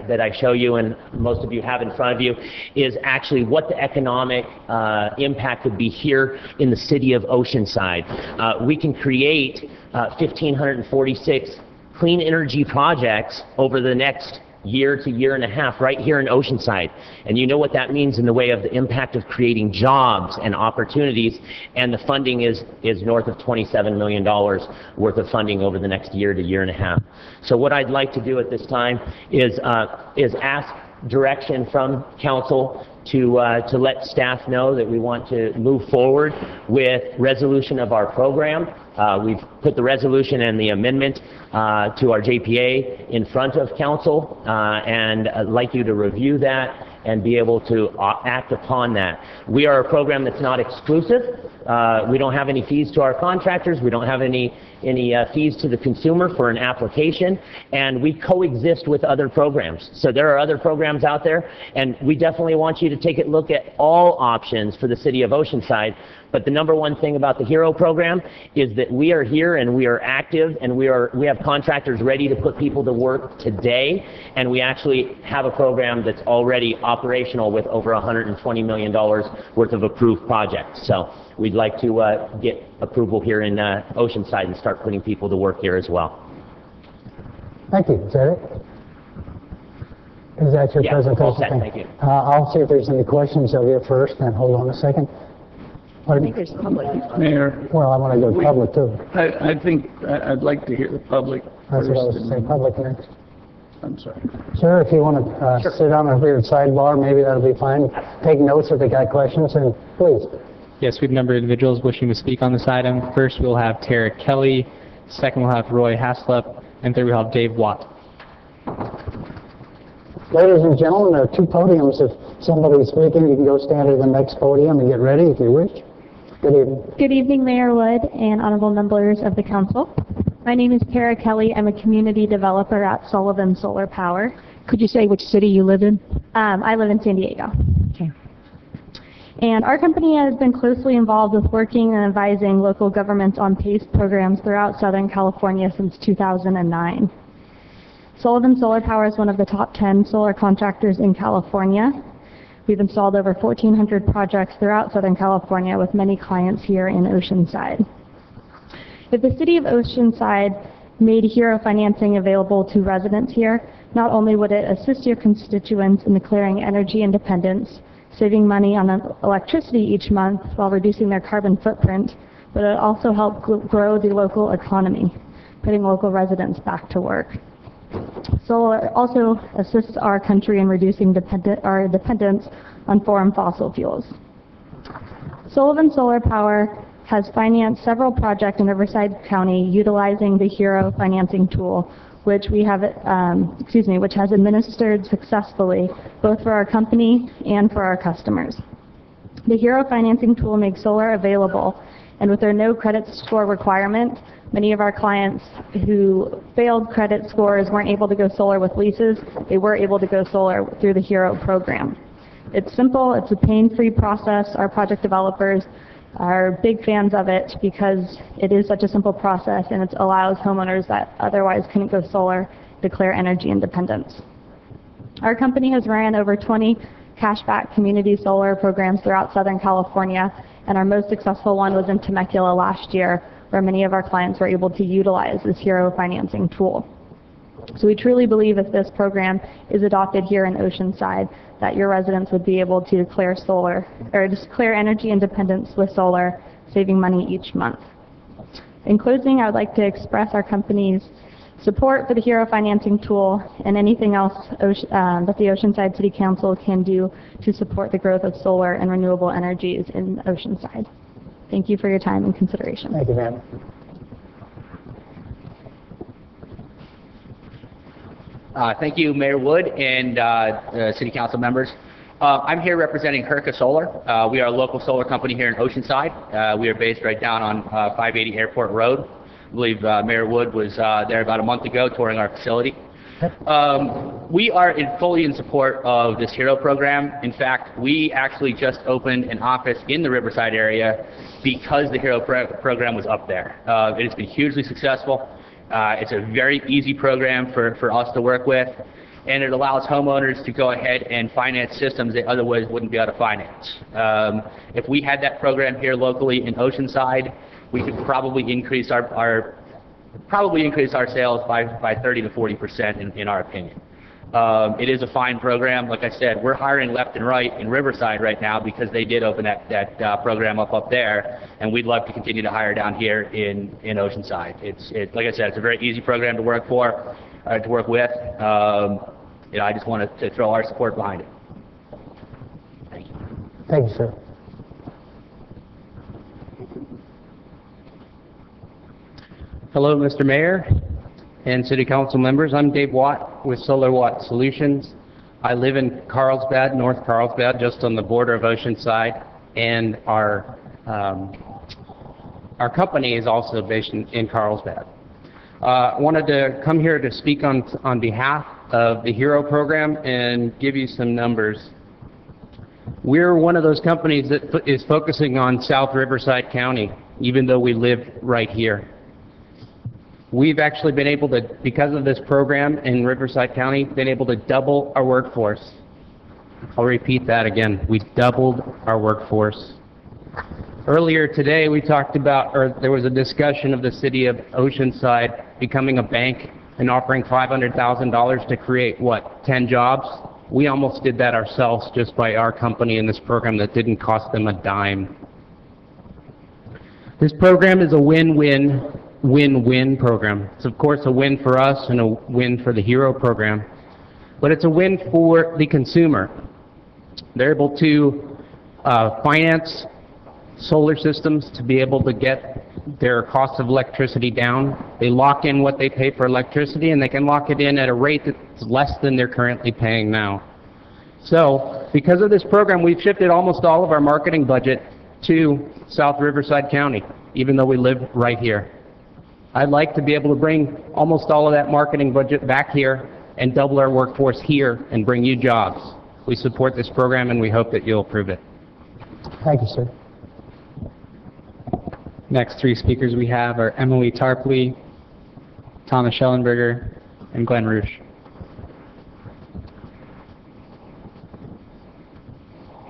that I show you, and most of you have in front of you, is actually what the economic impact would be here in the city of Oceanside. We can create 1,546 clean energy projects over the next year to year and a half right here in Oceanside. And you know what that means in the way of the impact of creating jobs and opportunities, and the funding is north of $27 million worth of funding over the next year to year and a half. So what I'd like to do at this time is ask direction from council to let staff know that we want to move forward with resolution of our program. We've put the resolution and the amendment to our JPA in front of council, and I'd like you to review that and be able to act upon that. We are a program that's not exclusive. We don't have any fees to our contractors. We don't have any fees to the consumer for an application, and we coexist with other programs. So there are other programs out there, and we definitely want you to take a look at all options for the city of Oceanside. But the number one thing about the HERO program is that we are here and we are active, and we have contractors ready to put people to work today, and we actually have a program that's already operational with over $120 million worth of approved projects. So we'd like to get approval here in Oceanside and start putting people to work here as well. Thank you. Is that it? Is that your presentation? All set. Thank you. I'll see if there's any questions of you first, and hold on a second. I think there's public. Mayor. Well, I want to go public too. I think I'd like to hear the public That's first. what I was going to say, public next. I'm sorry. Sir, if you want to sit down over here at sidebar, maybe that'll be fine. Take notes if they got questions, and please. Yes, we have a number of individuals wishing to speak on this item. First, we'll have Tara Kelly. Second, we'll have Roy Haslip. And third, we'll have Dave Watt. Ladies and gentlemen, there are two podiums. If somebody's speaking, you can go stand at the next podium and get ready if you wish. Good evening. Good evening, Mayor Wood and honorable members of the council. My name is Tara Kelly. I'm a community developer at Sullivan Solar Power. Could you say which city you live in? I live in San Diego. Okay. And our company has been closely involved with working and advising local governments on PACE programs throughout Southern California since 2009. Sullivan Solar Power is one of the top 10 solar contractors in California. We've installed over 1,400 projects throughout Southern California with many clients here in Oceanside. If the city of Oceanside made HERO financing available to residents here, not only would it assist your constituents in declaring energy independence, saving money on electricity each month while reducing their carbon footprint, but it also help grow the local economy, putting local residents back to work. Solar also assists our country in reducing our dependence on foreign fossil fuels. Sullivan Solar Power has financed several projects in Riverside County utilizing the HERO financing tool, which has administered successfully both for our company and for our customers. The HERO financing tool makes solar available, and with their no credit score requirement, many of our clients who failed credit scores weren't able to go solar with leases. They were able to go solar through the HERO program. It's simple. It's a pain-free process. Our project developers are big fans of it because it is such a simple process, and it allows homeowners that otherwise couldn't go solar declare energy independence. Our company has ran over 20 cashback community solar programs throughout Southern California, and our most successful one was in Temecula last year, where many of our clients were able to utilize this hero financing tool. So we truly believe if this program is adopted here in Oceanside, that your residents would be able to declare solar, or declare energy independence with solar, saving money each month. In closing, I would like to express our company's support for the hero financing tool and anything else that the Oceanside City Council can do to support the growth of solar and renewable energies in Oceanside. Thank you for your time and consideration. Thank you, ma'am. Thank you, Mayor Wood and City Council members. I'm here representing Herca Solar. We are a local solar company here in Oceanside. We are based right down on 580 Airport Road. I believe Mayor Wood was there about a month ago touring our facility. We are fully in support of this HERO program. In fact, we actually just opened an office in the Riverside area because the HERO program was up there. It has been hugely successful. It's a very easy program for us to work with, and it allows homeowners to go ahead and finance systems they otherwise wouldn't be able to finance. If we had that program here locally in Oceanside, we could probably increase our sales by 30 to 40% in our opinion. It is a fine program. Like I said, we're hiring left and right in Riverside right now because they did open that program up there, and we'd love to continue to hire down here in Oceanside. Like I said, it's a very easy program to work with. I just wanted to throw our support behind it. Thank you. Thank you, sir. Hello, Mr. Mayor and City Council members. I'm Dave Watt with Solar Watt Solutions. I live in Carlsbad, North Carlsbad, just on the border of Oceanside, and our company is also based in Carlsbad. I wanted to come here to speak on behalf of the HERO program and give you some numbers. We're one of those companies that is focusing on South Riverside County, even though we live right here. We've actually been able to, because of this program in Riverside County, been able to double our workforce. I'll repeat that again. We doubled our workforce. Earlier today, we talked about, or there was a discussion of the city of Oceanside becoming a bank and offering $500,000 to create, 10 jobs? We almost did that ourselves just by our company in this program that didn't cost them a dime. This program is a win-win program. It's of course a win for us and a win for the HERO program, but it's a win for the consumer. They're able to finance solar systems to be able to get their cost of electricity down. They lock in what they pay for electricity, and they can lock it in at a rate that's less than they're currently paying now. So because of this program, we've shifted almost all of our marketing budget to South Riverside County, even though we live right here. I'd like to be able to bring almost all of that marketing budget back here and double our workforce here and bring you jobs. We support this program, and we hope that you'll approve it. Thank you, sir. Next three speakers we have are Emily Tarpley, Thomas Schellenberger, and Glenn Roosh.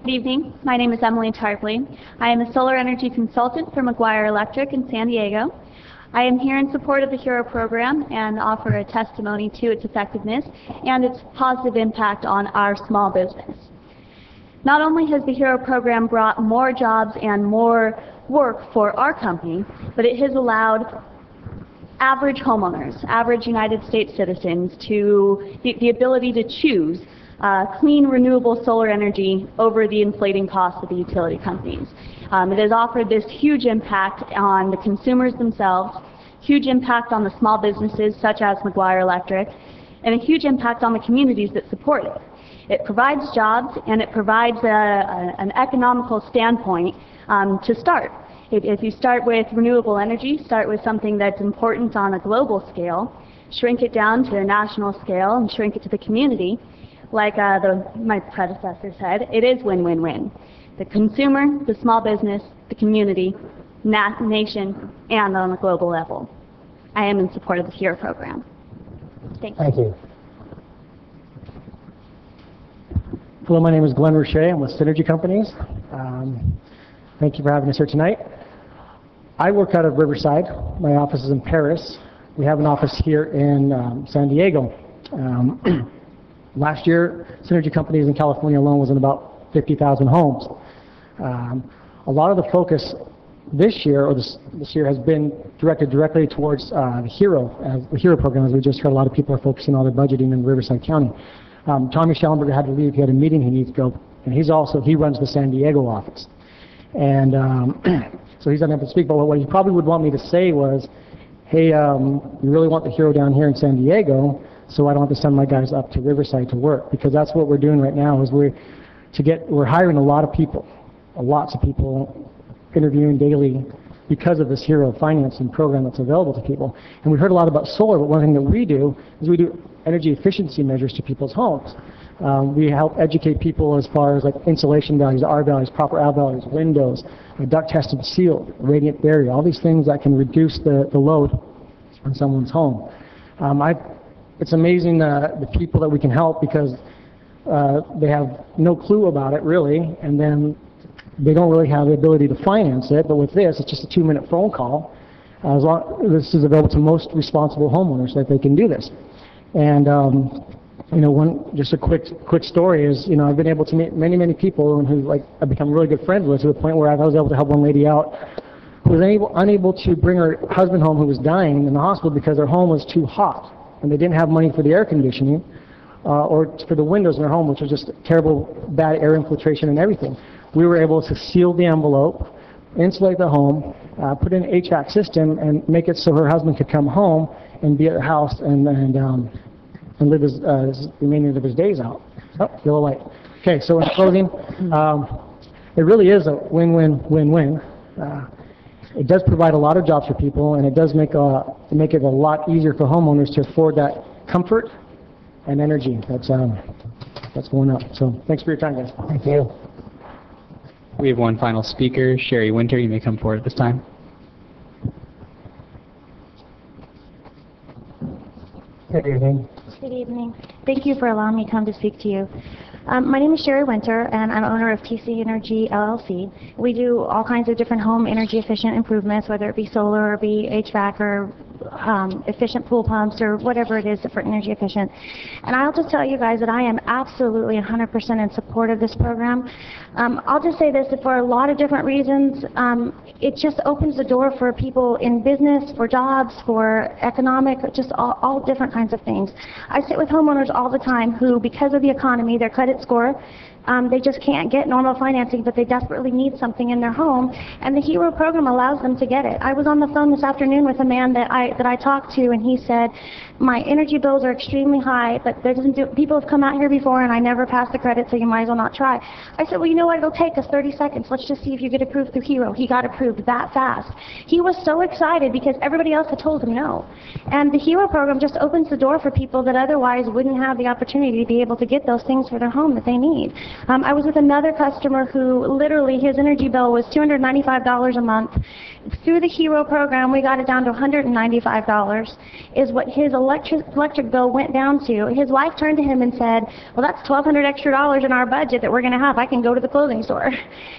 Good evening. My name is Emily Tarpley. I am a solar energy consultant for McGuire Electric in San Diego. I am here in support of the HERO program and offer a testimony to its effectiveness and its positive impact on our small business. Not only has the HERO program brought more jobs and more work for our company, but it has allowed average homeowners, average United States citizens, to the ability to choose clean, renewable solar energy over the inflating costs of the utility companies. It has offered this huge impact on the consumers themselves, huge impact on the small businesses such as McGuire Electric, and a huge impact on the communities that support it. It provides jobs, and it provides an economical standpoint to start. If you start with renewable energy, start with something that's important on a global scale, shrink it down to a national scale, and shrink it to the community, like my predecessor said, it is win-win-win. The consumer, the small business, the community, nation, and on a global level. I am in support of the HERO program. Thank you. Thank you. Hello, my name is Glenn Roche. I'm with Synergy Companies. Thank you for having us here tonight. I work out of Riverside. My office is in Paris. We have an office here in San Diego. Last year, Synergy Companies in California alone was in about 50,000 homes. A lot of the focus this year, or this year, has been directed directly towards the HERO program, as we just heard. A lot of people are focusing on their budgeting in Riverside County. Tommy Schellenberger had to leave. He had a meeting he needs to go, and he runs the San Diego office. And so he's unable to speak, but what he probably would want me to say was, hey, we really want the HERO down here in San Diego, so I don't have to send my guys up to Riverside to work, because that's what we're doing right now. Is we're hiring a lot of people, lots of people, interviewing daily because of this HERO financing program that's available to people. And we heard a lot about solar, but one thing that we do is we do energy efficiency measures to people's homes. We help educate people as far as like insulation values, R values, proper R values, windows, duct tested sealed, radiant barrier, all these things that can reduce the load on someone's home. It's amazing the people that we can help, because they have no clue about it really, and then they don't really have the ability to finance it. But with this, it's just a 2-minute phone call. This is available to most responsible homeowners, that they can do this. And just a quick story is, I've been able to meet many people who I've become really good friends with, to the point where I was able to help one lady out who was unable to bring her husband home, who was dying in the hospital because their home was too hot, and they didn't have money for the air conditioning or for the windows in their home, which was just terrible, bad air infiltration and everything. We were able to seal the envelope, insulate the home, put in an HVAC system, and make it so her husband could come home and be at her house and live his remaining of his days out. Oh, yellow light. Okay, so in closing, it really is a win-win-win-win. It does provide a lot of jobs for people, and it does make it a lot easier for homeowners to afford that comfort and energy that's going up. So thanks for your time, guys. Thank you. We have one final speaker, Sherry Winter. You may come forward at this time. Good evening. Good evening. Thank you for allowing me to come to speak to you. My name is Sherry Winter, and I'm owner of TC Energy LLC. We do all kinds of different home energy efficient improvements, whether it be solar or be HVAC or efficient pool pumps or whatever it is for energy efficient. And I'll just tell you guys that I am absolutely 100% in support of this program. I'll just say this, that for a lot of different reasons, it just opens the door for people in business, for jobs, for economic, just all different kinds of things. I sit with homeowners all the time who, because of the economy, their credit score, they just can't get normal financing, but they desperately need something in their home, and the HERO program allows them to get it. I was on the phone this afternoon with a man that I talked to, and he said, my energy bills are extremely high, but people have come out here before, and I never passed the credit, so you might as well not try. I said, well, you know what, it'll take us 30 seconds. Let's just see if you get approved through HERO. He got approved that fast. He was so excited because everybody else had told him no. And the HERO program just opens the door for people that otherwise wouldn't have the opportunity to be able to get those things for their home that they need. I was with another customer who literally his energy bill was $295 a month. Through the HERO program, we got it down to $195 is what his electric bill went down to. His wife turned to him and said, well, that's $1,200 extra in our budget that we're going to have. I can go to the clothing store.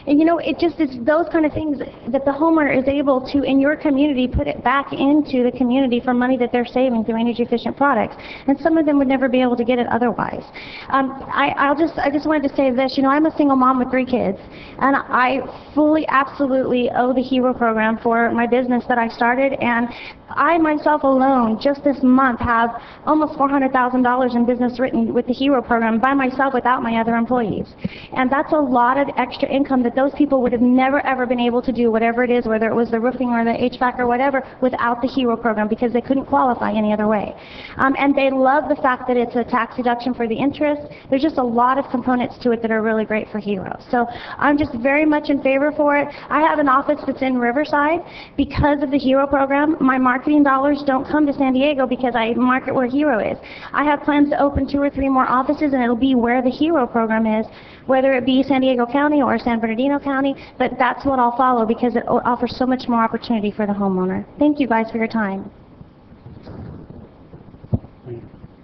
And it just is those kind of things that the homeowner is able to, in your community, put it back into the community for money that they're saving through energy efficient products. And some of them would never be able to get it otherwise. I just wanted to say this, I'm a single mom with 3 kids, and I fully, absolutely owe the HERO program for my business that I started, and I myself alone, just this month, have almost $400,000 in business written with the HERO program by myself without my other employees. And that's a lot of extra income that those people would have never ever been able to do, whatever it is, whether it was the roofing or the HVAC or whatever, without the HERO program, because they couldn't qualify any other way. And they love the fact that it's a tax deduction for the interest. There's just a lot of components to it that are really great for HERO. So I'm just very much in favor for it. I have an office that's in Riverside. Because of the HERO program, my marketing dollars don't come to San Diego because I market where HERO is. I have plans to open 2 or 3 more offices, and it'll be where the HERO program is, whether it be San Diego County or San Bernardino County, but that's what I'll follow because it offers so much more opportunity for the homeowner. Thank you guys for your time.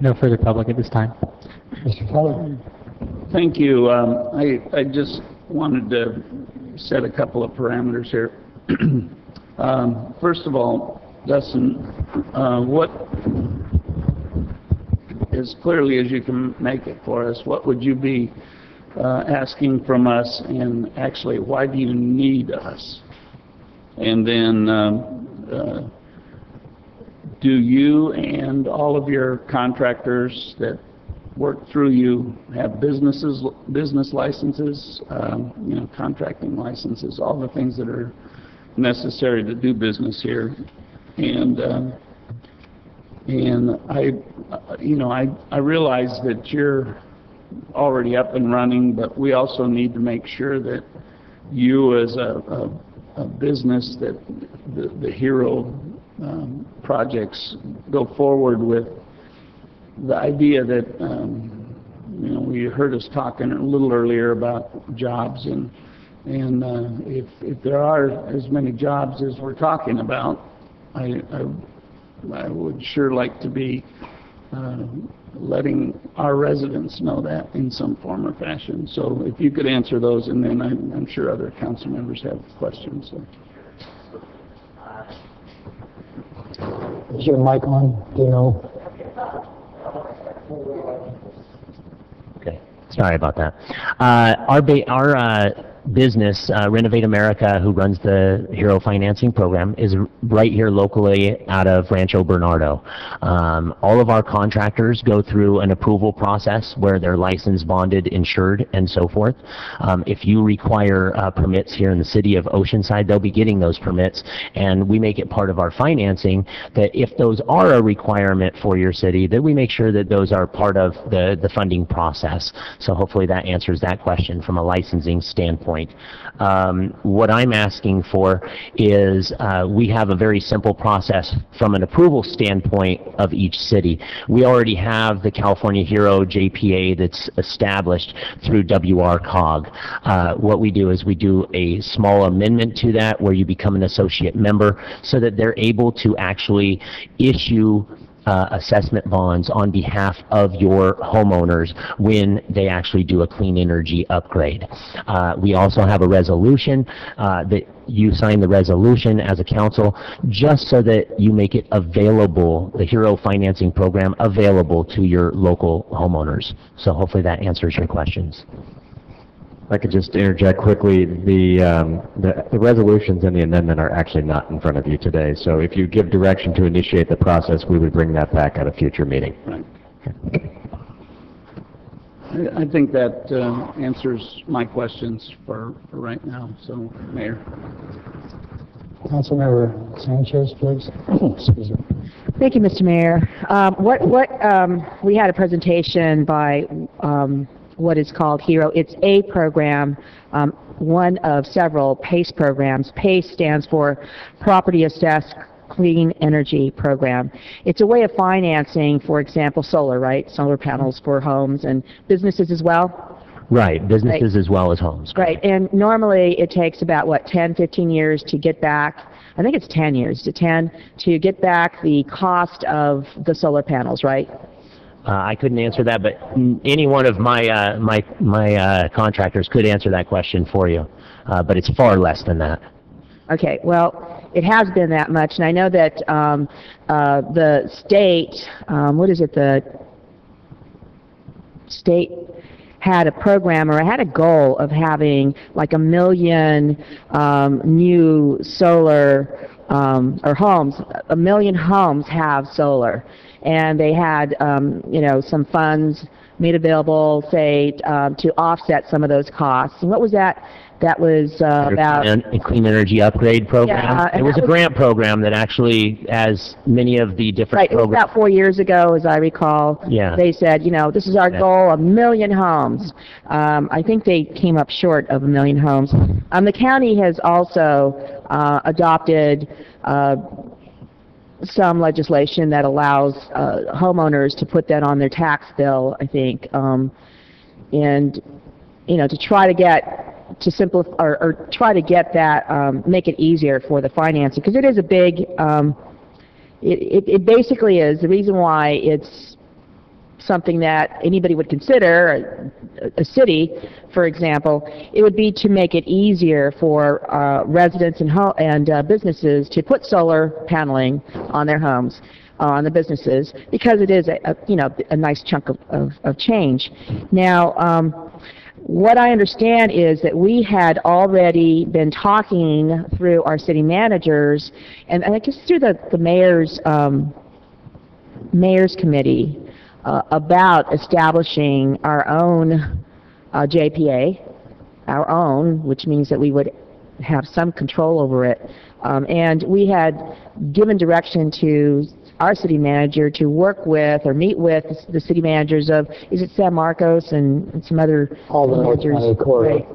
No further public at this time. Mr. Feller. Thank you. I just wanted to set a couple of parameters here. First of all, Dustin, what, as clearly as you can make it for us, what would you be asking from us, and actually, why do you need us? And then, do you and all of your contractors that work through you have business licenses, you know, contracting licenses, all the things that are necessary to do business here? And I realize that you're already up and running, but we also need to make sure that you as a business, that the HERO projects go forward with the idea that, you know, we heard us talking a little earlier about jobs, and if there are as many jobs as we're talking about, I would sure like to be letting our residents know that in some form or fashion. So if you could answer those, and then I'm sure other council members have questions. So. Is your mic on? Do you know? Okay, sorry about that. Our business, Renovate America, who runs the HERO financing program, is right here locally out of Rancho Bernardo. All of our contractors go through an approval process where they're licensed, bonded, insured, and so forth. If you require permits here in the city of Oceanside, they'll be getting those permits, and we make it part of our financing that if those are a requirement for your city, that we make sure that those are part of the funding process. So hopefully that answers that question from a licensing standpoint. What I'm asking for is we have a very simple process from an approval standpoint of each city. We already have the California HERO JPA that's established through WRCOG. What we do is we do a small amendment to that where you become an associate member so that they're able to actually issue assessment bonds on behalf of your homeowners when they actually do a clean energy upgrade. We also have a resolution that you sign the resolution as a council just so that you make it available, the HERO financing program available to your local homeowners. So hopefully that answers your questions. If I could just interject quickly, the resolutions and the amendment are actually not in front of you today. So if you give direction to initiate the process, we would bring that back at a future meeting. Right. I think that answers my questions for right now. So, Mayor. Councilmember Sanchez, please. Excuse me. Thank you, Mr. Mayor. We had a presentation by what is called HERO. It's a program, one of several PACE programs. PACE stands for Property Assessed Clean Energy Program. It's a way of financing, for example, solar, right? Solar panels for homes and businesses as well? Right, businesses as well as homes. Right, and normally it takes about, what, 10, 15 years to get back, I think it's 10 years, to get back the cost of the solar panels, right? I couldn't answer that, but any one of my my contractors could answer that question for you. But it's far less than that. Okay, well, it has been that much, and I know that the state, the state had a program, or had a goal of having like 1 million new solar or homes. 1 million homes have solar. And they had, some funds made available, say, to offset some of those costs. And what was that? That was about a clean energy upgrade program. Yeah, it was a grant program that actually, as many of the different programs. Right, it was about 4 years ago, as I recall. Yeah. They said, this is our goal, 1 million homes. I think they came up short of 1 million homes. The county has also adopted some legislation that allows homeowners to put that on their tax bill, I think, and to try to get to simplify or try to get that, make it easier for the financing, because it is a big. It basically is the reason why it's something that anybody would consider, a city, for example, it would be to make it easier for residents and businesses to put solar paneling on their homes, on the businesses, because it is a nice chunk of change. Now, what I understand is that we had already been talking through our city managers, and I guess through the mayor's committee, about establishing our own JPA, our own, which means that we would have some control over it. And we had given direction to our city manager to work with or meet with the city managers of, is it San Marcos and some other managers? Right.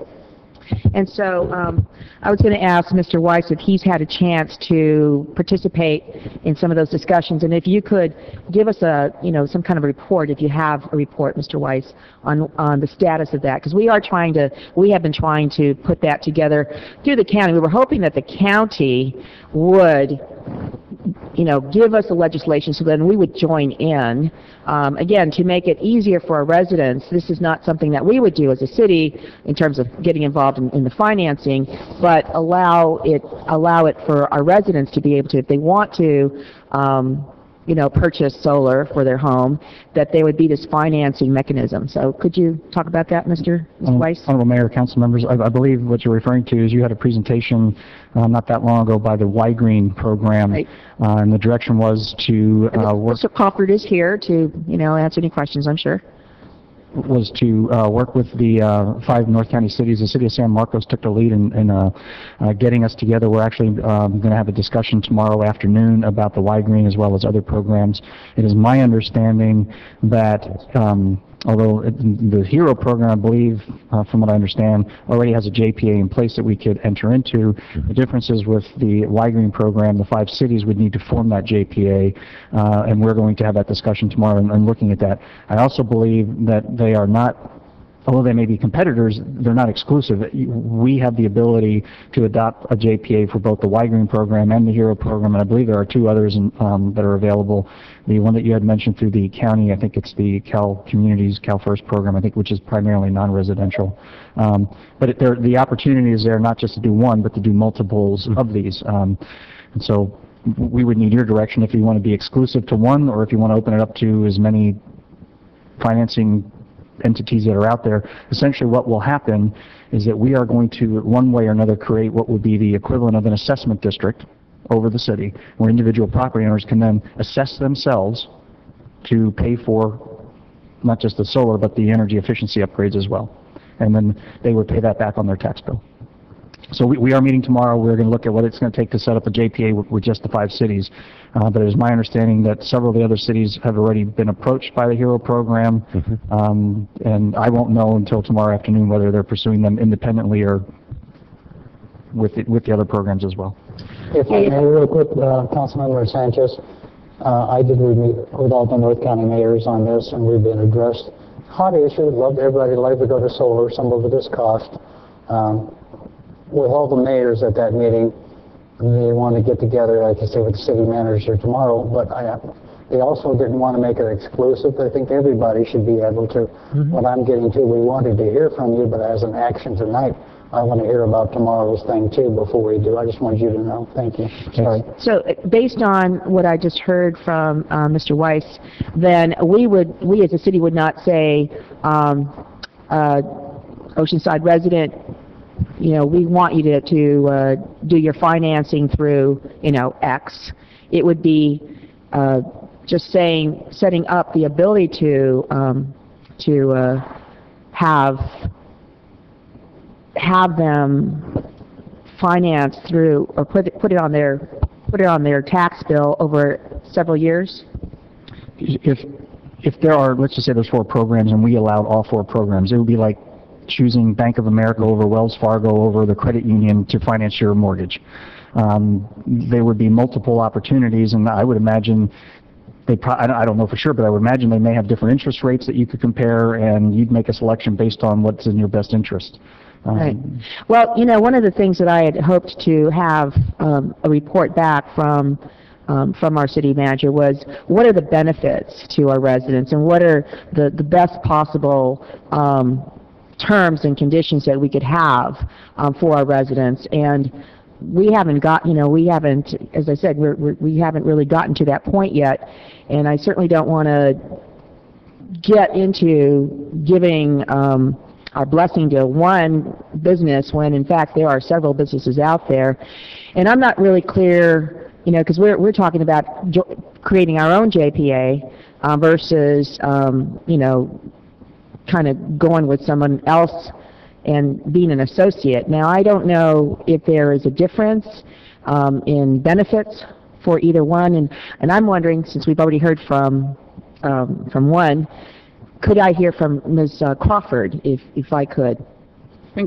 And so I was going to ask Mr. Weiss if he's had a chance to participate in some of those discussions, and if you could give us some kind of report, if you have a report, Mr. Weiss, on the status of that, because we have been trying to put that together through the county. We were hoping that the county would give us the legislation so then we would join in. Again, to make it easier for our residents, this is not something that we would do as a city in terms of getting involved in the financing, but allow it for our residents to be able to, if they want to, purchase solar for their home, that there would be this financing mechanism. So could you talk about that, Mr. Weiss? Honorable Mayor, council members, I believe what you're referring to is you had a presentation not that long ago by the Y-Green program, right. And the direction was to work... Mr. Crawford is here to, answer any questions, I'm sure. Was to work with the 5 North County cities. The city of San Marcos took the lead in getting us together. We're actually going to have a discussion tomorrow afternoon about the Y-Green as well as other programs. It is my understanding that although the HERO program, I believe, from what I understand, already has a JPA in place that we could enter into. The difference is with the Y-Green program, the 5 cities would need to form that JPA, and we're going to have that discussion tomorrow and looking at that. I also believe that they are not, although they may be competitors, they're not exclusive. We have the ability to adopt a JPA for both the Y-Green program and the HERO program, and I believe there are 2 others that are available. The one that you had mentioned through the county, I think it's the Cal Communities, Cal First program, I think, which is primarily non-residential. But the opportunity is there not just to do one, but to do multiples of these. And so we would need your direction if you want to be exclusive to one, or if you want to open it up to as many financing entities that are out there. Essentially what will happen is that we are going to, one way or another, create what would be the equivalent of an assessment district over the city, where individual property owners can then assess themselves to pay for not just the solar, but the energy efficiency upgrades as well. And then they would pay that back on their tax bill. So we are meeting tomorrow. We're going to look at what it's going to take to set up a JPA with just the 5 cities. But it is my understanding that several of the other cities have already been approached by the HERO program. And I won't know until tomorrow afternoon whether they're pursuing them independently or with the other programs as well. If I may, real quick, Councilmember Sanchez, I did meet with all the North County mayors on this, and we've been addressed hot issue. Everybody would like to go to solar. Some of it is cost. With all the mayors at that meeting, they want to get together, like I say, with the city manager tomorrow, but they also didn't want to make it exclusive. I think everybody should be able to. What I'm getting to, we wanted to hear from you, but as an action tonight, I want to hear about tomorrow's thing too before we do. I just wanted you to know. Thank you. Sorry. So based on what I just heard from Mr. Weiss, then we as a city would not say, Oceanside resident, we want you to do your financing through, X. It would be just setting up the ability to have them financed through, or put it on their tax bill over several years. If there are, let's just say there's 4 programs and we allowed all 4 programs, it would be like choosing Bank of America over Wells Fargo over the credit union to finance your mortgage. There would be multiple opportunities, and I would imagine I don't know for sure, but I would imagine they may have different interest rates that you could compare, and you'd make a selection based on what's in your best interest. Right. Well, one of the things that I had hoped to have a report back from from our city manager was, what are the benefits to our residents, and what are the best possible terms and conditions that we could have for our residents? And we haven't got, we haven't, as I said, we haven't really gotten to that point yet, and I certainly don't want to get into giving our blessing to one business when in fact there are several businesses out there. And I'm not really clear, because we're talking about creating our own JPA versus, kind of going with someone else and being an associate. Now, I don't know if there is a difference in benefits for either one, and I'm wondering, since we've already heard from one, could I hear from Ms. Crawford, if I could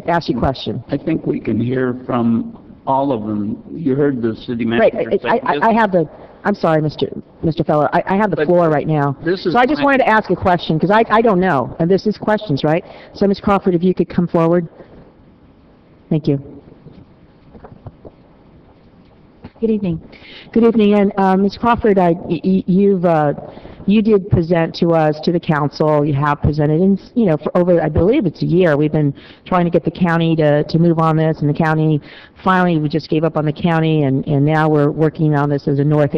ask you a question? I think we can hear from all of them. You heard the city manager Right, say I have the, I'm sorry, Mr. Feller, I have the floor right now. So I just wanted to ask a question, because I don't know, and this is questions, right? So Ms. Crawford, if you could come forward. Thank you. Good evening. Good evening, and Ms. Crawford, you did present to us, to the council. You have presented, in, for over, I believe it's a year. We've been trying to get the county to move on this, and the county finally, we just gave up on the county, and now we're working on this as a North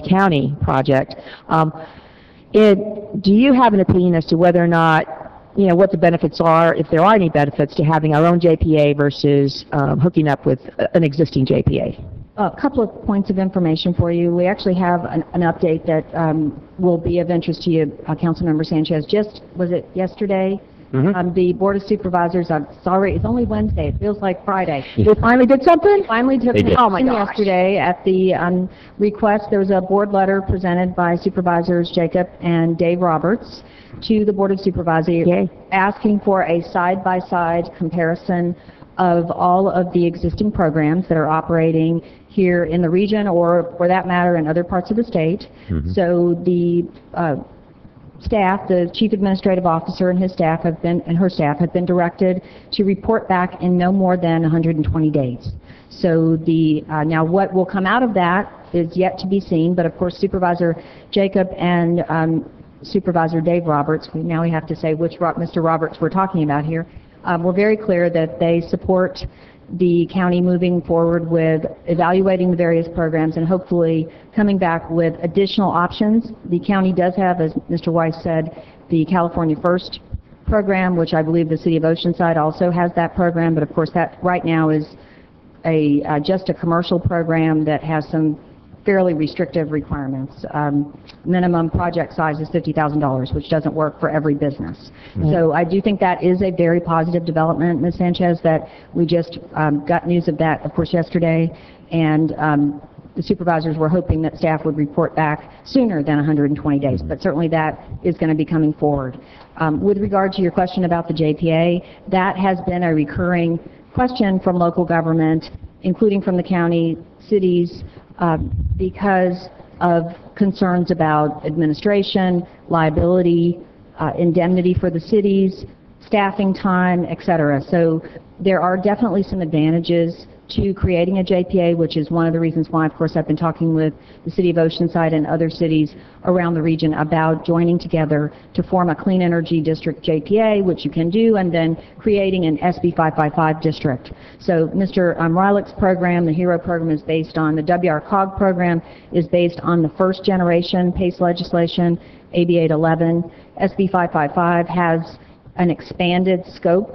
County project. Do you have an opinion as to whether or not, what the benefits are, if there are any benefits to having our own JPA versus hooking up with an existing JPA? A couple of points of information for you. We actually have an update that will be of interest to you, Councilmember Sanchez. Was it yesterday? The Board of Supervisors, I'm sorry, it's only Wednesday. It feels like Friday. They finally did something? Finally took They did. Oh my gosh. yesterday at the request. There was a board letter presented by Supervisors Jacob and Dave Roberts to the Board of Supervisors asking for a side-by-side comparison of all of the existing programs that are operating here in the region, or for that matter in other parts of the state. So the staff, the Chief Administrative Officer and his staff have been, and her staff have been directed to report back in no more than 120 days. So now what will come out of that is yet to be seen, but of course Supervisor Jacob and Supervisor Dave Roberts, now we have to say which Mr. Roberts we're talking about here, we're very clear that they support the county moving forward with evaluating the various programs and hopefully coming back with additional options. The county does have, as Mr. Weiss said, the California First program, which I believe the city of Oceanside also has that program, but of course that right now is just a commercial program that has some fairly restrictive requirements. Minimum project size is $50,000, which doesn't work for every business. So I do think that is a very positive development, Ms. Sanchez, that we just got news of that, of course, yesterday, and the supervisors were hoping that staff would report back sooner than 120 days, but certainly that is going to be coming forward. With regard to your question about the JPA, that has been a recurring question from local government, including from the county, cities, because of concerns about administration, liability, indemnity for the cities, staffing time, etc. So there are definitely some advantages to creating a JPA, which is one of the reasons why, of course, I've been talking with the city of Oceanside and other cities around the region about joining together to form a clean energy district JPA, which you can do, and then creating an SB 555 district. So Mr. Rylick's program, the HERO program, is based on the WRCOG program, is based on the first generation PACE legislation, AB 811. SB 555 has an expanded scope.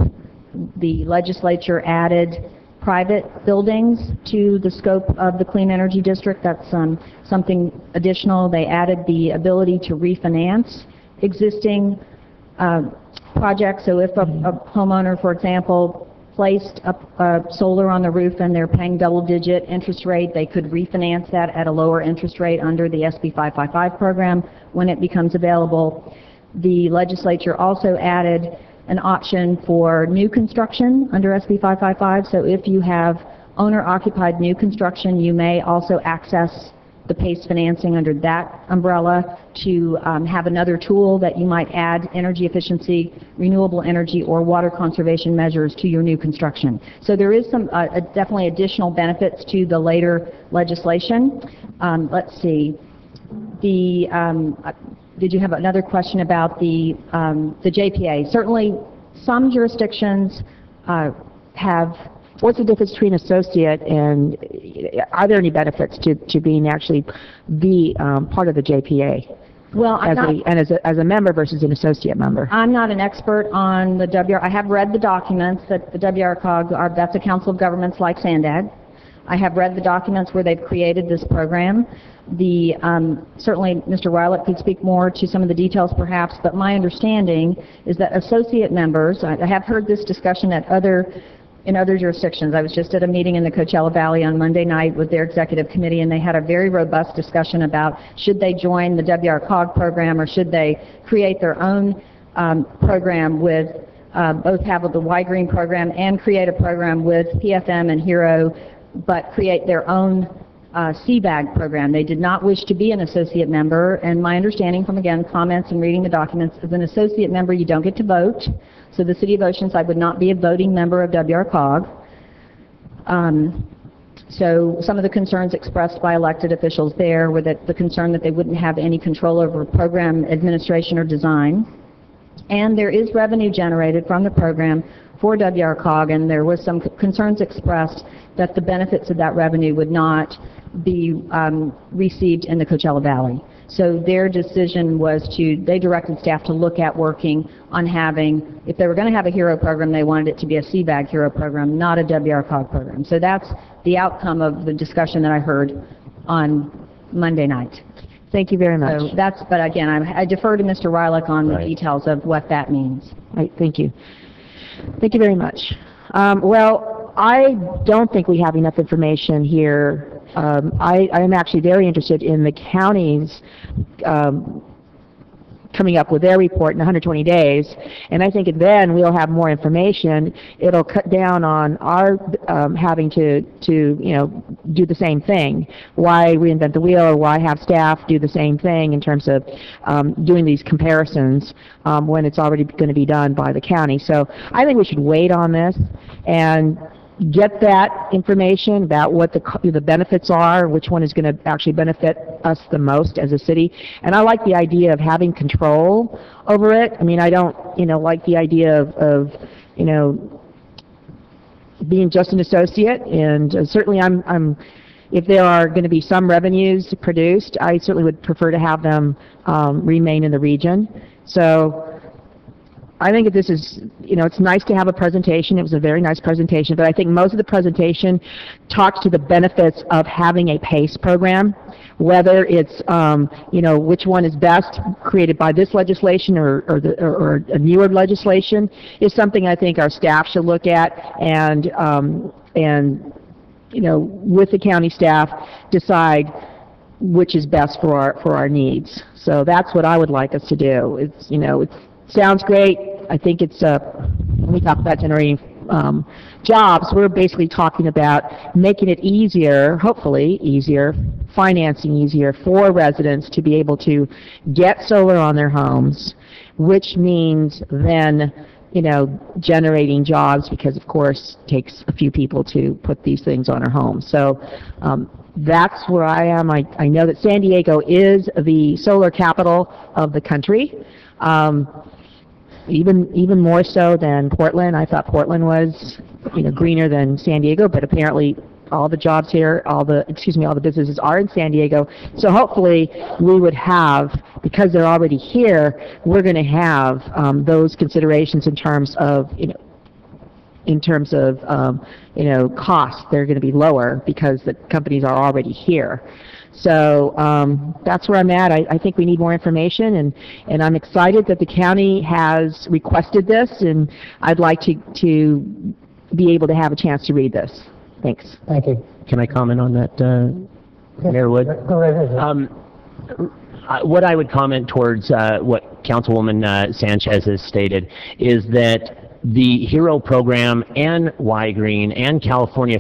The legislature added private buildings to the scope of the Clean Energy District. That's something additional. They added the ability to refinance existing projects. So if a homeowner, for example, placed solar on the roof and they're paying double-digit interest rate, they could refinance that at a lower interest rate under the SB 555 program when it becomes available. The legislature also added an option for new construction under SB 555. So if you have owner-occupied new construction, you may also access the PACE financing under that umbrella to have another tool that you might add energy efficiency, renewable energy, or water conservation measures to your new construction. So there is some definitely additional benefits to the later legislation. Let's see. Did you have another question about the JPA? Certainly, some jurisdictions have. What's the difference between associate and are there any benefits to being actually be part of the JPA? Well, as a member versus an associate member. I'm not an expert on the WR. I have read the documents that the WRCOG that's a council of governments like SANDAG. I have read the documents where they've created this program. Certainly Mr. Weiler could speak more to some of the details perhaps, but my understanding is that associate members, I have heard this discussion in other jurisdictions. I was just at a meeting in the Coachella Valley on Monday night with their executive committee, and they had a very robust discussion about should they join the WRCOG program or should they create their own program with both have the Y Green program and create a program with PFM and HERO, but create their own CBAG program. They did not wish to be an associate member, and my understanding from, again, comments and reading the documents, as an associate member you don't get to vote, so the City of Oceanside would not be a voting member of WRCOG. So some of the concerns expressed by elected officials there were that the concern that they wouldn't have any control over program administration or design. And there is revenue generated from the program for WRCOG, and there was some concerns expressed that the benefits of that revenue would not be received in the Coachella Valley. So their decision was they directed staff to look at working on having, if they were going to have a HERO program, they wanted it to be a CBAG HERO program, not a WRCOG program. So that's the outcome of the discussion that I heard on Monday night. Thank you very much. So but again, I defer to Mr. Rylick on the details of what that means. Right, thank you. Thank you very much. Well, I don't think we have enough information here. I am actually very interested in the counties coming up with their report in 120 days, and I think then we'll have more information. It'll cut down on our having to do the same thing. Why reinvent the wheel, or why have staff do the same thing in terms of doing these comparisons when it's already going to be done by the county. So I think we should wait on this and get that information about what the benefits are, which one is going to actually benefit us the most as a city. And I like the idea of having control over it. I mean, I don't, like the idea of being just an associate. And certainly if there are going to be some revenues produced, I certainly would prefer to have them remain in the region. So I think that this is, it's nice to have a presentation. It was a very nice presentation, but I think most of the presentation talks to the benefits of having a PACE program, whether it's, which one is best created by this legislation or a newer legislation is something I think our staff should look at and with the county staff decide which is best for our needs. So that's what I would like us to do. It's, it sounds great. I think it's, when we talk about generating jobs, we're basically talking about making it easier, hopefully easier, financing easier for residents to be able to get solar on their homes, which means then, generating jobs, because of course it takes a few people to put these things on our homes. So that's where I am. I know that San Diego is the solar capital of the country. Even more so than Portland. I thought Portland was, greener than San Diego, but apparently all the jobs here, all the businesses are in San Diego. So hopefully we would have, because they're already here, we're going to have those considerations in terms of, costs. They're going to be lower because the companies are already here. So that's where I'm at. I think we need more information, and I'm excited that the county has requested this, and I'd like to be able to have a chance to read this. Thanks. Thank you. Can I comment on that, Mayor Wood? Go right ahead. What I would comment towards what Councilwoman Sanchez has stated is that the HERO program and Y-Green and California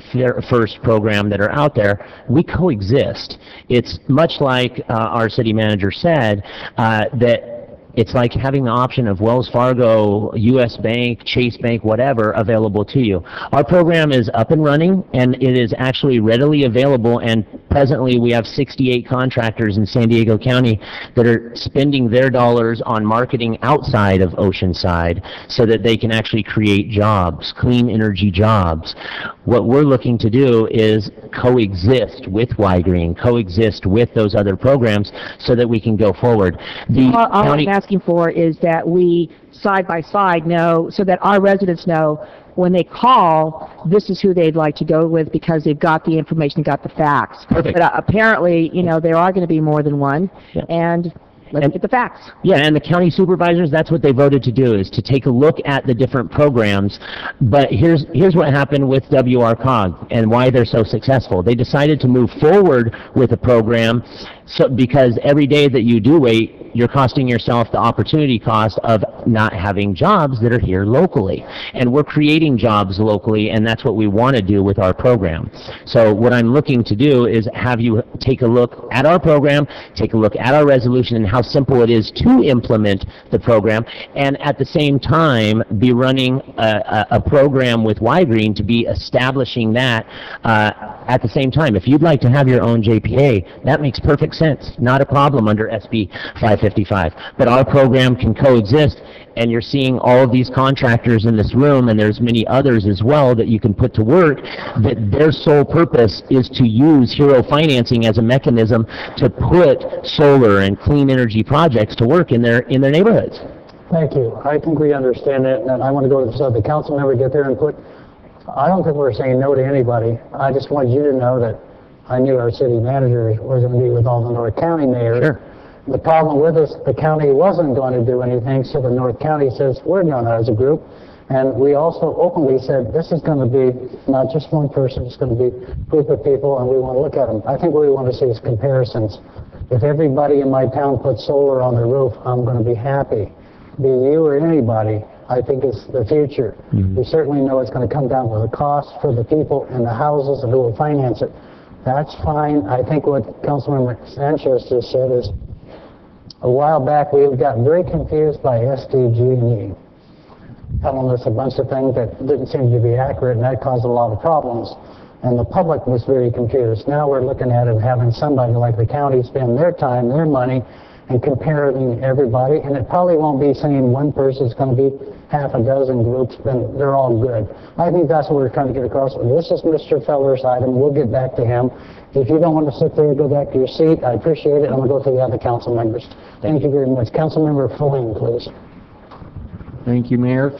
First program that are out there, we coexist. It's much like our city manager said, that it's like having the option of Wells Fargo, U.S. Bank, Chase Bank, whatever, available to you. Our program is up and running, and it is actually readily available, and presently we have 68 contractors in San Diego County that are spending their dollars on marketing outside of Oceanside so that they can actually create jobs, clean energy jobs. What we're looking to do is coexist with Y-Green, coexist with those other programs so that we can go forward. The All county I'm asking for is that we side by side know, so that our residents know when they call, this is who they'd like to go with because they've got the information, got the facts. Perfect. But apparently, you know, there are going to be more than one, and let's get the facts. Yeah, and the county supervisors, that's what they voted to do, is to take a look at the different programs. But here's what happened with WRCOG and why they're so successful. They decided to move forward with a program because every day that you do wait, you're costing yourself the opportunity cost of not having jobs that are here locally. And we're creating jobs locally, and that's what we want to do with our program. So what I'm looking to do is have you take a look at our program, take a look at our resolution and how simple it is to implement the program, and at the same time be running a program with Y-Green to be establishing that at the same time. If you'd like to have your own JPA, that makes perfect sense. Not a problem under SB 555. But our program can coexist, and you're seeing all of these contractors in this room, and there's many others as well that you can put to work, that their sole purpose is to use HERO financing as a mechanism to put solar and clean energy projects to work in their neighborhoods. Thank you. I think we understand it, and I want to go to the council member, get their input. I don't think we're saying no to anybody. I just want you to know that I knew our city manager was going to meet with all the North County mayors. Sure. The problem with us, the county wasn't going to do anything, so the North County says, we're going to as a group. And we also openly said, this is going to be not just one person, it's going to be a group of people, and we want to look at them. I think what we want to see is comparisons. If everybody in my town puts solar on their roof, I'm going to be happy. Be you or anybody, I think it's the future. We certainly know it's going to come down to the cost for the people and the houses and who will finance it. That's fine. I think what Councilmember Sanchez just said is, a while back we got very confused by SDG&E, telling us a bunch of things that didn't seem to be accurate, and that caused a lot of problems. And the public was very confused. Now we're looking at it, having somebody like the county spend their time, their money, and comparing everybody, and it probably won't be saying one person's going to be half a dozen groups, then they're all good. I think that's what we're trying to get across. This is Mr. Feller's item. We'll get back to him. If you don't want to sit there and go back to your seat, I appreciate it. I'm going to go to the other council members. Thank you very much. Councilmember Fulling, please. Thank you, Mayor.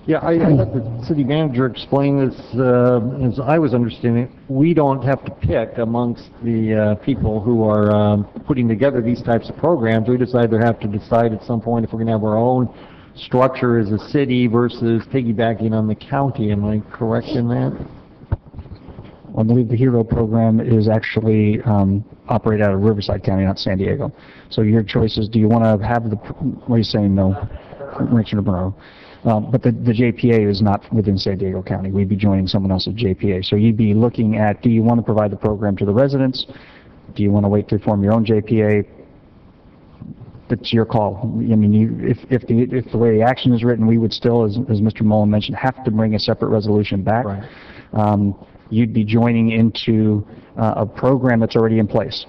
Yeah, I let the city manager explain this as I was understanding it. We don't have to pick amongst the people who are putting together these types of programs. We just either have to decide at some point if we're going to have our own structure as a city versus piggybacking on the county. Am I correct in that? I believe the HERO program is actually operated out of Riverside County, not San Diego. So your choice is, do you want to have the, what are you saying, no, Richard Monroe? But the JPA is not within San Diego County. We'd be joining someone else's JPA. So you'd be looking at, do you want to provide the program to the residents? Do you want to wait to form your own JPA? That's your call. I mean, if the way the action is written, we would still, as Mr. Mullen mentioned, have to bring a separate resolution back. Right. You'd be joining into a program that's already in place.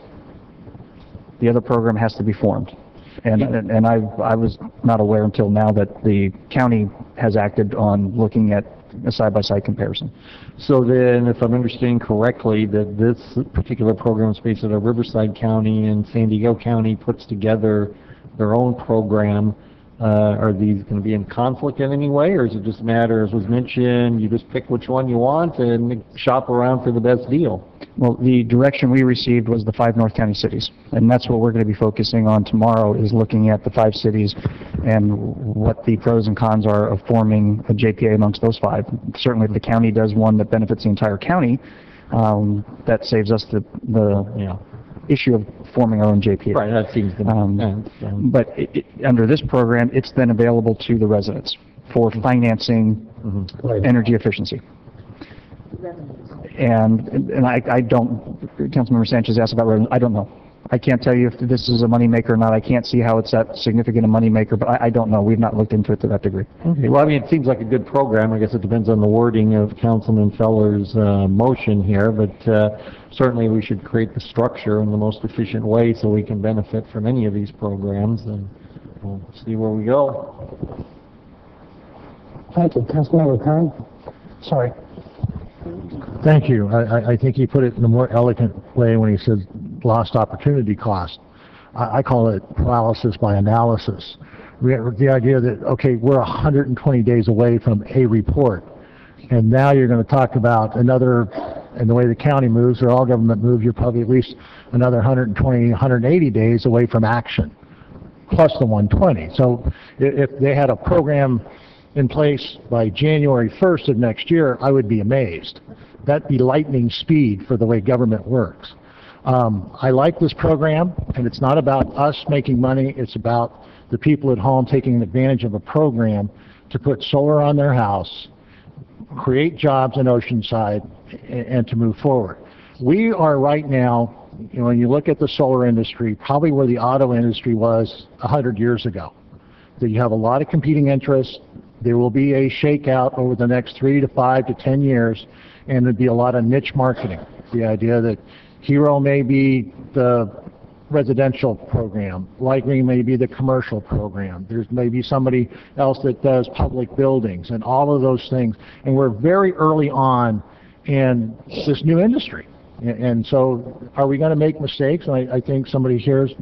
The other program has to be formed. And I was not aware until now that the county has acted on looking at a side-by-side comparison. So then, if I'm understanding correctly, that this particular program is based out of Riverside County and San Diego County puts together their own program. Are these going to be in conflict in any way, or is it just a matter, as was mentioned, you just pick which one you want and shop around for the best deal? Well, the direction we received was the 5 North County cities, and that's what we're going to be focusing on tomorrow, is looking at the 5 cities and what the pros and cons are of forming a JPA amongst those 5. Certainly if the county does one that benefits the entire county, that saves us the issue of forming our own JPA. Right, that seems to But under this program, it's then available to the residents. for financing energy efficiency. And I don't, Councilmember Sanchez asked about revenue. I don't know. I can't tell you if this is a moneymaker or not. I can't see how it's that significant a moneymaker, but I don't know. We've not looked into it to that degree. Okay, well, I mean, it seems like a good program. I guess it depends on the wording of Councilman Feller's motion here, but certainly we should create the structure in the most efficient way so we can benefit from any of these programs, and we'll see where we go. Thank you. Councilmember Kern? Sorry. Thank you. I think he put it in a more elegant way when he said lost opportunity cost. I call it paralysis by analysis. The idea that, okay, we're 120 days away from a report, and now you're going to talk about another, and the way the county moves, or all government moves, you're probably at least another 120, 180 days away from action, plus the 120. So if they had a program in place by January 1st of next year, I would be amazed. That'd be lightning speed for the way government works. I like this program, and it's not about us making money, it's about the people at home taking advantage of a program to put solar on their house, create jobs in Oceanside, and to move forward. We are right now, you know, when you look at the solar industry, probably where the auto industry was 100 years ago. That you have a lot of competing interests. There will be a shakeout over the next 3 to 5 to 10 years, and there'll be a lot of niche marketing. The idea that Hero may be the residential program, Light Green may be the commercial program. There's maybe somebody else that does public buildings and all of those things. And we're very early on in this new industry. And so are we going to make mistakes? And I think somebody here is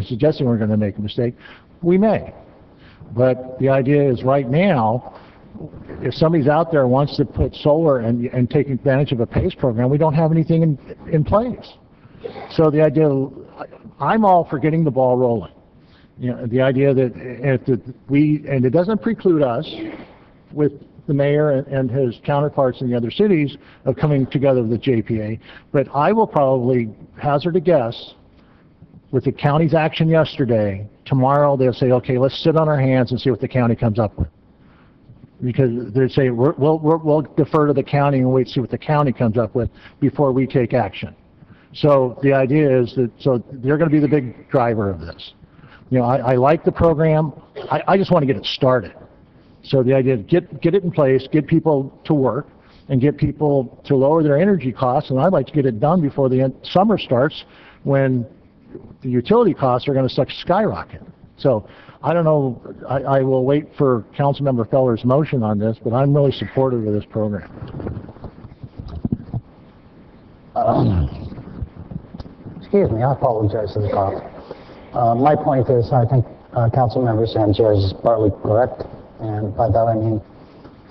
suggesting we're going to make a mistake. We may. But the idea is right now, if somebody's out there wants to put solar and take advantage of a PACE program, we don't have anything in place. So the idea, I'm all for getting the ball rolling. You know, the idea that and it doesn't preclude us with the mayor and his counterparts in the other cities of coming together with the JPA, but I will probably hazard a guess with the county's action yesterday, tomorrow they'll say, okay, let's sit on our hands and see what the county comes up with. Because they say, we'll defer to the county and wait to see what the county comes up with before we take action. So the idea is that, so they're going to be the big driver of this. You know, I like the program. I just want to get it started. So the idea is get it in place, get people to work, and get people to lower their energy costs. And I'd like to get it done before the summer starts, when the utility costs are going to skyrocket. So I don't know, I will wait for Councilmember Feller's motion on this, but I'm really supportive of this program. Excuse me, I apologize for the cough. My point is, I think Councilmember Sanchez is partly correct, and by that I mean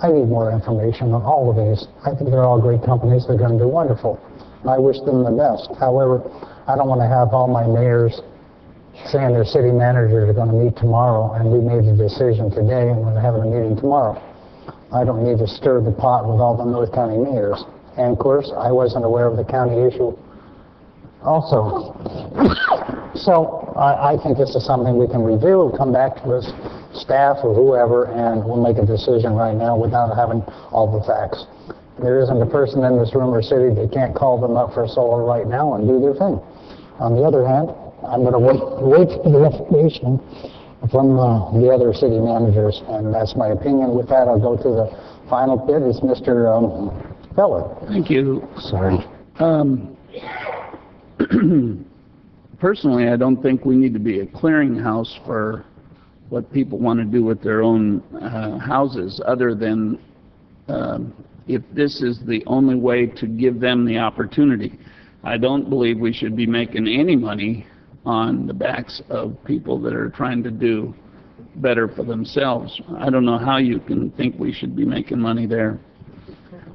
I need more information on all of these. I think they're all great companies. They're going to do wonderful. And I wish them the best. However, I don't want to have all my mayors saying their city managers are going to meet tomorrow, and we made the decision today, and we're having a meeting tomorrow. I don't need to stir the pot with all the North County mayors. And of course, I wasn't aware of the county issue also. So I think this is something we can review, we'll come back to us, staff or whoever, and we'll make a decision right now without having all the facts. There isn't a person in this room or city that can't call them up for solar right now and do their thing. On the other hand, I'm going to wait for the information from the other city managers, and that's my opinion. With that, I'll go to the final bit. It's Mr. Feller. Thank you. Sorry. Personally, I don't think we need to be a clearinghouse for what people want to do with their own houses, other than if this is the only way to give them the opportunity. I don't believe we should be making any money on the backs of people that are trying to do better for themselves. I don't know how you can think we should be making money there.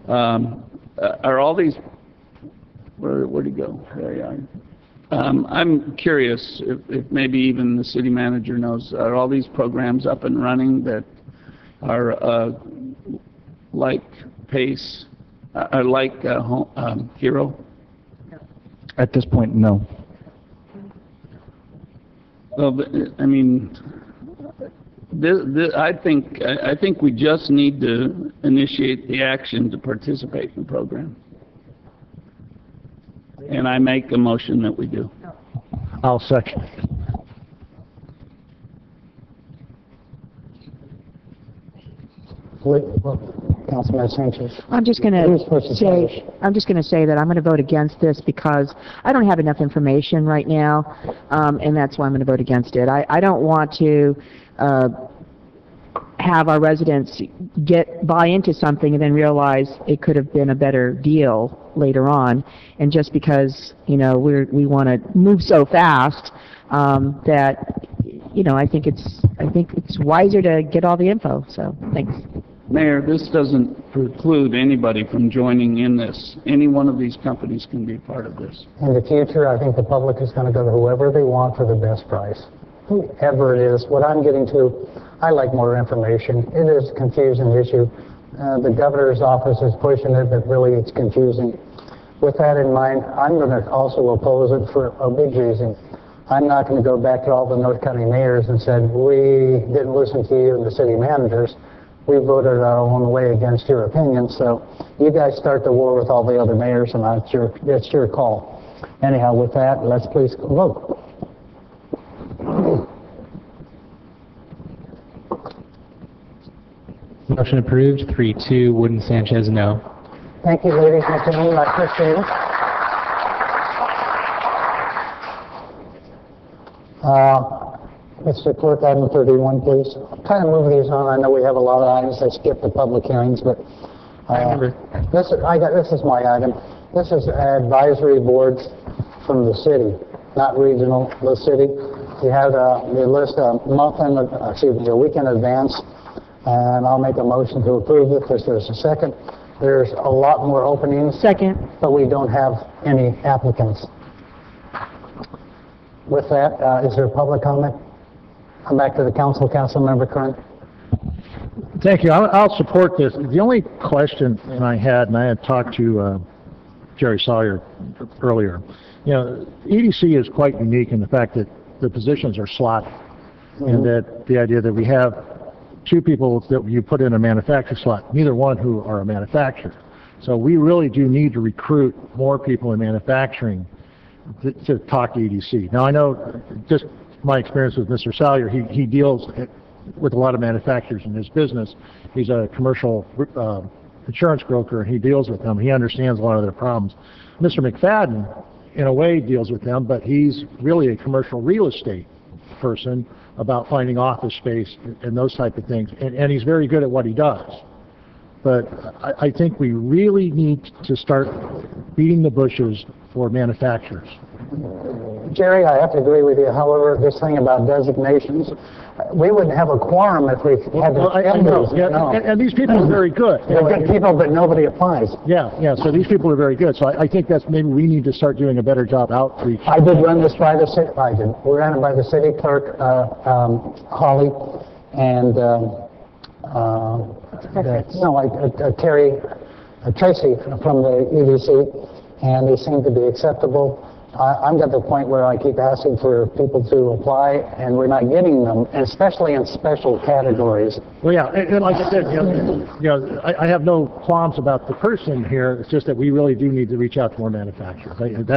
Are all these, where'd he go? There you are. I'm curious if maybe even the city manager knows, are all these programs up and running that are like PACE, like Hero? At this point, no. Well, I mean, I think we just need to initiate the action to participate in the program. And I make a motion that we do. I'll second. Councilman Sanchez. I'm just going to say that I'm going to vote against this because I don't have enough information right now, and that's why I'm going to vote against it. I don't want to have our residents buy into something and then realize it could have been a better deal later on, and just because we want to move so fast that I think it's wiser to get all the info. So thanks. Mayor, this doesn't preclude anybody from joining in this. Any one of these companies can be part of this. In the future, I think the public is going to go to whoever they want for the best price. Whoever it is. What I'm getting to, I like more information. It is a confusing issue. The governor's office is pushing it, but really it's confusing. With that in mind, I'm going to also oppose it for a big reason. I'm not going to go back to all the North County mayors and said, we didn't listen to you and the city managers. We voted our own way against your opinion, so you guys start the war with all the other mayors, and that's your call. Anyhow, with that, let's please vote. Motion approved, 3-2, Wood and Sanchez, no. Thank you, ladies and gentlemen. I appreciate it. Mr. Clerk, item 31, please. Kind of move these on. I know we have a lot of items that skip the public hearings, but this is my item. This is advisory boards from the city, not regional, the city. You have the list a week in advance, and I'll make a motion to approve it if there's a second. There's a lot more openings. Second. But we don't have any applicants. With that, is there public comment? Come back to the council. Councilmember Kern. Thank you. I'll support this. The only question I had talked to Jerry Sawyer earlier, EDC is quite unique in the fact that the positions are slotted, and that the idea that we have two people that you put in a manufacturer slot, neither one who are a manufacturer. So we really do need to recruit more people in manufacturing to talk to EDC. Now I know, just my experience with Mr. Sawyer, he deals with a lot of manufacturers in his business. He's a commercial insurance broker, and he deals with them. He understands a lot of their problems. Mr. McFadden, in a way, deals with them, but he's really a commercial real estate person about finding office space and those type of things, and he's very good at what he does. But I think we really need to start beating the bushes for manufacturers. Jerry, I have to agree with you. However, this thing about designations, we wouldn't have a quorum if we had and these people are very good. They're good people, but nobody applies. Yeah, so these people are very good. So I think that's maybe we need to start doing a better job outreach. I did run this by the city. We ran it by the city clerk, Holly, and Tracy from the EDC, and they seem to be acceptable. I'm at the point where I keep asking for people to apply, and we're not getting them, especially in special categories. Well, yeah, and like I said, I have no qualms about the person here. It's just that we really do need to reach out to more manufacturers. And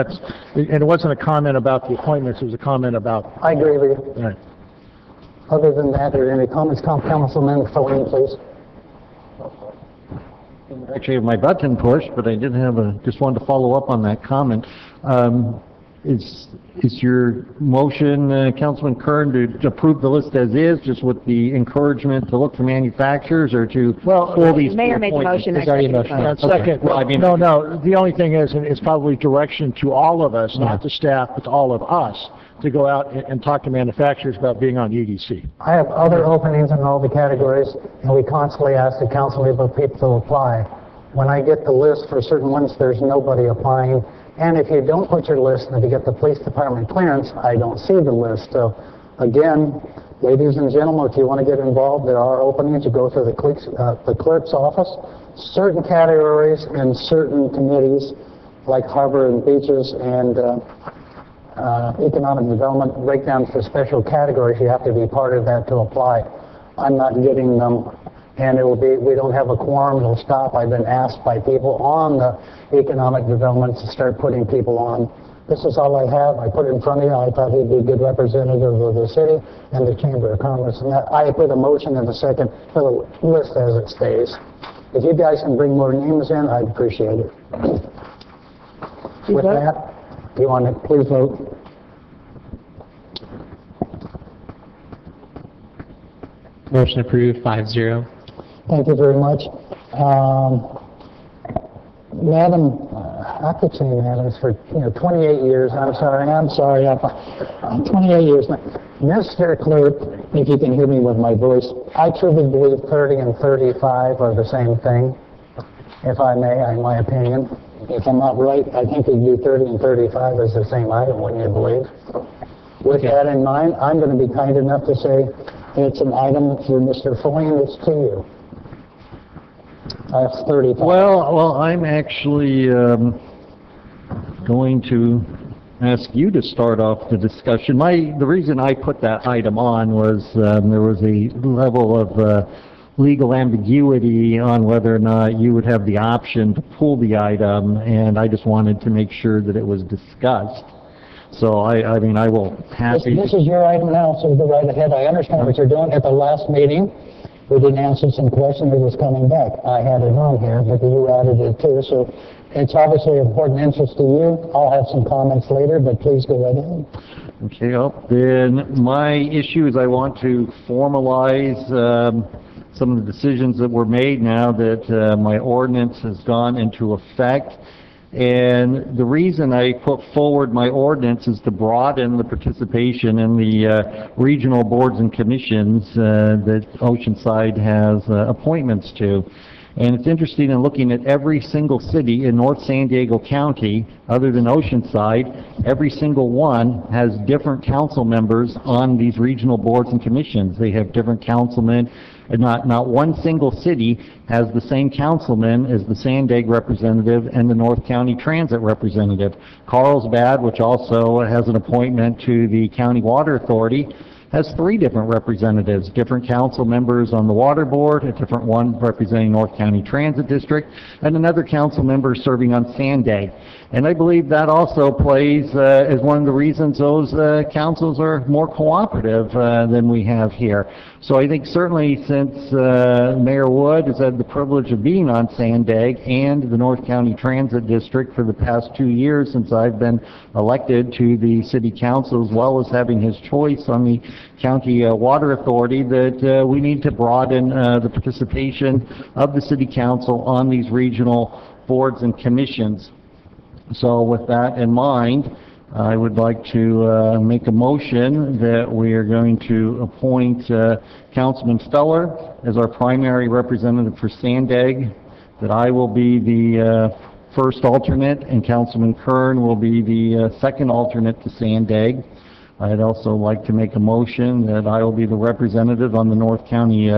it wasn't a comment about the appointments. It was a comment about. I agree with you. All right. Other than that, are there any comments, Councilman Foley, please? Actually, I have my button pushed, but I did have just wanted to follow up on that comment. Is your motion, Councilman Kern, to approve the list as is, just with the encouragement to look for manufacturers, or to pull these? The mayor made the motion. Second. Well, no. The only thing is, and it's probably direction to all of us, not to staff, but to all of us, to go out and talk to manufacturers about being on EDC. I have other openings in all the categories, and we constantly ask the council about people to apply. When I get the list for certain ones, there's nobody applying. And if you don't put your list and if you get the police department clearance, I don't see the list. So again, ladies and gentlemen, if you want to get involved, there are openings. You go to the clerk's office. Certain categories and certain committees, like harbor and beaches and economic development, break down for special categories. You have to be part of that to apply. I'm not getting them, and it will be, we don't have a quorum, it'll stop. I've been asked by people on the economic development to start putting people on. This is all I have. I put it in front of you. I thought he'd be a good representative of the city and the Chamber of Commerce. And that, I put a motion in a second for the list as it stays. If you guys can bring more names in, I'd appreciate it. With that, you want to please vote? Motion approved, 5-0. Thank you very much. Madam, I could say madams for 28 years. I'm sorry. 28 years now. Mr. Clerk, if you can hear me with my voice, I truly believe 30 and 35 are the same thing, if I may, in my opinion. If I'm not right, I think we do 30 and 35 as the same item, wouldn't you believe? With that in mind, I'm going to be kind enough to say it's an item for Mr. Foley, it's to you. That's 35. Well, I'm actually going to ask you to start off the discussion. The reason I put that item on was there was a level of legal ambiguity on whether or not you would have the option to pull the item, and I just wanted to make sure that it was discussed. So I mean, I will happy. This is your item now, so go right ahead. I understand what you're doing. At the last meeting, we didn't answer some questions. It was coming back. I had it on here, but you added it too. So it's obviously of important interest to you. I'll have some comments later, but please go right ahead. Okay, well, then my issue is I want to formalize some of the decisions that were made now that my ordinance has gone into effect. And the reason I put forward my ordinance is to broaden the participation in the regional boards and commissions that Oceanside has appointments to. And it's interesting in looking at every single city in North San Diego County, other than Oceanside, every single one has different council members on these regional boards and commissions. They have different councilmen. And not one single city has the same councilman as the Sandag representative and the North County Transit representative. Carlsbad, which also has an appointment to the County Water Authority, has 3 different representatives, different council members on the water board, a different one representing North County Transit District, and another council member serving on Sandag. And I believe that also plays as one of the reasons those councils are more cooperative than we have here. So I think certainly since Mayor Wood has had the privilege of being on Sandag and the North County Transit District for the past 2 years since I've been elected to the City Council, as well as having his choice on the County Water Authority, that we need to broaden the participation of the City Council on these regional boards and commissions. So with that in mind, I would like to make a motion that we are going to appoint Councilman Feller as our primary representative for Sandag, that I will be the first alternate and Councilman Kern will be the second alternate to Sandag. I'd also like to make a motion that I will be the representative on the North County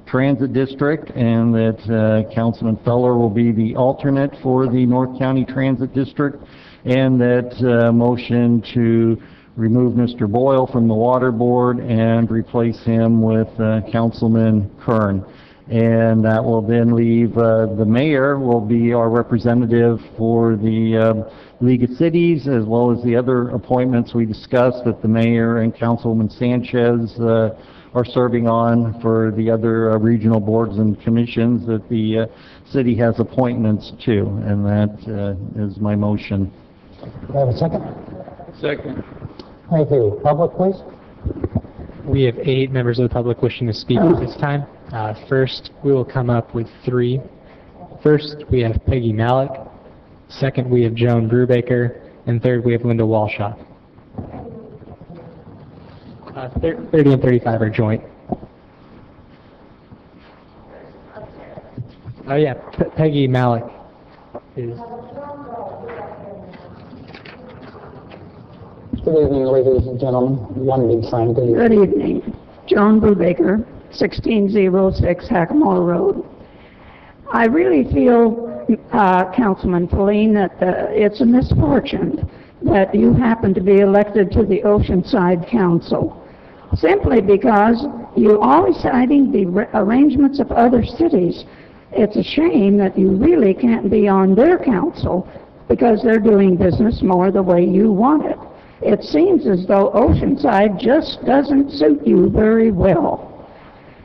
Transit District, and that Councilman Feller will be the alternate for the North County Transit District, and that motion to remove Mr. Boyle from the Water Board and replace him with Councilman Kern. And that will then leave the mayor will be our representative for the League of Cities, as well as the other appointments we discussed that the mayor and Councilwoman Sanchez are serving on for the other regional boards and commissions that the city has appointments to. And that is my motion. Do I have a second? Second. Thank you. Public, please. We have 8 members of the public wishing to speak at this time. First, we will come up with 3. First, we have Peggy Malik. Second, we have Joan Brubaker. And third, we have Linda Walshaw. 30 and 35 are joint. Oh yeah, Peggy Malik is. Good evening, ladies and gentlemen. One big sign. Good evening. Joan Brubaker, 1606 Hackamore Road. I really feel, Councilman Pauline, that it's a misfortune that you happen to be elected to the Oceanside Council, simply because you're always citing the arrangements of other cities. It's a shame that you really can't be on their council because they're doing business more the way you want it. It seems as though Oceanside just doesn't suit you very well.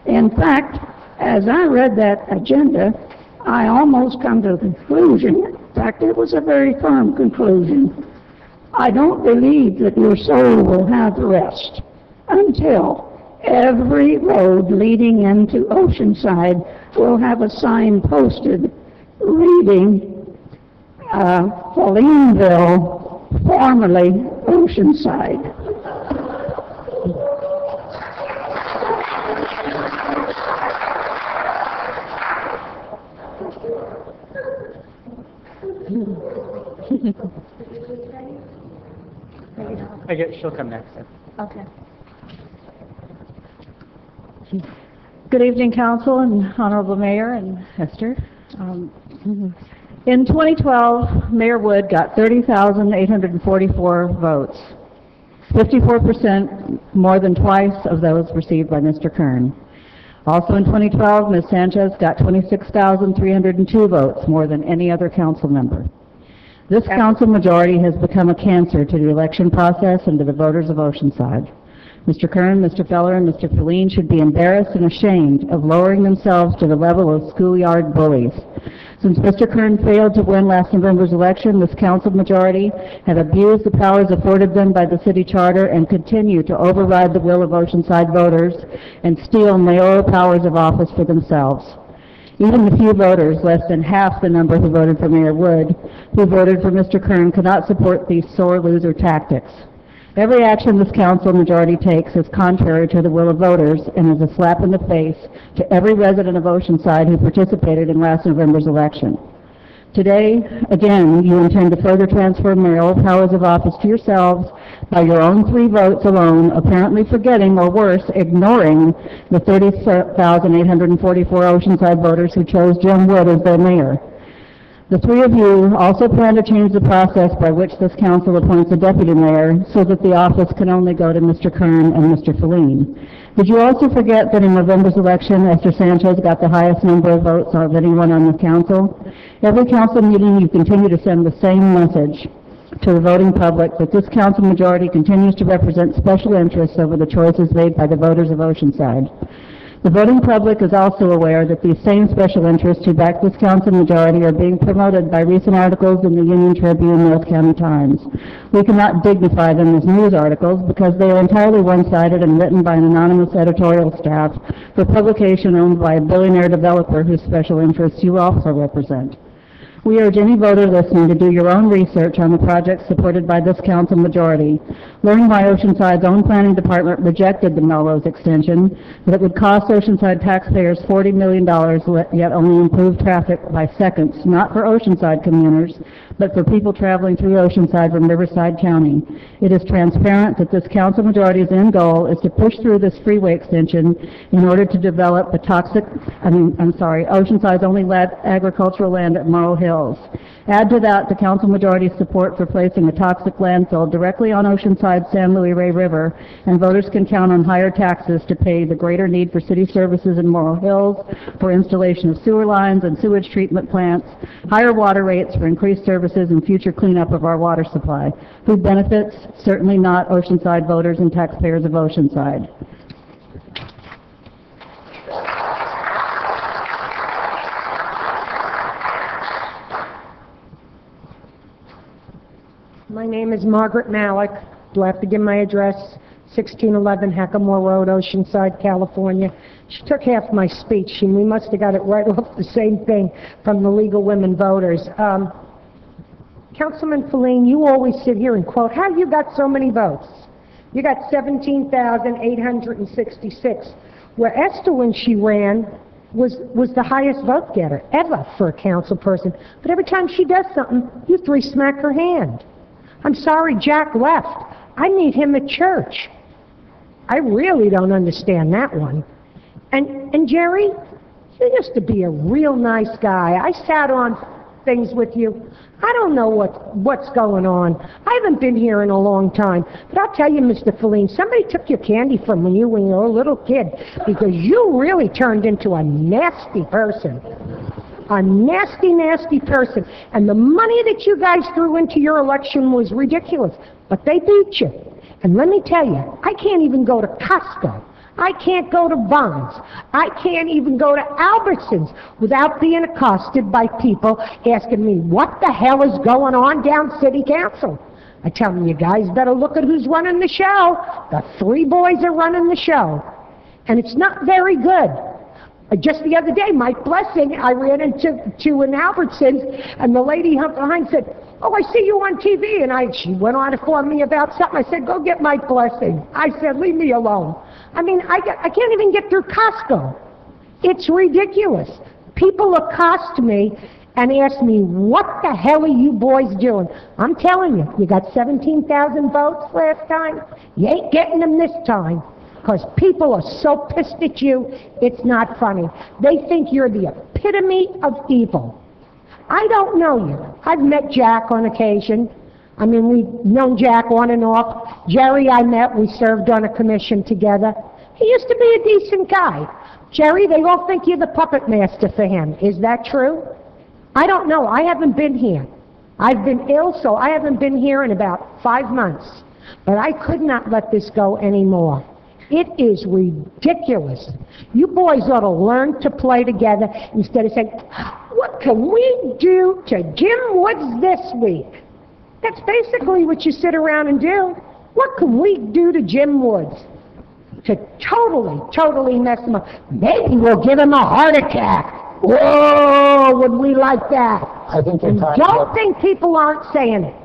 In fact, as I read that agenda, I almost come to the conclusion, in fact, it was a very firm conclusion, I don't believe that your soul will have rest until every road leading into Oceanside will have a sign posted reading Foleenville, formerly Oceanside. She'll come next. Okay. Good evening, Council and Honorable Mayor and Esther. In 2012, Mayor Wood got 30,844 votes, 54% more than twice of those received by Mr. Kern. Also in 2012, Ms. Sanchez got 26,302 votes, more than any other council member. This council majority has become a cancer to the election process and to the voters of Oceanside. Mr. Kern, Mr. Feller, and Mr. Feline should be embarrassed and ashamed of lowering themselves to the level of schoolyard bullies. Since Mr. Kern failed to win last November's election, this council majority have abused the powers afforded them by the city charter and continue to override the will of Oceanside voters and steal mayoral powers of office for themselves. Even the few voters, less than half the number who voted for Mayor Wood, who voted for Mr. Kern, cannot support these sore loser tactics. Every action this council majority takes is contrary to the will of voters and is a slap in the face to every resident of Oceanside who participated in last November's election. Today, again, you intend to further transfer mayoral powers of office to yourselves by your own 3 votes alone, apparently forgetting, or worse, ignoring the 30,844 Oceanside voters who chose Jim Wood as their mayor. The 3 of you also plan to change the process by which this council appoints a deputy mayor so that the office can only go to Mr. Kern and Mr. Feline. Did you also forget that in November's election, Esther Sanchez got the highest number of votes of anyone on the council? Every council meeting, you continue to send the same message to the voting public that this council majority continues to represent special interests over the choices made by the voters of Oceanside. The voting public is also aware that these same special interests who back this council majority are being promoted by recent articles in the Union Tribune and North County Times. We cannot dignify them as news articles because they are entirely one-sided and written by an anonymous editorial staff for publication owned by a billionaire developer whose special interests you also represent. We urge any voter listening to do your own research on the projects supported by this council majority. Learn why Oceanside's own planning department rejected the Melrose extension, that it would cost Oceanside taxpayers $40 million, yet only improve traffic by seconds, not for Oceanside commuters, but for people traveling through Oceanside from Riverside County. It is transparent that this council majority's end goal is to push through this freeway extension in order to develop the Oceanside's only agricultural land at Morrow Hills. Add to that the council majority's support for placing a toxic landfill directly on Oceanside's San Luis Rey River, and voters can count on higher taxes to pay the greater need for city services in Morrow Hills, for installation of sewer lines and sewage treatment plants, higher water rates for increased services and future cleanup of our water supply. Who benefits? Certainly not Oceanside voters and taxpayers of Oceanside. My name is Margaret Malik. Do I have to give my address? 1611 Hackamore Road, Oceanside, California. She took half my speech, and we must have got it right off the same thing from the League of Women Voters. Councilman Feline, you always sit here and quote, how you got so many votes? You got 17,866. Where Esther, when she ran, was the highest vote getter ever for a council person. But every time she does something, you 3 smack her hand. I'm sorry Jack left. I need him at church. I really don't understand that one. And Jerry, you used to be a real nice guy. I sat on things with you. I don't know what's going on. I haven't been here in a long time. But I'll tell you, Mr. Feline, somebody took your candy from you when you were a little kid because you really turned into a nasty person. A nasty, nasty person. And the money that you guys threw into your election was ridiculous. But they beat you. And let me tell you, I can't even go to Costco. I can't go to Vons. I can't even go to Albertsons without being accosted by people asking me what the hell is going on down city council. I tell them, you guys better look at who's running the show. The three boys are running the show. And it's not very good. Just the other day, Mike Blessing, I ran into an Albertsons, and the lady behind said, "Oh, I see you on TV." And she went on to inform me about something. I said, "Go get Mike Blessing." I said, "Leave me alone." I mean, I can't even get through Costco. It's ridiculous. People accost me and ask me, "What the hell are you boys doing?" I'm telling you, you got 17,000 votes last time. You ain't getting them this time. Because people are so pissed at you, it's not funny. They think you're the epitome of evil. I don't know you. I've met Jack on occasion. I mean, we've known Jack on and off. Jerry I met, we served on a commission together. He used to be a decent guy. Jerry, they all think you're the puppet master for him. Is that true? I don't know. I haven't been here. I've been ill, so I haven't been here in about 5 months. But I could not let this go anymore. It is ridiculous. You boys ought to learn to play together instead of saying, "What can we do to Jim Woods this week?" That's basically what you sit around and do. What can we do to Jim Woods to totally mess him up? Maybe we'll give him a heart attack. Whoa, would we like that? I think And don't think people aren't saying it.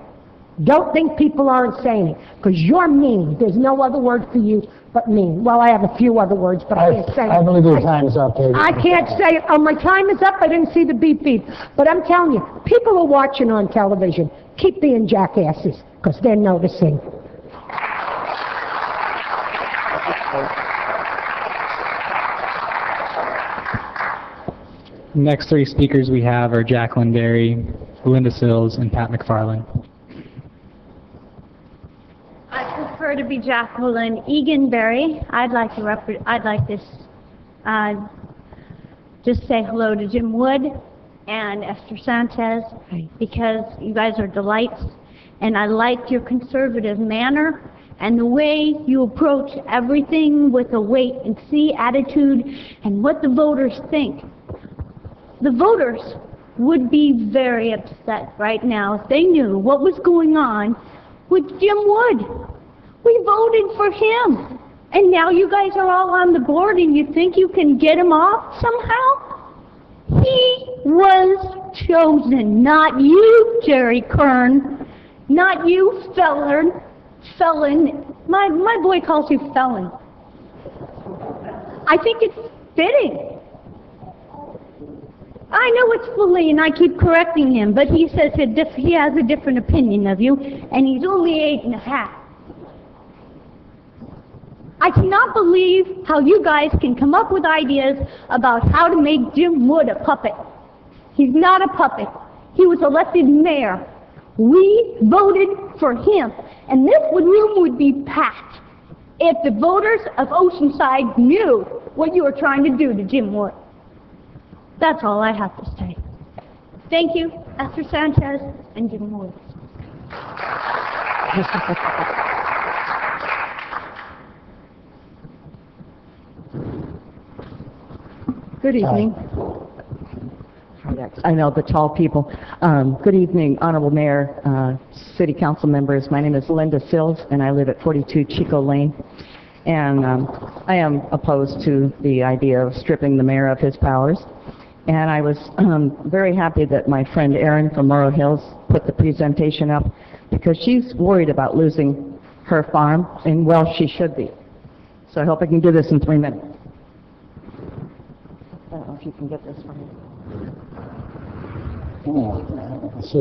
Don't think people aren't saying it, because you're mean. There's no other word for you but mean. Well, I have a few other words, but I can't say it. I believe your time's up, David. I can't say it. Oh, my time is up. I didn't see the beep beep. But I'm telling you, people are watching on television. Keep being jackasses, because they're noticing. Next three speakers we have are Jacqueline Berry, Linda Sills, and Pat McFarland. I prefer to be Jacqueline Eganberry. I'd like to just say hello to Jim Wood and Esther Sanchez, because you guys are delights, and I like your conservative manner and the way you approach everything with a wait and see attitude and what the voters think. The voters would be very upset right now if they knew what was going on with Jim Wood. We voted for him, and now you guys are all on the board and you think you can get him off somehow? He was chosen, not you, Jerry Kern, not you, felon. My boy calls you felon. I think it's fitting. I know it's Feline, I keep correcting him, but he says he has a different opinion of you, and he's only 8½. I cannot believe how you guys can come up with ideas about how to make Jim Wood a puppet. He's not a puppet. He was elected mayor. We voted for him, and this room would be packed if the voters of Oceanside knew what you were trying to do to Jim Wood. That's all I have to say. Thank you, Esther Sanchez and Jim Woods. Good evening. I know the tall people. Good evening, Honorable Mayor, City Council members. My name is Linda Sills, and I live at 42 Chico Lane. And I am opposed to the idea of stripping the mayor of his powers. And I was very happy that my friend Erin from Morrow Hills put the presentation up, because she's worried about losing her farm, and well, she should be. So I hope I can do this in 3 minutes. I don't know if you can get this for me. Let's see.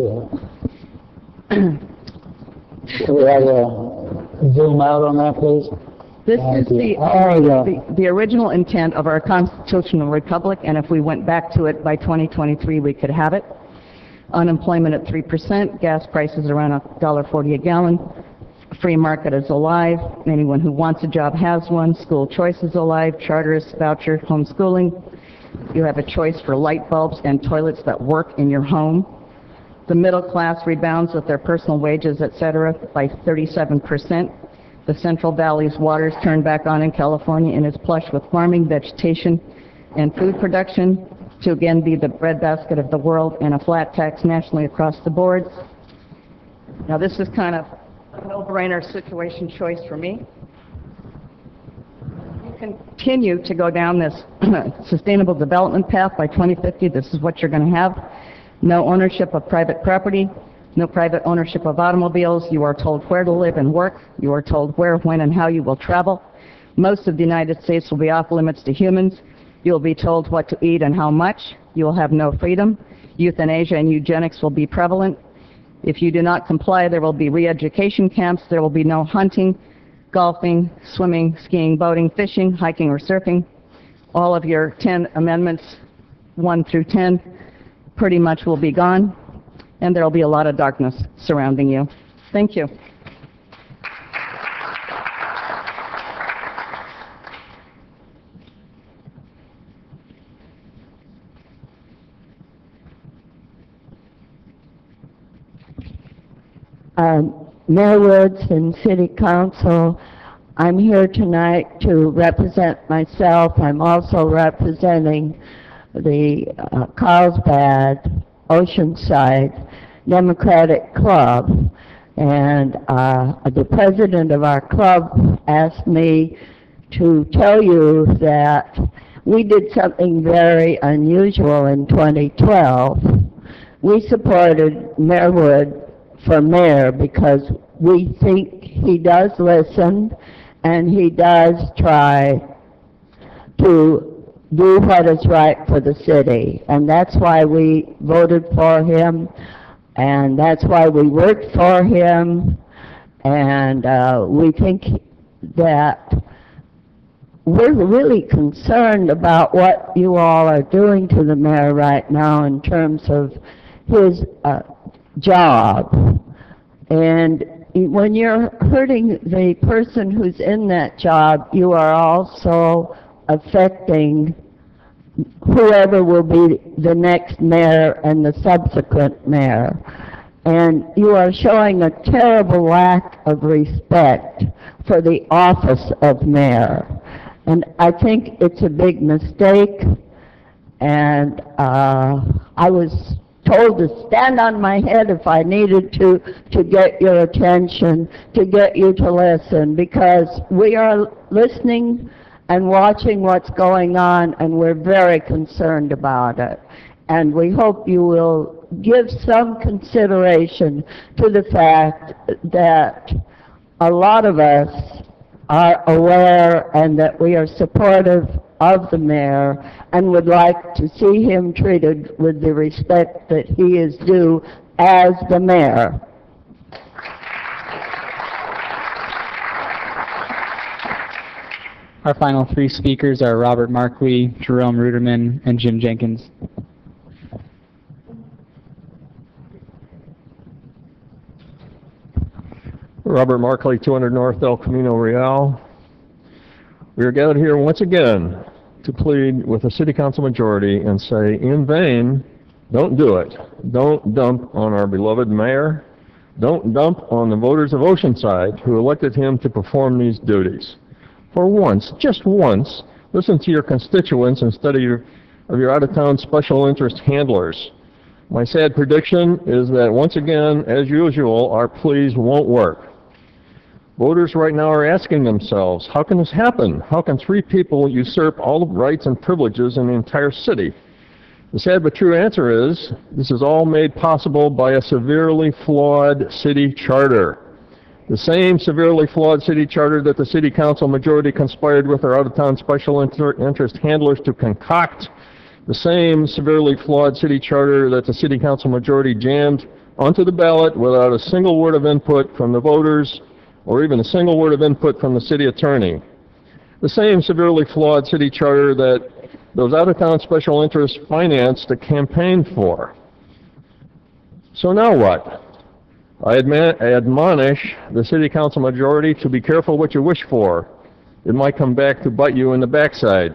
Should we have a zoom out on that, please? This is the original intent of our constitutional republic, and if we went back to it by 2023, we could have it. unemployment at 3%, gas prices around $1.40 a gallon, free market is alive, anyone who wants a job has one, school choice is alive, charters, voucher, homeschooling. You have a choice for light bulbs and toilets that work in your home. The middle class rebounds with their personal wages, etc., by 37%. The Central Valley's water is turned back on in California and is plush with farming, vegetation, and food production to again be the breadbasket of the world and a flat tax nationally across the board. Now this is kind of a no-brainer situation choice for me. You continue to go down this sustainable development path by 2050. This is what you're going to have. No ownership of private property, no private ownership of automobiles. You are told where to live and work. You are told where, when, and how you will travel. Most of the United States will be off limits to humans. You'll be told what to eat and how much. You will have no freedom. Euthanasia and eugenics will be prevalent. If you do not comply, there will be re-education camps. There will be no hunting, golfing, swimming, skiing, boating, fishing, hiking, or surfing. All of your 10 amendments, 1 through 10, pretty much will be gone, and there will be a lot of darkness surrounding you. Thank you. Mayor Woods and City Council, I'm here tonight to represent myself. I'm also representing the Carlsbad, Oceanside Democratic Club. And the president of our club asked me to tell you that we did something very unusual in 2012. We supported Mayor Wood for mayor because we think he does listen and he does try to do what is right for the city. And that's why we voted for him, and that's why we worked for him, and we think that we're really concerned about what you all are doing to the mayor right now in terms of his job. And when you're hurting the person who's in that job, you are also affecting whoever will be the next mayor and the subsequent mayor. And you are showing a terrible lack of respect for the office of mayor. And I think it's a big mistake. And I was told to stand on my head if I needed to get your attention, to get you to listen, because we are listening and watching what's going on, and we're very concerned about it. And we hope you will give some consideration to the fact that a lot of us are aware and that we are supportive of the mayor and would like to see him treated with the respect that he is due as the mayor. Our final three speakers are Robert Markley, Jerome Ruderman, and Jim Jenkins. Robert Markley, 200 North El Camino Real. We are gathered here once again to plead with the City Council majority and say, in vain, don't do it. Don't dump on our beloved mayor. Don't dump on the voters of Oceanside who elected him to perform these duties. For once, just once, listen to your constituents instead of your out-of-town special interest handlers. My sad prediction is that once again, as usual, our pleas won't work. Voters right now are asking themselves, how can this happen? How can three people usurp all the rights and privileges in the entire city? The sad but true answer is, this is all made possible by a severely flawed city charter. The same severely flawed city charter that the City Council majority conspired with our out-of-town special interest handlers to concoct. The same severely flawed city charter that the City Council majority jammed onto the ballot without a single word of input from the voters or even a single word of input from the city attorney. The same severely flawed city charter that those out-of-town special interests financed a campaign for. So now what? I admonish the city council majority to be careful what you wish for. It might come back to bite you in the backside.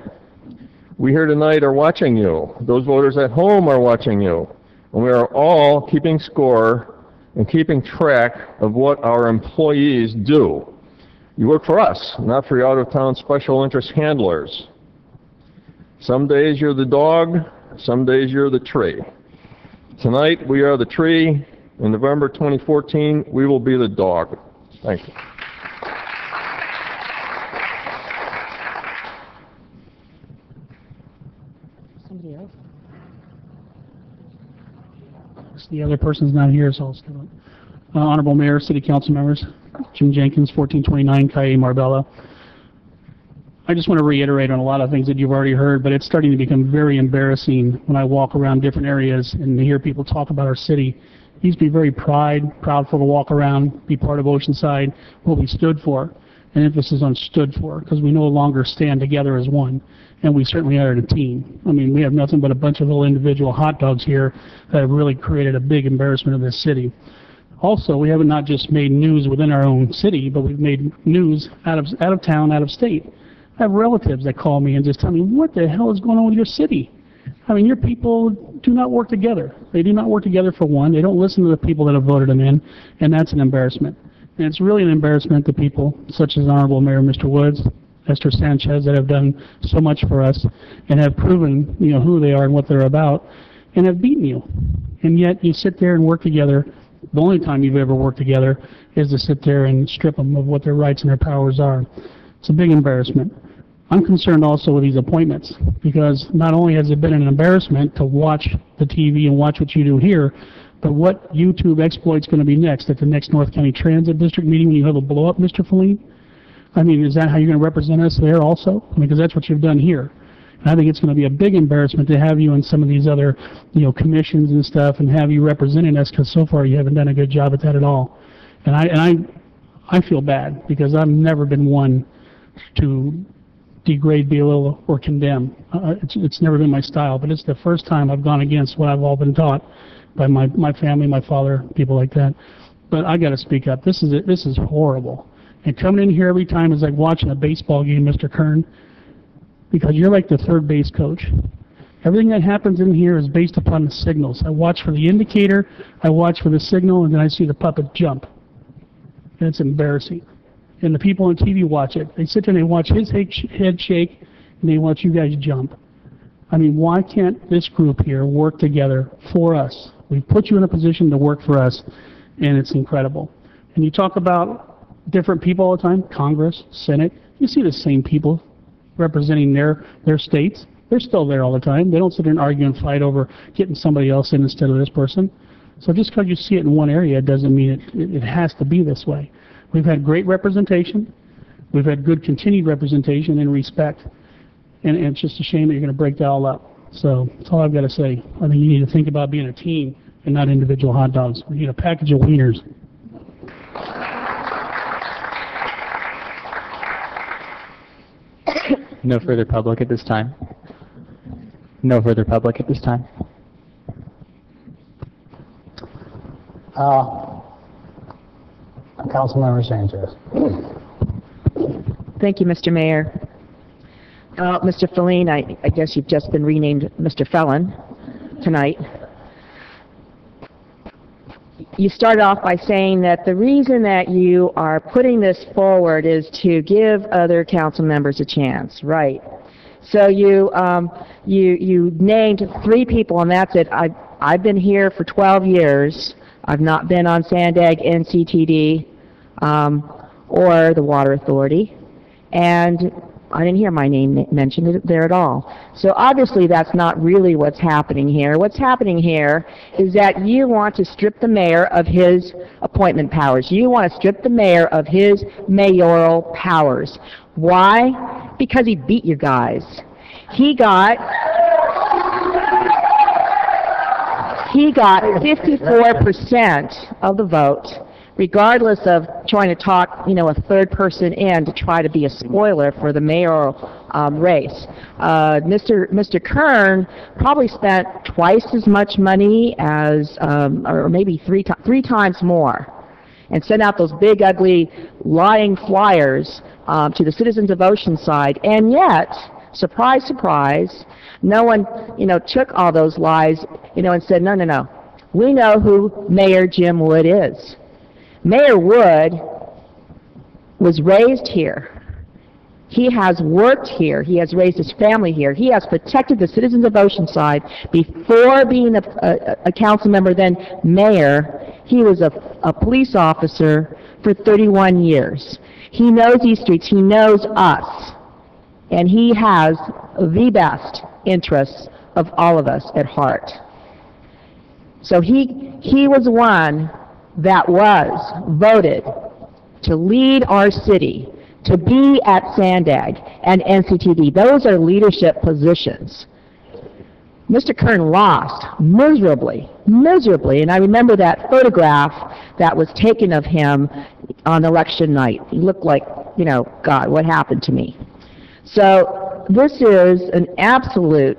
We here tonight are watching you. Those voters at home are watching you. And we are all keeping score and keeping track of what our employees do. You work for us, not for your out-of-town special interest handlers. Some days you're the dog, some days you're the tree. Tonight we are the tree. In November 2014, we will be the dog. Thank you. Somebody else? The other person's not here, so I'll skip it. Honorable Mayor, City Council members, Jim Jenkins, 1429 Calle Marbella. I just want to reiterate on a lot of things that you've already heard, but it's starting to become very embarrassing when I walk around different areas and hear people talk about our city. It used to be very proudful to walk around, be part of Oceanside, what we stood for, and emphasis on stood for, because we no longer stand together as one, and we certainly are a team. I mean, we have nothing but a bunch of little individual hot dogs here that have really created a big embarrassment of this city. Also, we haven't not just made news within our own city, but we've made news out of town, out of state. I have relatives that call me and just tell me, what the hell is going on with your city? I mean, your people do not work together. They do not work together for one. They don't listen to the people that have voted them in, and that's an embarrassment. And it's really an embarrassment to people such as Honorable Mayor Mr. Woods, Esther Sanchez, that have done so much for us and have proven, who they are and what they're about, and have beaten you. And yet you sit there and work together. The only time you've ever worked together is to sit there and strip them of what their rights and their powers are. It's a big embarrassment. I'm concerned also with these appointments, because not only has it been an embarrassment to watch the TV and watch what you do here, but what YouTube exploit's going to be next at the next North County Transit District meeting when you have a blow-up, Mr. Feline? I mean, is that how you're going to represent us there also? I mean, because that's what you've done here. And I think it's going to be a big embarrassment to have you in some of these other, commissions and stuff, and have you representing us, because so far you haven't done a good job at that at all. And I feel bad, because I've never been one to degrade, belittle, or condemn. It's never been my style, but it's the first time I've gone against what I've all been taught by my family, my father, people like that. But I got to speak up. This is horrible. And coming in here every time is like watching a baseball game, Mr. Kern, because you're like the third base coach. Everything that happens in here is based upon the signals. I watch for the indicator, I watch for the signal, and then I see the puppet jump. And it's embarrassing. And the people on TV watch it. They sit there and they watch his head shake, and they watch you guys jump. I mean, why can't this group here work together for us? We've put you in a position to work for us, and it's incredible. And you talk about different people all the time, Congress, Senate. You see the same people representing their states. They're still there all the time. They don't sit there and argue and fight over getting somebody else in instead of this person. So just because you see it in one area doesn't mean it has to be this way. We've had great representation. We've had good continued representation and respect. And it's just a shame that you're going to break that all up. So that's all I've got to say. I think you need to think about being a team and not individual hot dogs. We need a package of wieners. No further public at this time. No further public at this time. Councilmember Sanchez. Thank you, Mr. Mayor. Mr. Feline, I guess you've just been renamed Mr. Felon tonight. You started off by saying that the reason that you are putting this forward is to give other council members a chance, right? So you named 3 people, and that's it. I've been here for 12 years. I've not been on Sandag, NCTD, or the Water Authority, and I didn't hear my name mentioned there at all. So obviously that's not really what's happening here. What's happening here is that you want to strip the mayor of his appointment powers. You want to strip the mayor of his mayoral powers. Why? Because he beat you guys. He got 54% of the vote. regardless of trying to talk, a third person in to try to be a spoiler for the mayoral race. Mr. Kern probably spent twice as much money as, or maybe three times more, and sent out those big, ugly, lying flyers to the citizens of Oceanside, and yet, surprise, surprise, no one, took all those lies, and said, no, we know who Mayor Jim Wood is. Mayor Wood was raised here. He has worked here. He has raised his family here. He has protected the citizens of Oceanside before being a council member, then mayor. He was a police officer for 31 years. He knows these streets. He knows us. And he has the best interests of all of us at heart. So he was one that was voted to lead our city, to be at Sandag and NCTV. Those are leadership positions. Mr. Kern lost miserably, and I remember that photograph that was taken of him on election night. He looked like, God, what happened to me? So this is an absolute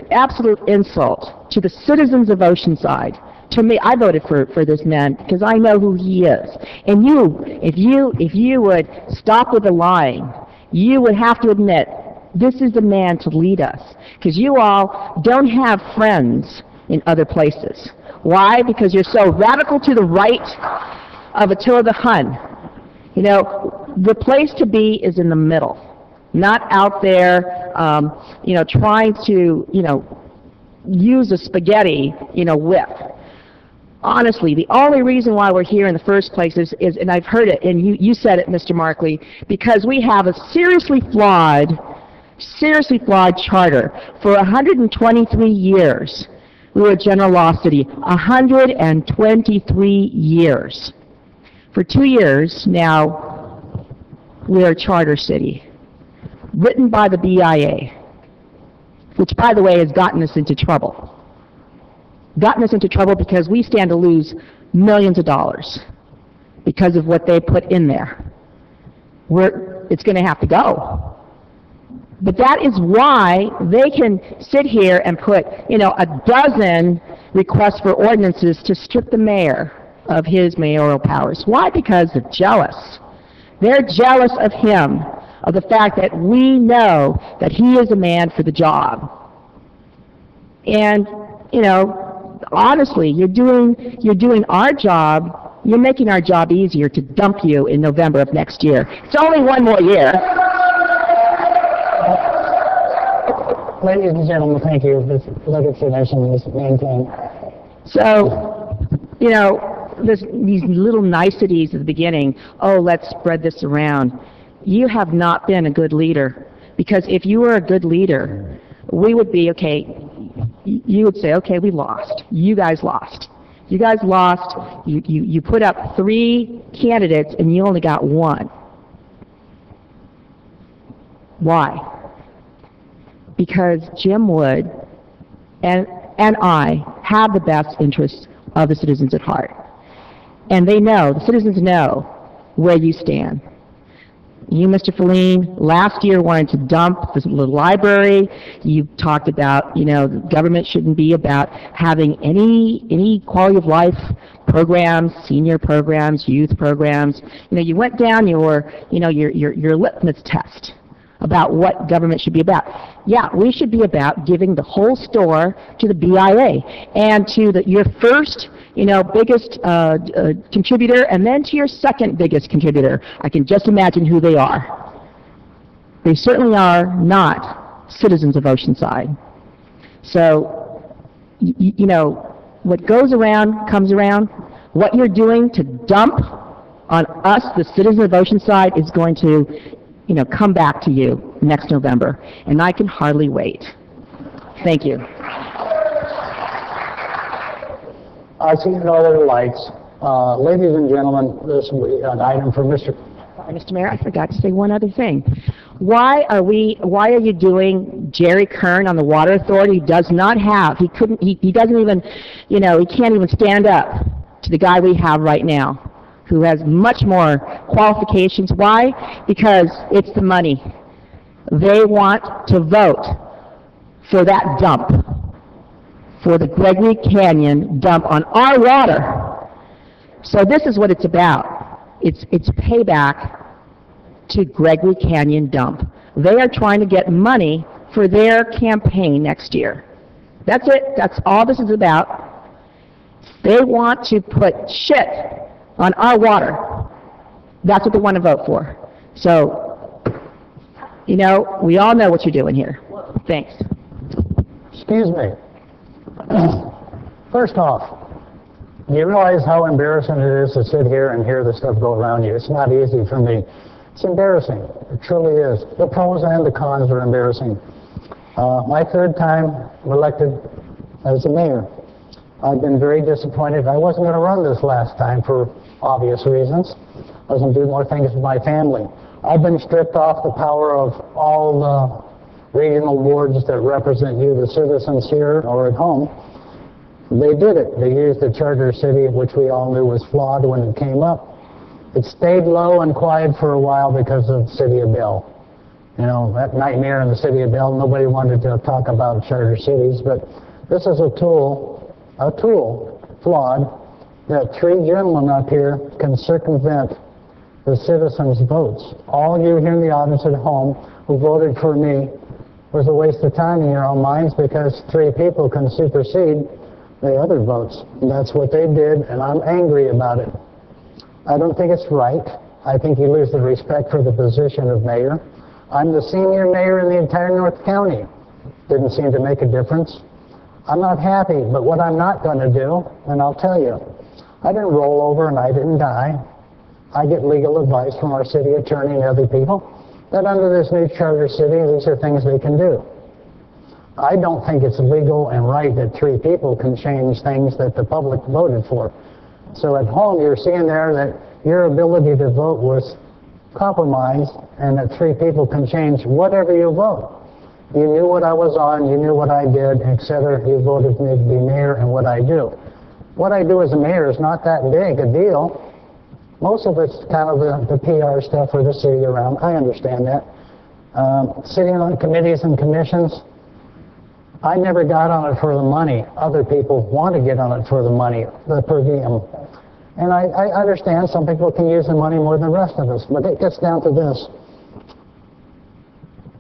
insult to the citizens of Oceanside. To me, I voted for this man because I know who he is. And if you would stop with the lying, you would have to admit this is the man to lead us. Because you all don't have friends in other places. Why? Because you're so radical to the right of Attila the Hun. The place to be is in the middle, not out there, trying to, use a spaghetti, whip. Honestly, the only reason why we're here in the first place is, and I've heard it, and you said it, Mr. Markley, because we have a seriously flawed charter. For 123 years, we were a general law city. 123 years. For 2 years now, we're a charter city, written by the BIA, which, by the way, has gotten us into trouble. Because we stand to lose millions of dollars because of what they put in there. It's going to have to go. But that is why they can sit here and put, a dozen requests for ordinances to strip the mayor of his mayoral powers. Why? Because they're jealous. They're jealous of him, of the fact that we know that he is a man for the job. And, honestly, you're doing our job, you're making our job easier to dump you in November of next year. It's only one more year. Ladies and gentlemen, thank you. Let it finish and just maintain. So, these little niceties at the beginning, let's spread this around. You have not been a good leader, because if you were a good leader, we would be, you would say, we lost. You guys lost. You put up 3 candidates and you only got 1. Why? Because Jim Wood and I have the best interests of the citizens at heart. And the citizens know where you stand. You, Mr. Feline, last year wanted to dump the library. You talked about, the government shouldn't be about having any quality of life programs, senior programs, youth programs. You went down your litmus test about what government should be about. Yeah, we should be about giving the whole store to the BIA and to your first, biggest contributor, and then to your second biggest contributor. I can just imagine who they are. They certainly are not citizens of Oceanside. So, what goes around comes around. What you're doing to dump on us, the citizens of Oceanside, is going to come back to you next November, and I can hardly wait. Thank you. I see no other lights. Ladies and gentlemen, this will be an item for Mr. Mr. Mayor, I forgot to say one other thing. Why are you doing Jerry Kern on the Water Authority? He does not have, he doesn't even, he can't even stand up to the guy we have right now. who has much more qualifications. Why? Because it's the money. They want to vote for that dump, for the Gregory Canyon dump on our water. So this is what it's about. It's payback to Gregory Canyon dump. They are trying to get money for their campaign next year. That's it. That's all this is about. They want to put shit on our water. That's what they want to vote for. So, you know, we all know what you're doing here. Thanks. Excuse me. First off, do you realize how embarrassing it is to sit here and hear the stuff go around you? It's not easy for me. It's embarrassing. It truly is. The pros and the cons are embarrassing. My third time elected as the mayor. I've been very disappointed. I wasn't going to run this last time for obvious reasons. I was going to do more things with my family. I've been stripped off the power of all the regional boards that represent you, the citizens here or at home. They did it. They used the charter city, which we all knew was flawed when it came up. It stayed low and quiet for a while because of the city of Bell. You know, that nightmare in the city of Bell, nobody wanted to talk about charter cities, but this is a tool, flawed, that three gentlemen up here can circumvent the citizens' votes. All you here in the audience at home who voted for me was a waste of time in your own minds because three people can supersede the other votes. And that's what they did, and I'm angry about it. I don't think it's right. I think you lose the respect for the position of mayor. I'm the senior mayor in the entire North County. Didn't seem to make a difference. I'm not happy, but what I'm not going to do, and I'll tell you, I didn't roll over and I didn't die. I get legal advice from our city attorney and other people that under this new charter city, these are things they can do. I don't think it's legal and right that three people can change things that the public voted for. So at home, you're seeing there that your ability to vote was compromised and that three people can change whatever you vote. You knew what I was on, you knew what I did, etc. You voted me to be mayor and what I do. What I do as a mayor is not that big a deal. Most of it's kind of the PR stuff for the city around. I understand that. Sitting on committees and commissions, I never got on it for the money. Other people want to get on it for the money, the per diem. And I understand some people can use the money more than the rest of us, but it gets down to this.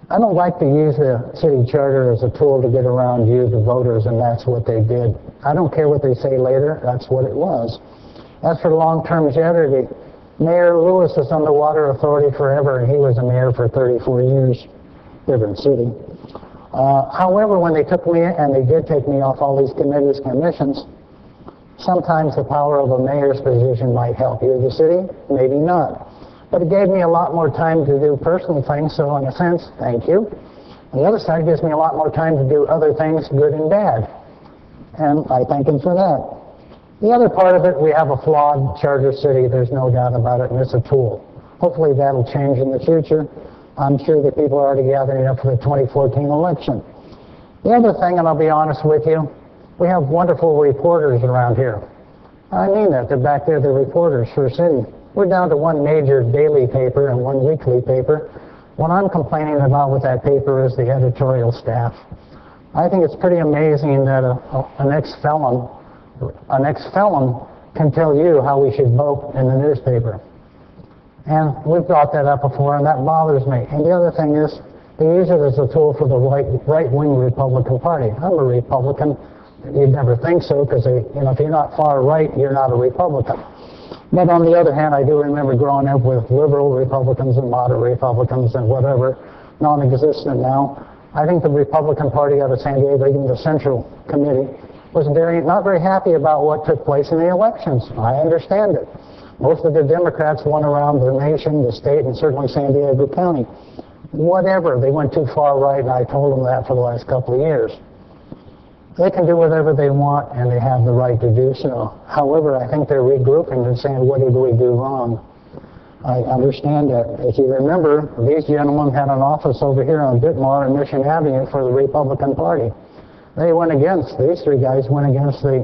I don't like to use the city charter as a tool to get around you, the voters, and that's what they did. I don't care what they say later, that's what it was. As for long-term longevity, Mayor Lewis is on the Water Authority forever, and he was a mayor for 34 years, different city. However, when they took me, and they did take me off all these committees, commissions, sometimes the power of a mayor's position might help you, the city, maybe not. But it gave me a lot more time to do personal things, so in a sense, thank you. On the other side, it gives me a lot more time to do other things, good and bad. And I thank him for that. The other part of it, we have a flawed charter city, there's no doubt about it, and it's a tool. Hopefully that'll change in the future. I'm sure that people are already gathering up for the 2014 election. The other thing, and I'll be honest with you, we have wonderful reporters around here. I mean that, they're back there, they're reporters for a city. We're down to one major daily paper and one weekly paper. What I'm complaining about with that paper is the editorial staff. I think it's pretty amazing that an ex-felon can tell you how we should vote in the newspaper. And we've brought that up before, and that bothers me. And the other thing is, they use it as a tool for the right-wing Republican Party. I'm a Republican. You'd never think so, because if you're not far right, you're not a Republican. But on the other hand, I do remember growing up with liberal Republicans and moderate Republicans and whatever, non-existent now. I think the Republican Party out of San Diego, even the Central Committee, was not very happy about what took place in the elections. I understand it. Most of the Democrats won around the nation, the state, and certainly San Diego County. Whatever, they went too far right, and I told them that for the last couple of years. They can do whatever they want, and they have the right to do so. However, I think they're regrouping and saying, what did we do wrong? I understand that. If you remember, these gentlemen had an office over here on Ditmar and Mission Avenue for the Republican Party. They went against, these three guys went against the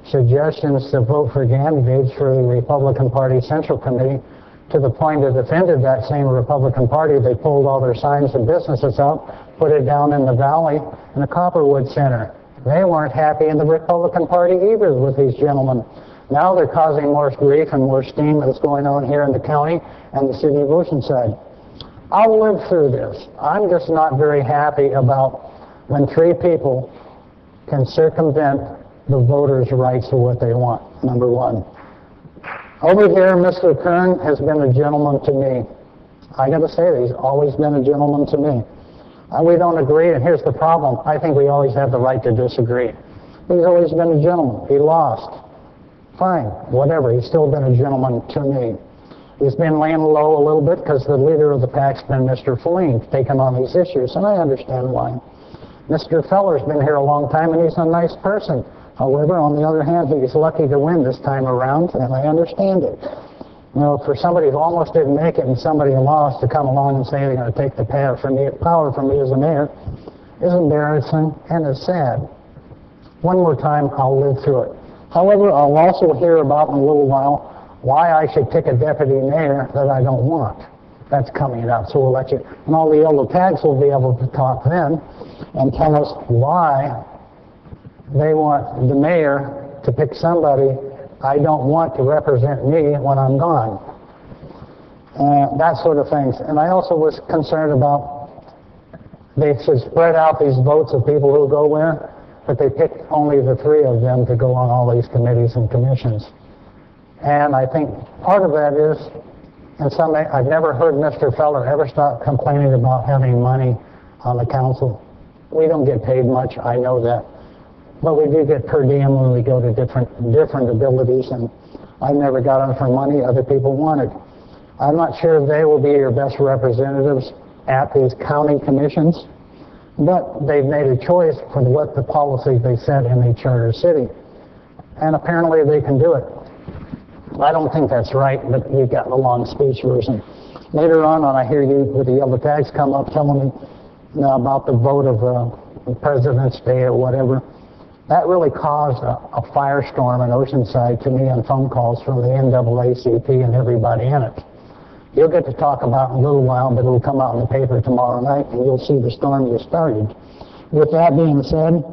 suggestions to vote for candidates for the Republican Party Central Committee, to the point it offended that same Republican Party. They pulled all their signs and businesses out, put it down in the valley in the Copperwood Center. They weren't happy in the Republican Party either with these gentlemen. Now they're causing more grief and more steam that's going on here in the county and the city of Oceanside. I'll live through this. I'm just not very happy about when 3 people can circumvent the voters' rights to what they want, number 1. Over here, Mr. Kern has been a gentleman to me. I gotta say that he's always been a gentleman to me. We don't agree, and here's the problem. I think we always have the right to disagree. He's always been a gentleman. He lost. Fine, whatever. He's still been a gentleman to me. He's been laying low a little bit because the leader of the pack's been Mr. Feline, taking on these issues, and I understand why. Mr. Feller's been here a long time, and he's a nice person. However, on the other hand, he's lucky to win this time around, and I understand it. You know, for somebody who almost didn't make it and somebody who lost to come along and say they're going to take the power from me as a mayor is embarrassing and is sad. One more time, I'll live through it. However, I'll also hear about in a little while why I should pick a deputy mayor that I don't want. That's coming up, so we'll let you, and all the yellow tags will be able to talk then and tell us why they want the mayor to pick somebody I don't want to represent me when I'm gone. That sort of things. And I also was concerned about they should spread out these votes of people who go there, but they picked only the 3 of them to go on all these committees and commissions. And I think part of that is, and I've never heard Mr. Feller ever stop complaining about having money on the council. We don't get paid much, I know that. But we do get per diem when we go to different abilities, and I never got them for money other people wanted. I'm not sure if they will be your best representatives at these county commissions, but they've made a choice for what the policy they set in a charter city. And apparently they can do it. I don't think that's right, but you've got the long speech version. Later on, I hear you with the yellow tags come up telling me about the vote of President's Day or whatever. That really caused a firestorm in Oceanside to me on phone calls from the NAACP and everybody in it. You'll get to talk about it in a little while, but it'll come out in the paper tomorrow night, and you'll see the storm that started. With that being said,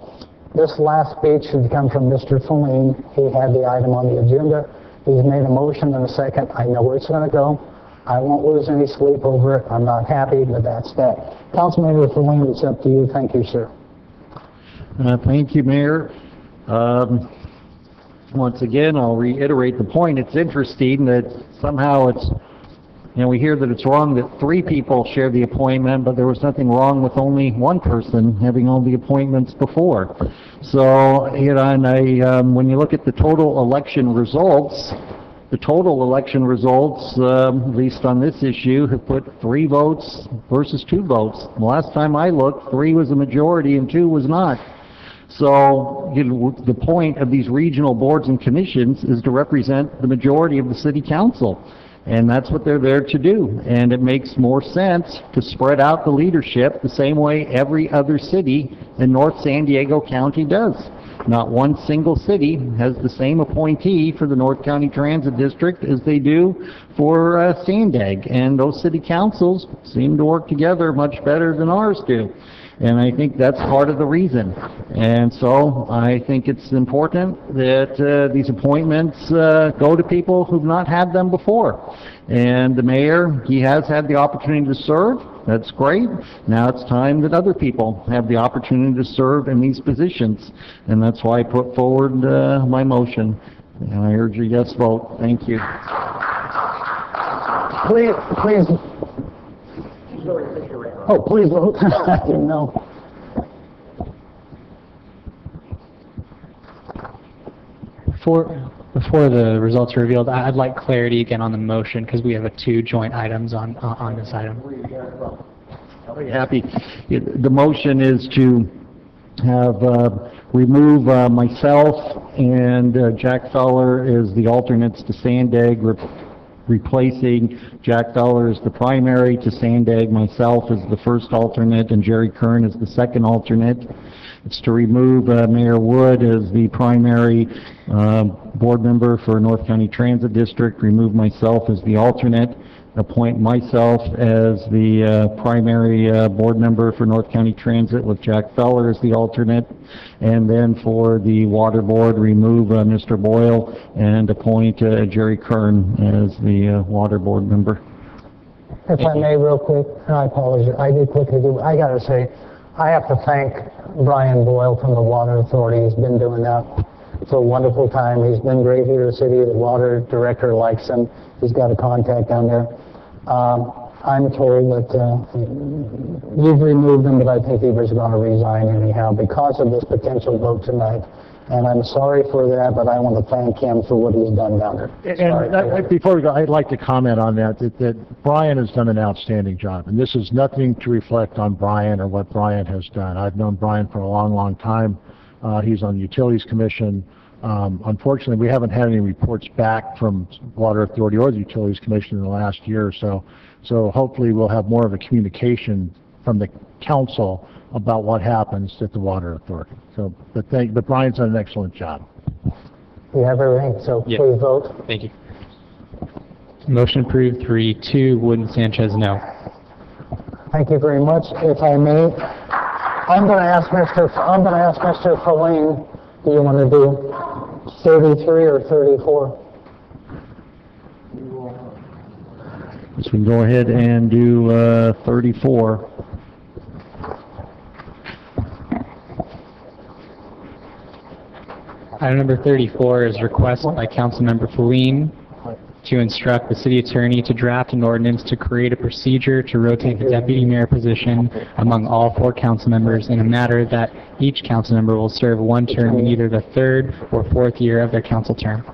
this last speech should come from Mr. Feline. He had the item on the agenda. He's made a motion in a second. I know where it's going to go. I won't lose any sleep over it. I'm not happy, but that's that. Councilmember Feline, it's up to you. Thank you, sir. Thank you, Mayor. Once again, I'll reiterate the point. It's interesting that somehow we hear that it's wrong that 3 people share the appointment, but there was nothing wrong with only 1 person having all the appointments before. So, and when you look at the total election results, at least on this issue, have put 3 votes versus 2 votes. The last time I looked, 3 was a majority and 2 was not. So the point of these regional boards and commissions is to represent the majority of the city council. And that's what they're there to do. And it makes more sense to spread out the leadership the same way every other city in North San Diego County does. Not one single city has the same appointee for the North County Transit District as they do for Sandag. And those city councils seem to work together much better than ours do. And I think that's part of the reason. And so I think it's important that these appointments go to people who've not had them before. And the mayor, he has had the opportunity to serve. That's great. Now it's time that other people have the opportunity to serve in these positions. And that's why I put forward my motion. And I urge a yes vote. Thank you. Please. Oh, please vote. I didn't know. Before the results are revealed, I'd like clarity again on the motion because we have 2 joint items on this item. I'll be happy. The motion is to have remove myself and Jack Feller as the alternates to Sandag, replacing Jack Feller as the primary, to Sandag myself as the first alternate, and Jerry Kern as the second alternate. It's to remove Mayor Wood as the primary board member for North County Transit District, remove myself as the alternate, appoint myself as the primary board member for North County Transit with Jack Feller as the alternate, and then for the Water Board, remove Mr. Boyle and appoint Jerry Kern as the Water Board member. If I may, real quick, and I apologize, I did quickly do, I gotta say, I have to thank Brian Boyle from the Water Authority. He's been doing that for a wonderful time. He's been great here in the city. The water director likes him. He's got a contact down there. I'm told that you've removed him, but I think he was going to resign anyhow because of this potential vote tonight. And I'm sorry for that, but I want to thank him for what he's done down there. And before we go, I'd like to comment on that Brian has done an outstanding job. And this is nothing to reflect on Brian or what Brian has done. I've known Brian for a long, long time. He's on the Utilities Commission. Unfortunately, we haven't had any reports back from Water Authority or the Utilities Commission in the last year or so. So hopefully we'll have more of a communication from the council about what happens at the Water Authority. So, but Brian's done an excellent job. We have everything, so please vote. Thank you. Motion approved, 3-2. Wood and Sanchez, no. Thank you very much. If I may, I'm going to ask Mr. Fellain, do you want to do 33 or 34? So we can go ahead and do 34. Item number 34 is request by Councilmember Fellain to instruct the city attorney to draft an ordinance to create a procedure to rotate the deputy mayor position among all 4 council members in a matter that each council member will serve one term in either the 3rd or 4th year of their council term.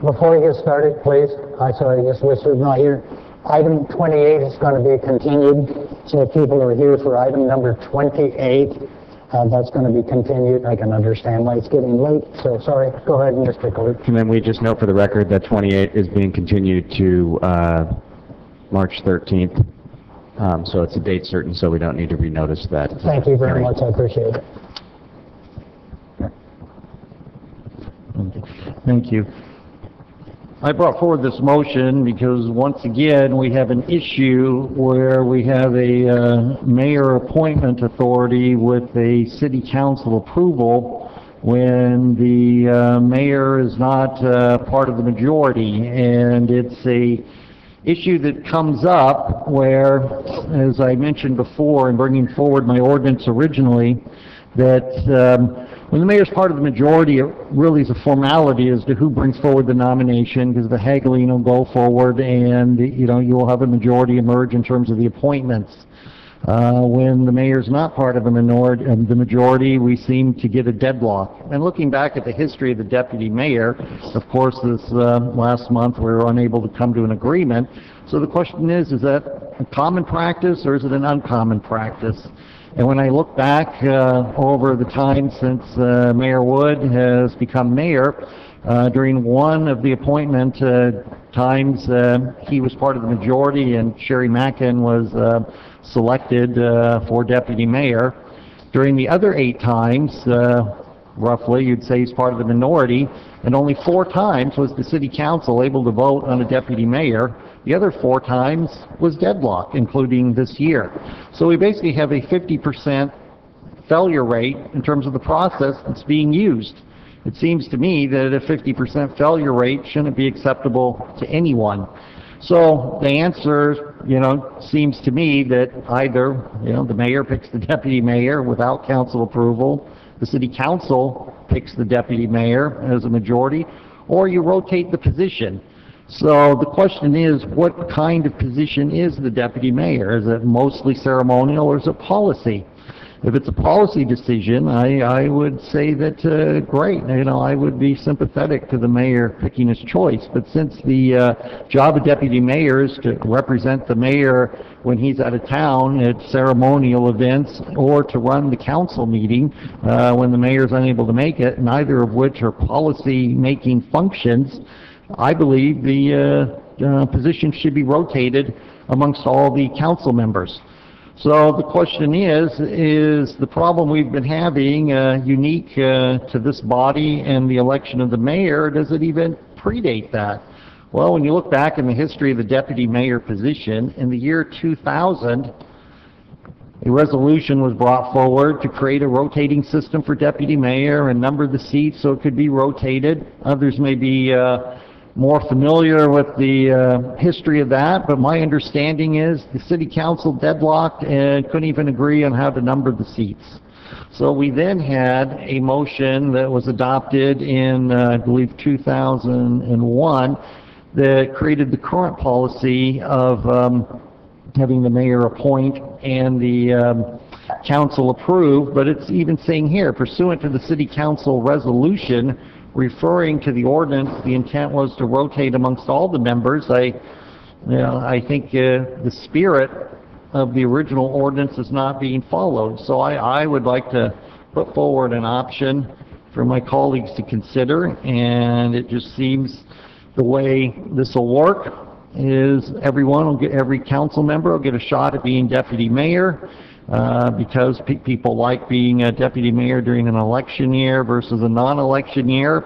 Before we get started, please, I just wish we were not here. Item 28 is going to be continued, so if people are here for item number 28, that's going to be continued. I can understand why it's getting late, so sorry. Go ahead, Mr. Clerk. And then we just note for the record that 28 is being continued to March 13th. So it's a date certain, so we don't need to renotice that. Thank you very much. I appreciate it. Thank you. I brought forward this motion because once again we have an issue where we have a mayor appointment authority with a city council approval when the mayor is not part of the majority, and it's a issue that comes up where, as I mentioned before in bringing forward my ordinance originally, that when the mayor's part of the majority, it really is a formality as to who brings forward the nomination, because the haggling will go forward and, you know, you will have a majority emerge in terms of the appointments. When the mayor's not part of the majority, we seem to get a deadlock. And looking back at the history of the deputy mayor, of course, this last month we were unable to come to an agreement. So the question is that a common practice or is it an uncommon practice? And when I look back over the time since Mayor Wood has become mayor, during one of the appointment times, he was part of the majority and Sherry Mackin was selected for deputy mayor. During the other 8 times, roughly, you'd say he's part of the minority, and only 4 times was the city council able to vote on a deputy mayor. The other 4 times was deadlock, including this year. So we basically have a 50% failure rate in terms of the process that's being used. It seems to me that a 50% failure rate shouldn't be acceptable to anyone. So the answer, you know, seems to me that either, you know, the mayor picks the deputy mayor without council approval, the city council picks the deputy mayor as a majority, or you rotate the position. So the question is, what kind of position is the deputy mayor? Is it mostly ceremonial or is it policy? If it's a policy decision, I would say that, great, you know, I would be sympathetic to the mayor picking his choice. But since the job of deputy mayor is to represent the mayor when he's out of town at ceremonial events or to run the council meeting when the mayor's unable to make it, neither of which are policy-making functions, I believe the position should be rotated amongst all the council members. So the question is the problem we've been having unique to this body and the election of the mayor? Does it even predate that? Well, when you look back in the history of the deputy mayor position, in the year 2000, a resolution was brought forward to create a rotating system for deputy mayor and number the seats so it could be rotated. Others may be more familiar with the history of that, but my understanding is the city council deadlocked and couldn't even agree on how to number the seats. So we then had a motion that was adopted in, I believe, 2001 that created the current policy of having the mayor appoint and the council approve, but it's even saying here, pursuant to the city council resolution referring to the ordinance, the intent was to rotate amongst all the members. I think the spirit of the original ordinance is not being followed. So I would like to put forward an option for my colleagues to consider, and it just seems the way this will work is every council member will get a shot at being deputy mayor. Because people like being a deputy mayor during an election year versus a non-election year,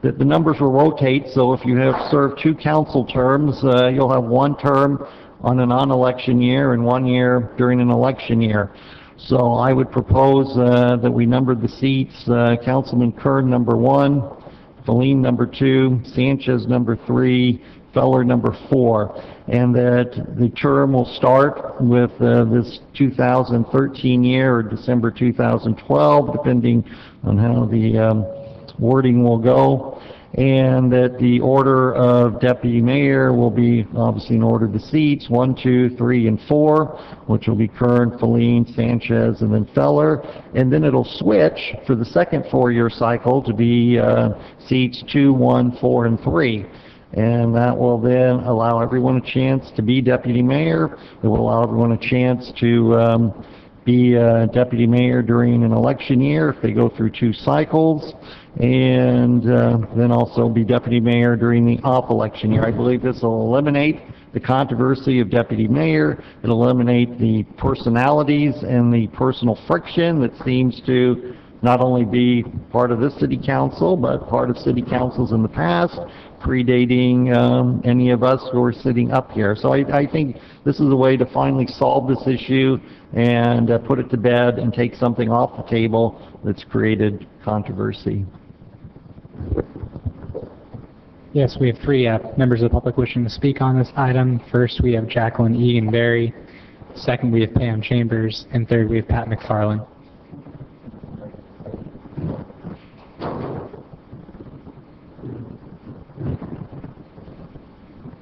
that the numbers will rotate. So if you have served 2 council terms, you'll have 1 term on a non-election year and 1 year during an election year. So I would propose that we number the seats, Councilman Kern number 1, Feline number 2, Sanchez number 3, Feller number 4, and that the term will start with this 2013 year or December 2012, depending on how the wording will go, and that the order of deputy mayor will be obviously in order of the seats, 1, 2, 3, and 4, which will be Kern, Feline, Sanchez, and then Feller, and then it'll switch for the second 4-year cycle to be seats 2, 1, 4, and 3. And that will then allow everyone a chance to be deputy mayor. It will allow everyone a chance to be deputy mayor during an election year if they go through 2 cycles, and then also be deputy mayor during the off-election year. I believe this will eliminate the controversy of deputy mayor. It'll eliminate the personalities and the personal friction that seems to not only be part of this city council, but part of city councils in the past, predating any of us who are sitting up here. So I think this is a way to finally solve this issue and put it to bed and take something off the table that's created controversy. Yes, we have 3 members of the public wishing to speak on this item. First, we have Jacqueline Egan Berry. Second, we have Pam Chambers. And third, we have Pat McFarland.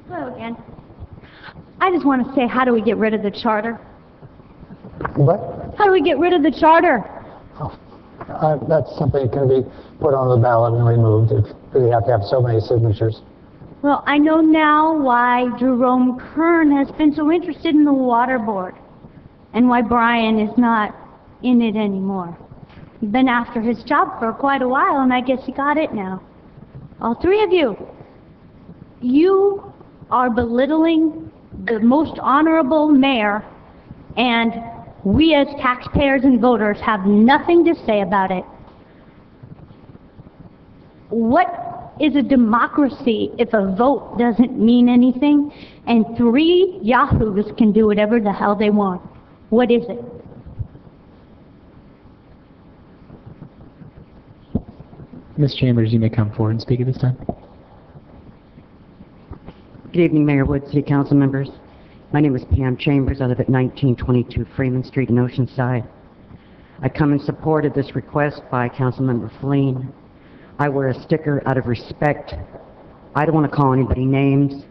Hello again. I just want to say, how do we get rid of the charter? What? How do we get rid of the charter? That's something that can be put on the ballot and removed. We have to have so many signatures. Well, I know now why Jerome Kern has been so interested in the water board and why Brian is not in it anymore. He's been after his job for quite a while, and I guess he got it now. All 3 of you, you are belittling the most honorable mayor, and we as taxpayers and voters have nothing to say about it. What is a democracy if a vote doesn't mean anything and 3 yahoos can do whatever the hell they want? What is it? Ms. Chambers, you may come forward and speak at this time. Good evening, Mayor Wood, City Council members. My name is Pam Chambers. I live at 1922 Freeman Street in Oceanside. I come in support of this request by Councilmember Feline. I wear a sticker out of respect. I don't want to call anybody names.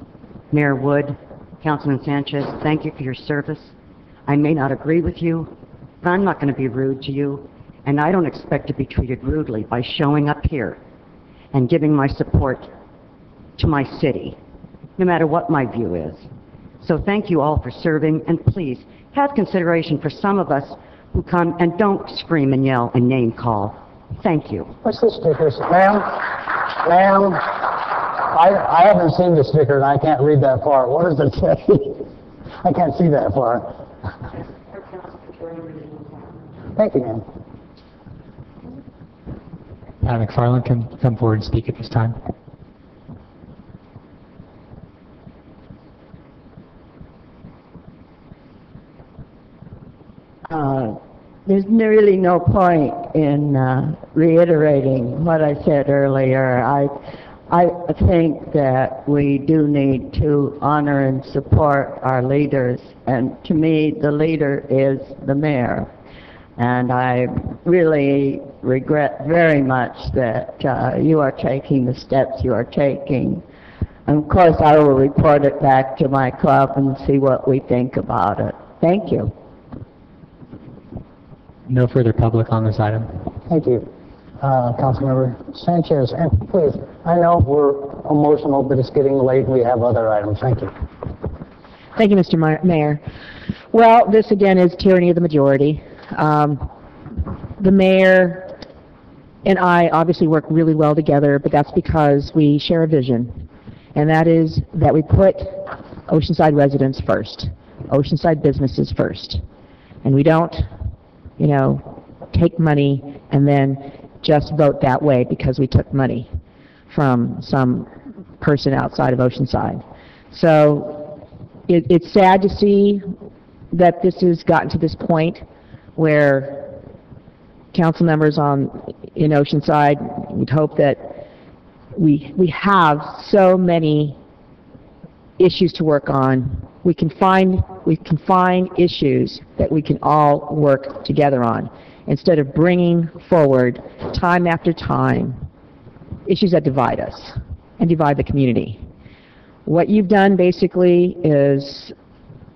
Mayor Wood, Councilman Sanchez, thank you for your service. I may not agree with you, but I'm not going to be rude to you, and I don't expect to be treated rudely by showing up here and giving my support to my city, no matter what my view is. So thank you all for serving, and please have consideration for some of us who come and don't scream and yell and name call. Thank you. What's the stickers? Ma'am, I haven't seen the sticker and I can't read that far. What does it say? I can't see that far. Thank you, ma'am. Pat McFarland can come forward and speak at this time. There's really no point in reiterating what I said earlier. I think that we do need to honor and support our leaders, and to me, the leader is the mayor. And I really regret very much that you are taking the steps you are taking. And of course, I will report it back to my club and see what we think about it. Thank you. No further public on this item. Thank you. Councilmember Sanchez, and please, I know we're emotional, but it's getting late and we have other items. Thank you. Thank you, Mr. Mayor. Well, this again is tyranny of the majority. The mayor and I obviously work really well together, but that's because we share a vision, and that is that we put Oceanside residents first, Oceanside businesses first, and we don't, you know, take money and then just vote that way because we took money from some person outside of Oceanside. So it's sad to see that this has gotten to this point where council members in Oceanside would hope that we have so many issues to work on. We can find issues that we can all work together on instead of bringing forward time after time issues that divide us and divide the community. What you've done basically is,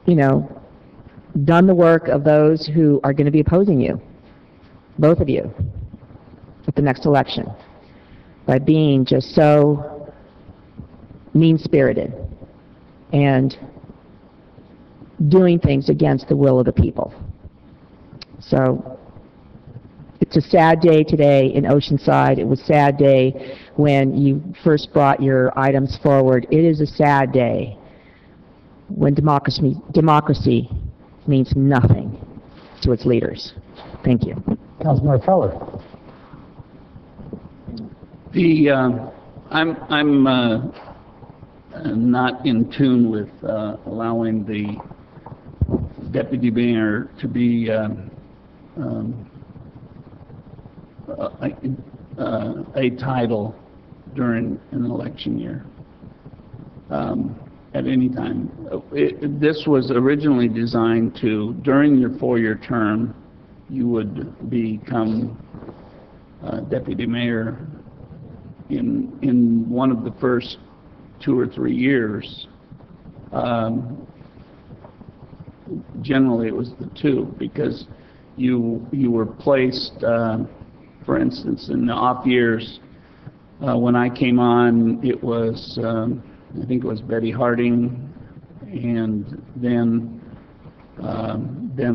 you know, done the work of those who are going to be opposing you, both of you, at the next election, by being just so mean-spirited and doing things against the will of the people. So it's a sad day today in Oceanside. It was a sad day when you first brought your items forward. It is a sad day when democracy means nothing to its leaders. Thank you. Councilmember Feller. I'm not in tune with allowing the deputy mayor to be a title during an election year at any time. This was originally designed to, during your 4-year term, you would become deputy mayor in one of the first 2 or 3 years. Generally it was the 2, because you were placed, for instance, in the off years. When I came on, it was I think it was Betty Harding, and then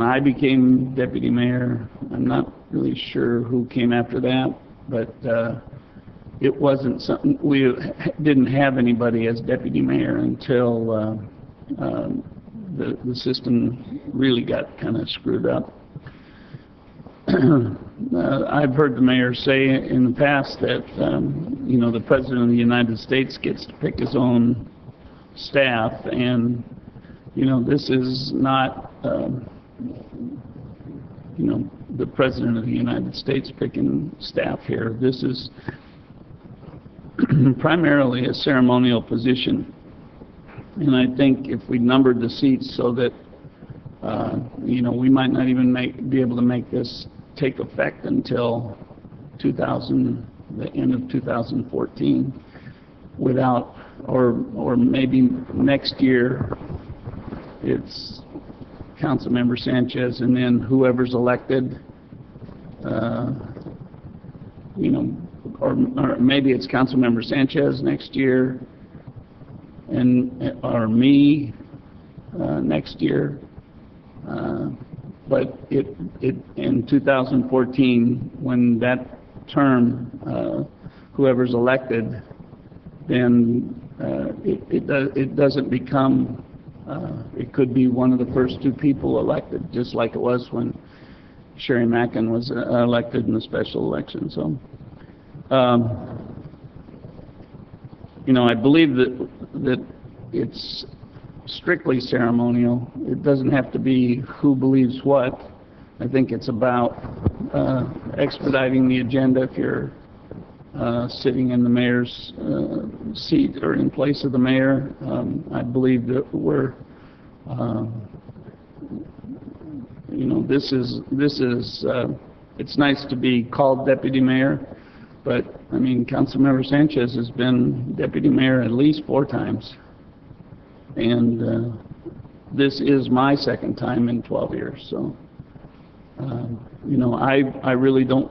I became deputy mayor. I'm not really sure who came after that, but it wasn't something, we didn't have anybody as deputy mayor until the system really got kind of screwed up. I've heard the mayor say in the past that you know, the President of the United States gets to pick his own staff, and you know, this is not you know, the President of the United States picking staff here. This is primarily a ceremonial position, and I think if we numbered the seats so that you know, we might not even be able to make this take effect until the end of 2014, without, or maybe next year it's Councilmember Sanchez, and then whoever's elected, you know, or maybe it's Councilmember Sanchez next year, or me next year. But in 2014, when that term, whoever's elected, then it doesn't become, it could be one of the first two people elected, just like it was when Sherry Mackin was elected in the special election. So, you know, I believe that it's strictly ceremonial. It doesn't have to be who believes what. I think it's about expediting the agenda if you're sitting in the mayor's seat or in place of the mayor. I believe that we're, you know, this is it's nice to be called deputy mayor, but I mean, Councilmember Sanchez has been deputy mayor at least 4 times, and this is my second time in 12 years. So, you know, I really don't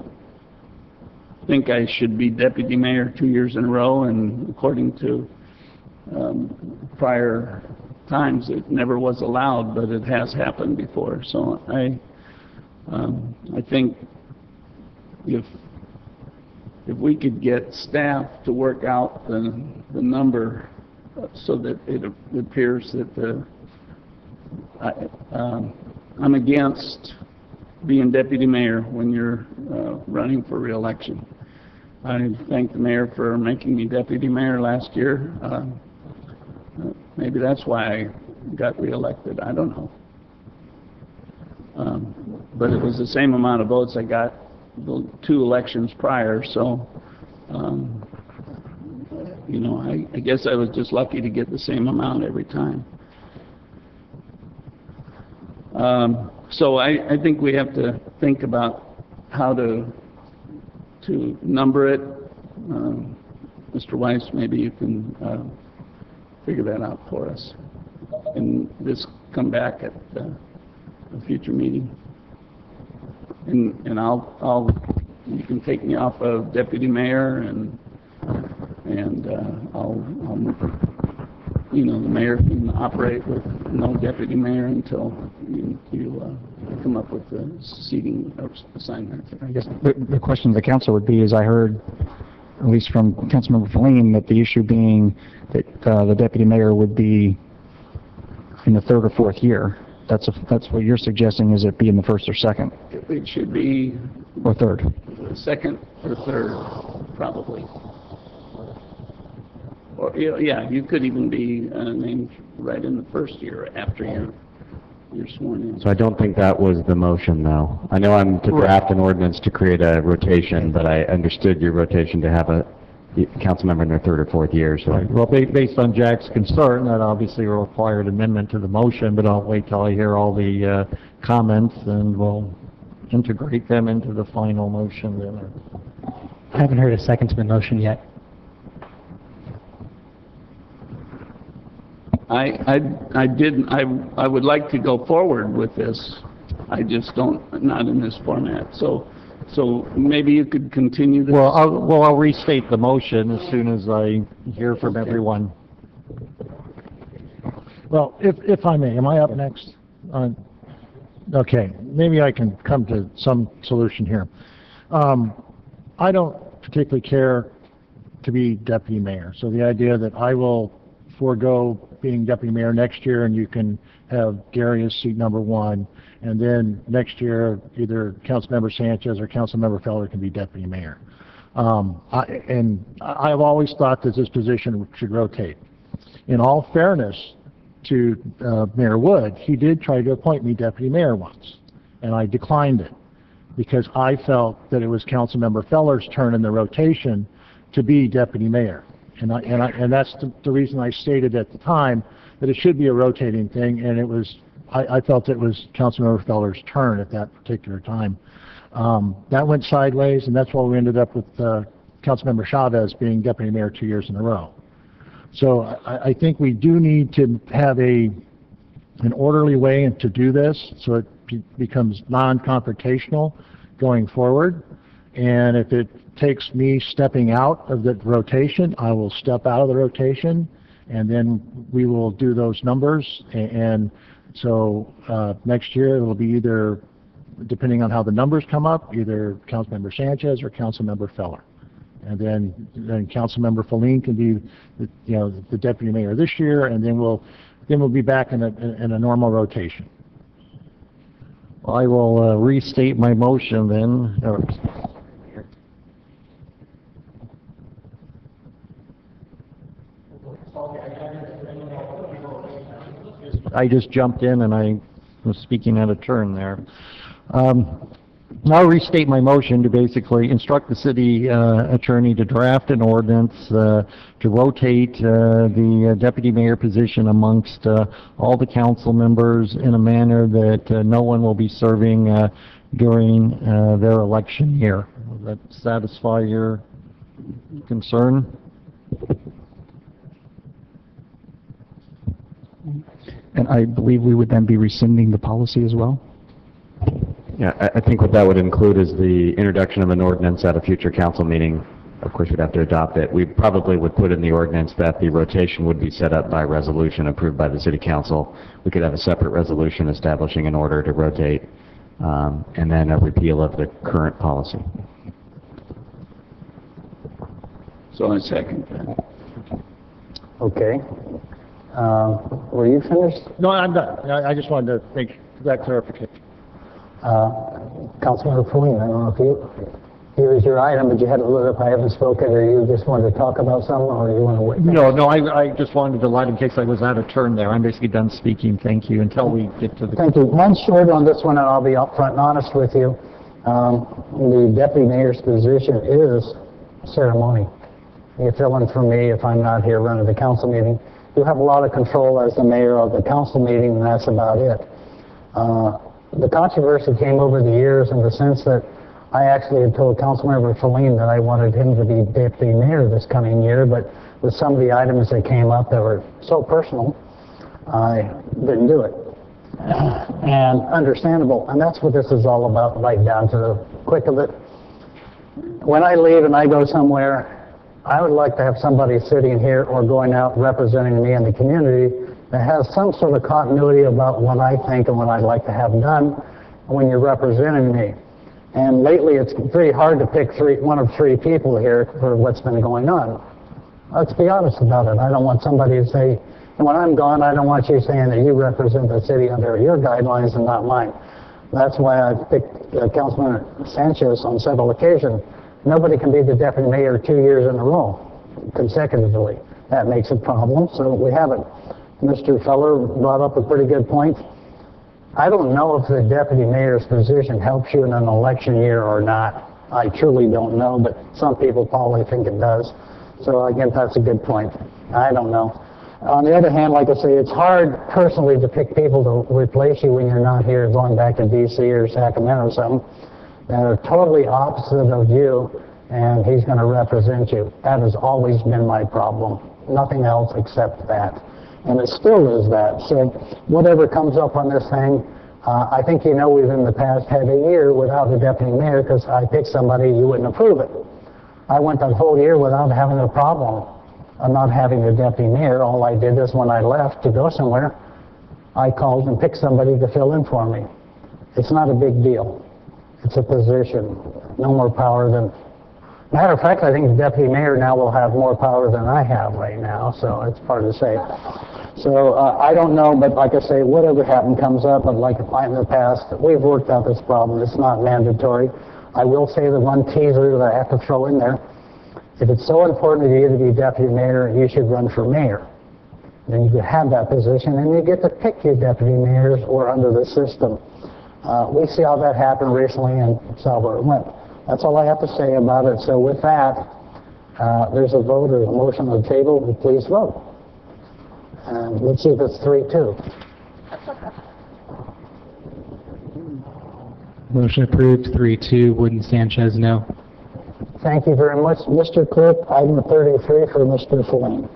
think I should be deputy mayor 2 years in a row, and according to prior times, it never was allowed, but it has happened before. So I think if we could get staff to work out the number so that it appears that I'm against being deputy mayor when you're running for re-election. I thank the mayor for making me deputy mayor last year. Maybe that's why I got re-elected. I don't know. But it was the same amount of votes I got the 2 elections prior, so you know, I guess I was just lucky to get the same amount every time. So I think we have to think about how to number it. Mr. Weiss, maybe you can figure that out for us, and this come back at a future meeting. And you can take me off of deputy mayor, and I'll you know, the mayor can operate with no deputy mayor until you come up with the seating assignment. I guess the question to the council would be, as I heard, at least from Councilmember Feline, that the issue being that the deputy mayor would be in the 3rd or 4th year. That's what you're suggesting, is it be in the 1st or 2nd? It should be... Or 3rd? 2nd or 3rd, probably. Or, yeah, you could even be named right in the 1st year after you're sworn in. So I don't think that was the motion, though. I know I'm to draft an ordinance to create a rotation, but I understood your rotation to have a council member in their 3rd or 4th year. So. Right. Well, based on Jack's concern, that obviously will require an amendment to the motion, but I'll wait till I hear all the comments, and we'll integrate them into the final motion then. I haven't heard a second to the motion yet. I didn't. I would like to go forward with this. I just don't. Not in this format. So maybe you could continue this. Well, I'll restate the motion as soon as I hear from everyone. Well, if I may, am I up next? Okay, maybe I can come to some solution here. I don't particularly care to be deputy mayor, so the idea that I will forego being deputy mayor next year and you can have Gary as seat number 1, and then next year either Councilmember Sanchez or Councilmember Feller can be deputy mayor. I've always thought that this position should rotate. In all fairness to Mayor Wood, he did try to appoint me deputy mayor once, and I declined it because I felt that it was Councilmember Feller's turn in the rotation to be deputy mayor. And that's the reason I stated at the time that it should be a rotating thing, and it was, I felt it was Councilmember Feller's turn at that particular time. That went sideways, and that's why we ended up with Councilmember Chavez being deputy mayor 2 years in a row. So I think we do need to have an orderly way to do this so it becomes non-confrontational going forward. And if it takes me stepping out of the rotation, I will step out of the rotation, and then we will do those numbers. And so next year it will be either, depending on how the numbers come up, either Councilmember Sanchez or Councilmember Feller. And then Councilmember Feline can be, the deputy mayor this year, and then we'll be back in a normal rotation. I will restate my motion then. I just jumped in and I was speaking out of turn there. I'll restate my motion to basically instruct the city attorney to draft an ordinance to rotate the deputy mayor position amongst all the council members in a manner that no one will be serving during their election year. Does that satisfy your concern? And I believe we would then be rescinding the policy as well? Yeah, I think what that would include is the introduction of an ordinance at a future council meeting. Of course, we'd have to adopt it. We probably would put in the ordinance that the rotation would be set up by resolution approved by the city council. We could have a separate resolution establishing an order to rotate, and then a repeal of the current policy. So I second that. Okay. Were you finished? No, I'm done. I just wanted to make that clarification. Councilmember Feline, I don't know if here's your item, but you had to look up, I haven't spoken, or you just wanted to talk about something, or you want to wait? No, I just wanted to light in case I was out of turn there. I'm basically done speaking. Thank you until we get to the... Thank you. One short on this one, and I'll be upfront and honest with you. The deputy mayor's position is ceremony. You fill in for me if I'm not here running the council meeting. You have a lot of control as the mayor of the council meeting, and that's about it. The controversy came over the years in the sense that I actually had told Councilmember Feline that I wanted him to be deputy mayor this coming year, but with some of the items that came up that were so personal, I didn't do it. And understandable, and that's what this is all about, right down to the quick of it. When I leave and I go somewhere, I would like to have somebody sitting here or going out representing me in the community that has some sort of continuity about what I think and what I'd like to have done when you're representing me. And lately it's pretty hard to pick one of three people here for what's been going on. Let's be honest about it. I don't want somebody to say, when I'm gone, I don't want you saying that you represent the city under your guidelines and not mine. That's why I've picked Councilman Sanchez on several occasions. Nobody can be the deputy mayor 2 years in a row consecutively. That makes a problem, so we have it. Mr. Feller brought up a pretty good point. I don't know if the deputy mayor's position helps you in an election year or not. I truly don't know, but some people probably think it does. So again, that's a good point. I don't know. On the other hand, like I say, it's hard personally to pick people to replace you when you're not here, going back to D.C. or Sacramento or something, that are totally opposite of you, and he's going to represent you. That has always been my problem. Nothing else except that. And it still is that. So whatever comes up on this thing, I think you know we've in the past had a year without a deputy mayor because I picked somebody, you wouldn't approve it. I went that whole year without having a problem of not having a deputy mayor. All I did is when I left to go somewhere, I called and picked somebody to fill in for me. It's not a big deal. It's a position. No more power than... Matter of fact, I think the deputy mayor now will have more power than I have right now, so it's hard to say. So I don't know, but like I say, whatever happened comes up, but like in the past, we've worked out this problem. It's not mandatory. I will say the one teaser that I have to throw in there, if it's so important to you to be deputy mayor, you should run for mayor. Then you could have that position, and you get to pick your deputy mayors or under the system. We see how that happened recently and saw where it went. That's all I have to say about it. So with that, there's a vote or a motion on the table. Please vote. And let's see if it's 3-2. Motion approved, 3-2. Wood and Sanchez, no. Thank you very much. Mr. Clerk, item 33 for Mr. Feline.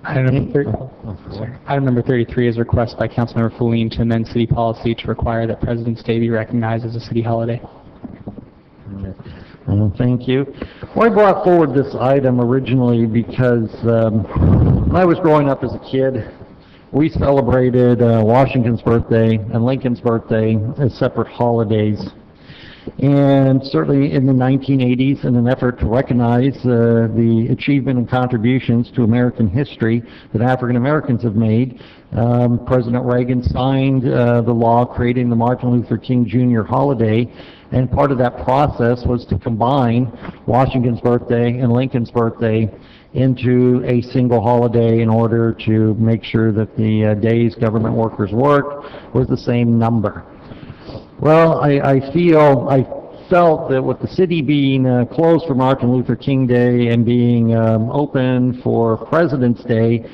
Item number 33 is a request by Councilmember Feline to amend city policy to require that President's Day be recognized as a city holiday. Thank you. Well, I brought forward this item originally because when I was growing up as a kid, we celebrated Washington's birthday and Lincoln's birthday as separate holidays. And certainly in the 1980s, in an effort to recognize the achievement and contributions to American history that African Americans have made, President Reagan signed the law creating the Martin Luther King Jr. holiday, and part of that process was to combine Washington's birthday and Lincoln's birthday into a single holiday in order to make sure that the days government workers worked was the same number. Well, I felt that with the city being closed for Martin Luther King Day and being open for President's Day,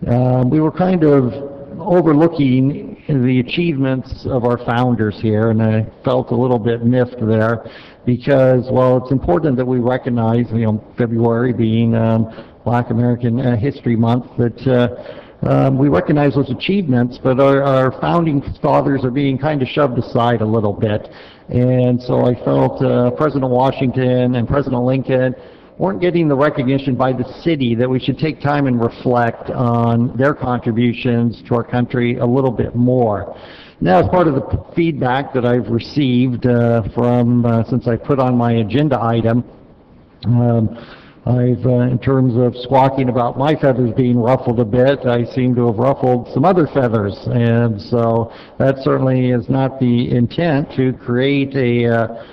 we were kind of overlooking the achievements of our founders here, and I felt a little bit miffed there because, while it's important that we recognize, February being Black American History Month, that we recognize those achievements, but our founding fathers are being kind of shoved aside a little bit. And so I felt President Washington and President Lincoln weren't getting the recognition by the city that we should take time and reflect on their contributions to our country a little bit more. Now, as part of the feedback that I've received since I put on my agenda item, in terms of squawking about my feathers being ruffled a bit, I seem to have ruffled some other feathers, and so that certainly is not the intent, to create a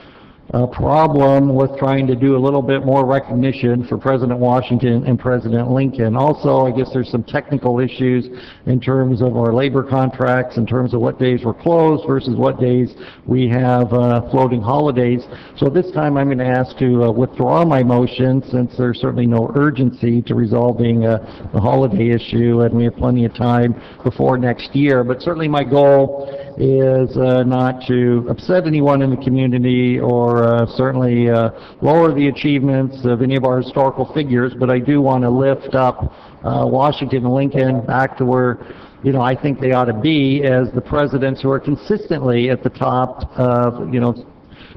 problem with trying to do a little bit more recognition for President Washington and President Lincoln. Also, I guess there's some technical issues in terms of our labor contracts, in terms of what days we're closed versus what days we have floating holidays. So this time I'm going to ask to withdraw my motion, since there's certainly no urgency to resolving the holiday issue, and we have plenty of time before next year. But certainly my goal is not to upset anyone in the community or certainly lower the achievements of any of our historical figures, but I do want to lift up Washington and Lincoln back to where I think they ought to be as the presidents who are consistently at the top of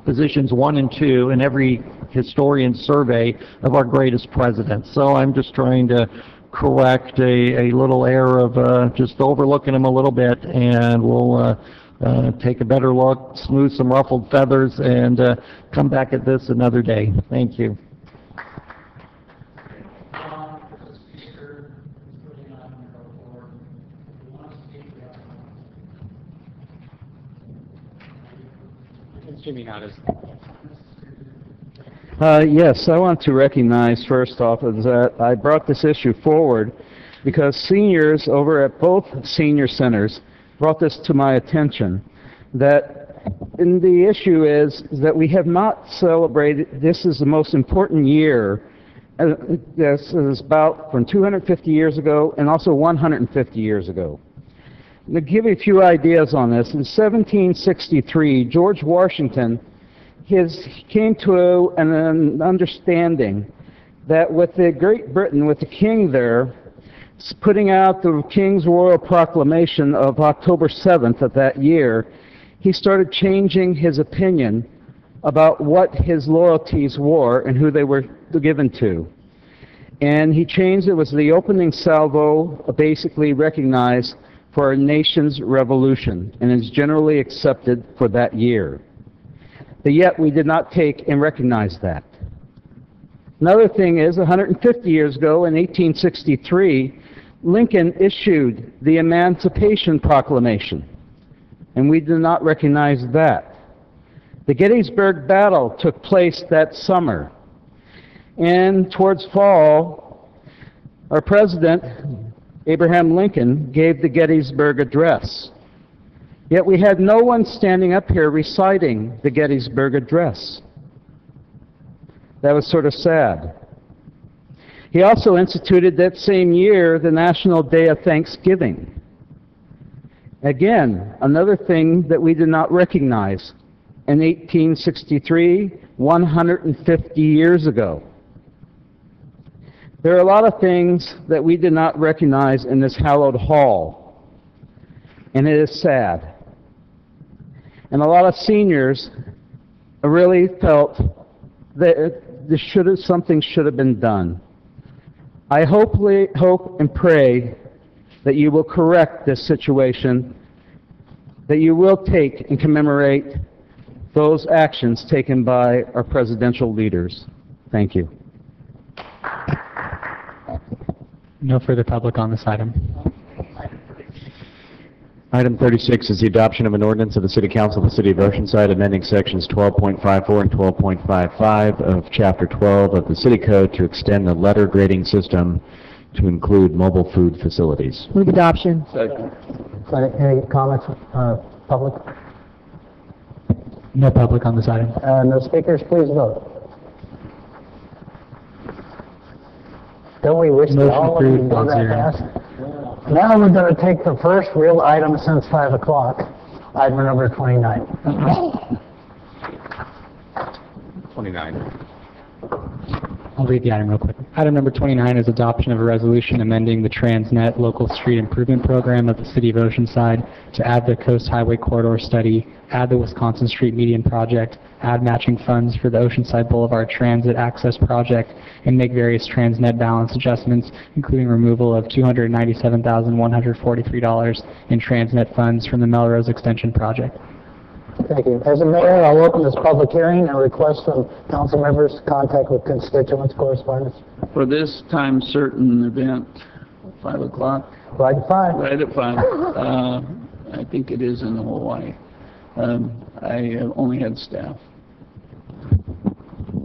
positions 1 and 2 in every historian survey of our greatest presidents. So I'm just trying to correct a little error of just overlooking them a little bit, and we'll take a better look, smooth some ruffled feathers, and come back at this another day. Thank you. Yes, I want to recognize first off that I brought this issue forward because seniors over at both senior centers brought this to my attention, and the issue is that we have not celebrated. This is the most important year. This is about from 250 years ago and also 150 years ago. To give you a few ideas on this, in 1763, George Washington came to an understanding that with Great Britain, with the king there, putting out the King's Royal Proclamation of October 7th of that year, he started changing his opinion about what his loyalties were and who they were given to. And he changed it. Was the opening salvo basically recognized for our nation's revolution, and is generally accepted for that year. But yet we did not take and recognize that. Another thing is, 150 years ago in 1863, Lincoln issued the Emancipation Proclamation, and we did not recognize that. The Gettysburg Battle took place that summer, and towards fall, our president, Abraham Lincoln, gave the Gettysburg Address. Yet we had no one standing up here reciting the Gettysburg Address. That was sort of sad. He also instituted that same year the National Day of Thanksgiving. Again, another thing that we did not recognize in 1863, 150 years ago. There are a lot of things that we did not recognize in this hallowed hall, and it is sad. And a lot of seniors really felt that something should have been done. I hope and pray that you will correct this situation, that you will take and commemorate those actions taken by our presidential leaders. Thank you. No further public on this item. Item 36 is the adoption of an ordinance of the City Council of the City of Oceanside amending sections 12.54 and 12.55 of Chapter 12 of the City Code to extend the letter grading system to include mobile food facilities. Move adoption. Second. Any comments, public? No public on this item. No speakers, please vote. Don't we wish that Motion all of you approved, go that 5-0. fast? Now we're going to take the first real item since 5 o'clock, item number 29. 29. I'll read the item real quick. Item number 29 is adoption of a resolution amending the Transnet Local Street Improvement Program of the City of Oceanside to add the Coast Highway Corridor Study, add the Wisconsin Street Median Project, add matching funds for the Oceanside Boulevard Transit Access Project, and make various Transnet balance adjustments, including removal of $297,143 in Transnet funds from the Melrose Extension Project. Thank you. As a mayor, I'll open this public hearing and request from council members to contact with constituents correspondence. For this time certain event, 5 o'clock? Right at 5. Right at 5. I think it is in Hawaii. I only had staff.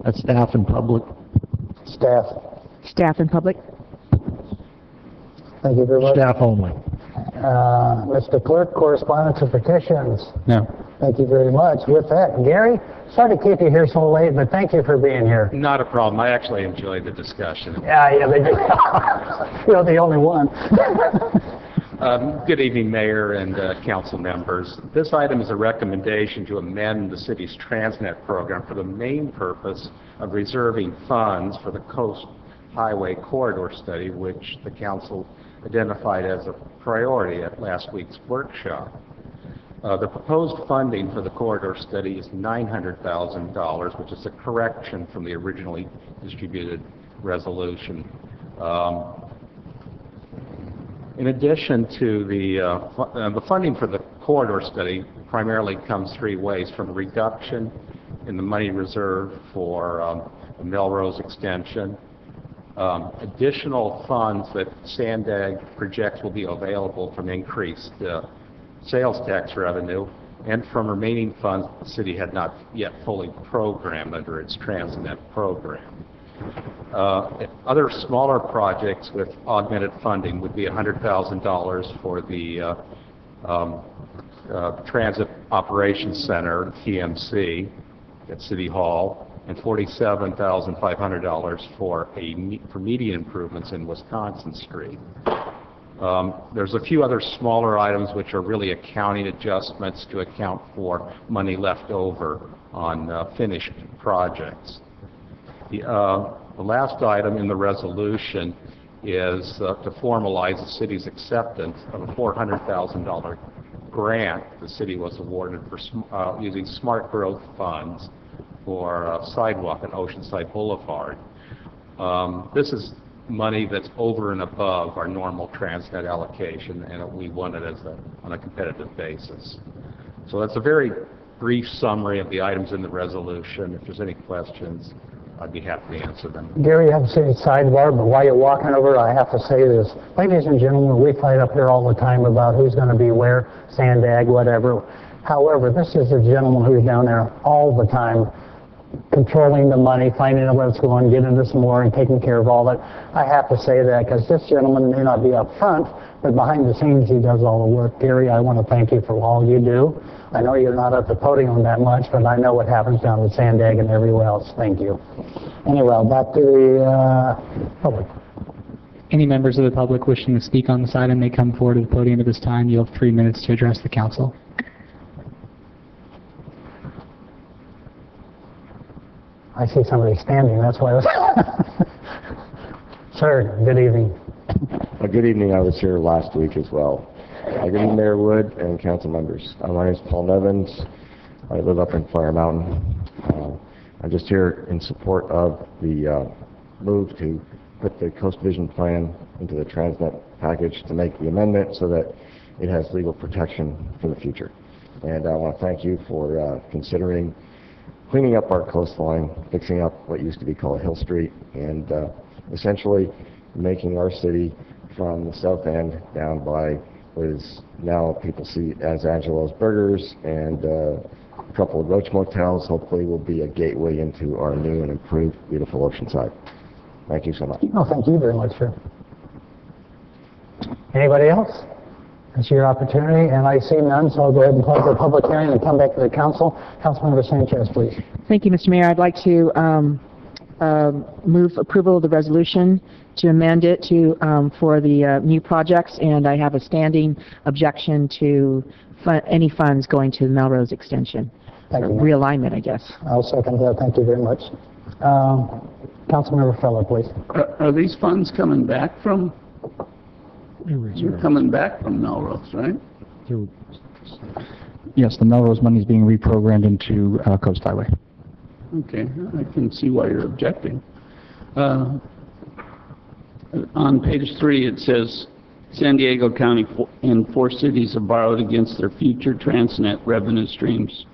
That's staff and public. Staff. Staff and public. Thank you very much. Staff only. Mr. Clerk, correspondence and petitions. No. Thank you very much. With that, Gary, sorry to keep you here so late, but thank you for being here. Not a problem. I actually enjoyed the discussion. Yeah, they do. You're the only one. Good evening, Mayor and council members. This item is a recommendation to amend the city's Transnet program for the main purpose of reserving funds for the Coast Highway Corridor Study, which the council identified as a priority at last week's workshop. The proposed funding for the corridor study is $900,000, which is a correction from the originally distributed resolution. In addition to the funding for the corridor study primarily comes three ways: from a reduction in the money reserved for the Melrose extension, additional funds that Sandag projects will be available from increased sales tax revenue, and from remaining funds the city had not yet fully programmed under its Transnet program. Other smaller projects with augmented funding would be $100,000 for the Transit Operations Center, TMC, at City Hall, and $47,500 for median improvements in Wisconsin Street. There's a few other smaller items which are really accounting adjustments to account for money left over on finished projects. The last item in the resolution is to formalize the city's acceptance of a $400,000 grant the city was awarded for using smart growth funds for sidewalk at Oceanside Boulevard. This is money that's over and above our normal Transnet allocation, and we won it on a competitive basis. So that's a very brief summary of the items in the resolution. If there's any questions, I'd be happy to answer them. Gary, you haven't seen the sidebar, but while you're walking over, I have to say this. Ladies and gentlemen, we fight up here all the time about who's going to be where, Sandag, whatever. However, this is a gentleman who's down there all the time, controlling the money, finding out where it's going, getting us more, and taking care of all that. I have to say that because this gentleman may not be up front, but behind the scenes he does all the work. Gary, I want to thank you for all you do. I know you're not at the podium that much, but I know what happens down in Sandag and everywhere else. Thank you. Anyway, back to the public. Any members of the public wishing to speak on this item may come forward to the podium at this time. You have 3 minutes to address the council. I see somebody standing, that's why I was... Sir, good evening. Good evening. I was here last week as well. Good evening, Mayor Wood and council members. My name is Paul Nevins. I live up in Fire Mountain. I'm just here in support of the move to put the Coast Vision Plan into the Transnet package to make the amendment so that it has legal protection for the future. And I want to thank you for considering cleaning up our coastline, fixing up what used to be called Hill Street, and essentially making our city from the south end down by what is now people see as Angelo's Burgers and a couple of Roach Motels, hopefully will be a gateway into our new and improved beautiful Oceanside. Thank you so much. Oh, thank you very much, sir. Anybody else? It's your opportunity, and I see none, so I'll go ahead and close the public hearing and come back to the council. Councilmember Sanchez, please. Thank you, Mr. Mayor. I'd like to move approval of the resolution to amend it to for the new projects, and I have a standing objection to any funds going to the Melrose extension. Thank you. Realignment, I guess. I'll second that. Thank you very much. Councilmember Feller, please. Are these funds coming back from? You're coming back from Melrose, right? Yes, the Melrose money is being reprogrammed into Coast Highway. Okay, I can see why you're objecting. On page 3, it says, San Diego County and 4 cities have borrowed against their future Transnet revenue streams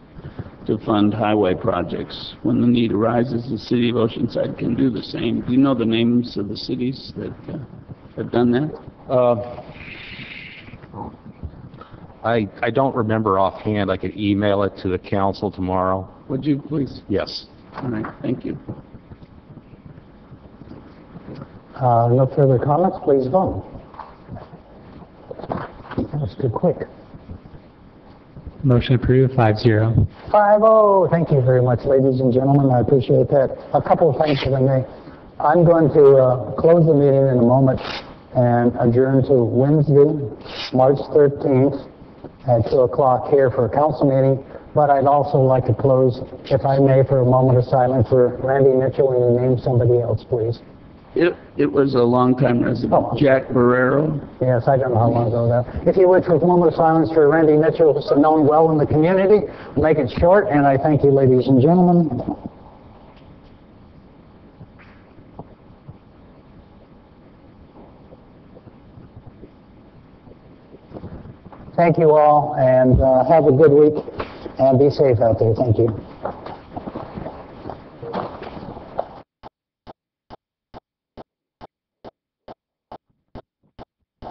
to fund highway projects. When the need arises, the city of Oceanside can do the same. Do you know the names of the cities that have done that? I don't remember offhand. I could email it to the council tomorrow. Would you please? Yes. All right, thank you. No further comments, please vote. That was too quick. Motion approved, 5-0. 5-0. Thank you very much, ladies and gentlemen. I appreciate that. A couple of things, if I may. I'm going to close the meeting in a moment and adjourn to Wednesday, March 13th at 2 o'clock here for a council meeting. But I'd also like to close, if I may, for a moment of silence for Randy Mitchell, and you name somebody else, please. It was a long-time resident, Jack Barrero. Yes, I don't know how long ago that. If you would, for a moment of silence for Randy Mitchell, who's known well in the community. Make it short, and I thank you, ladies and gentlemen. Thank you all, and have a good week, and be safe out there. Thank you.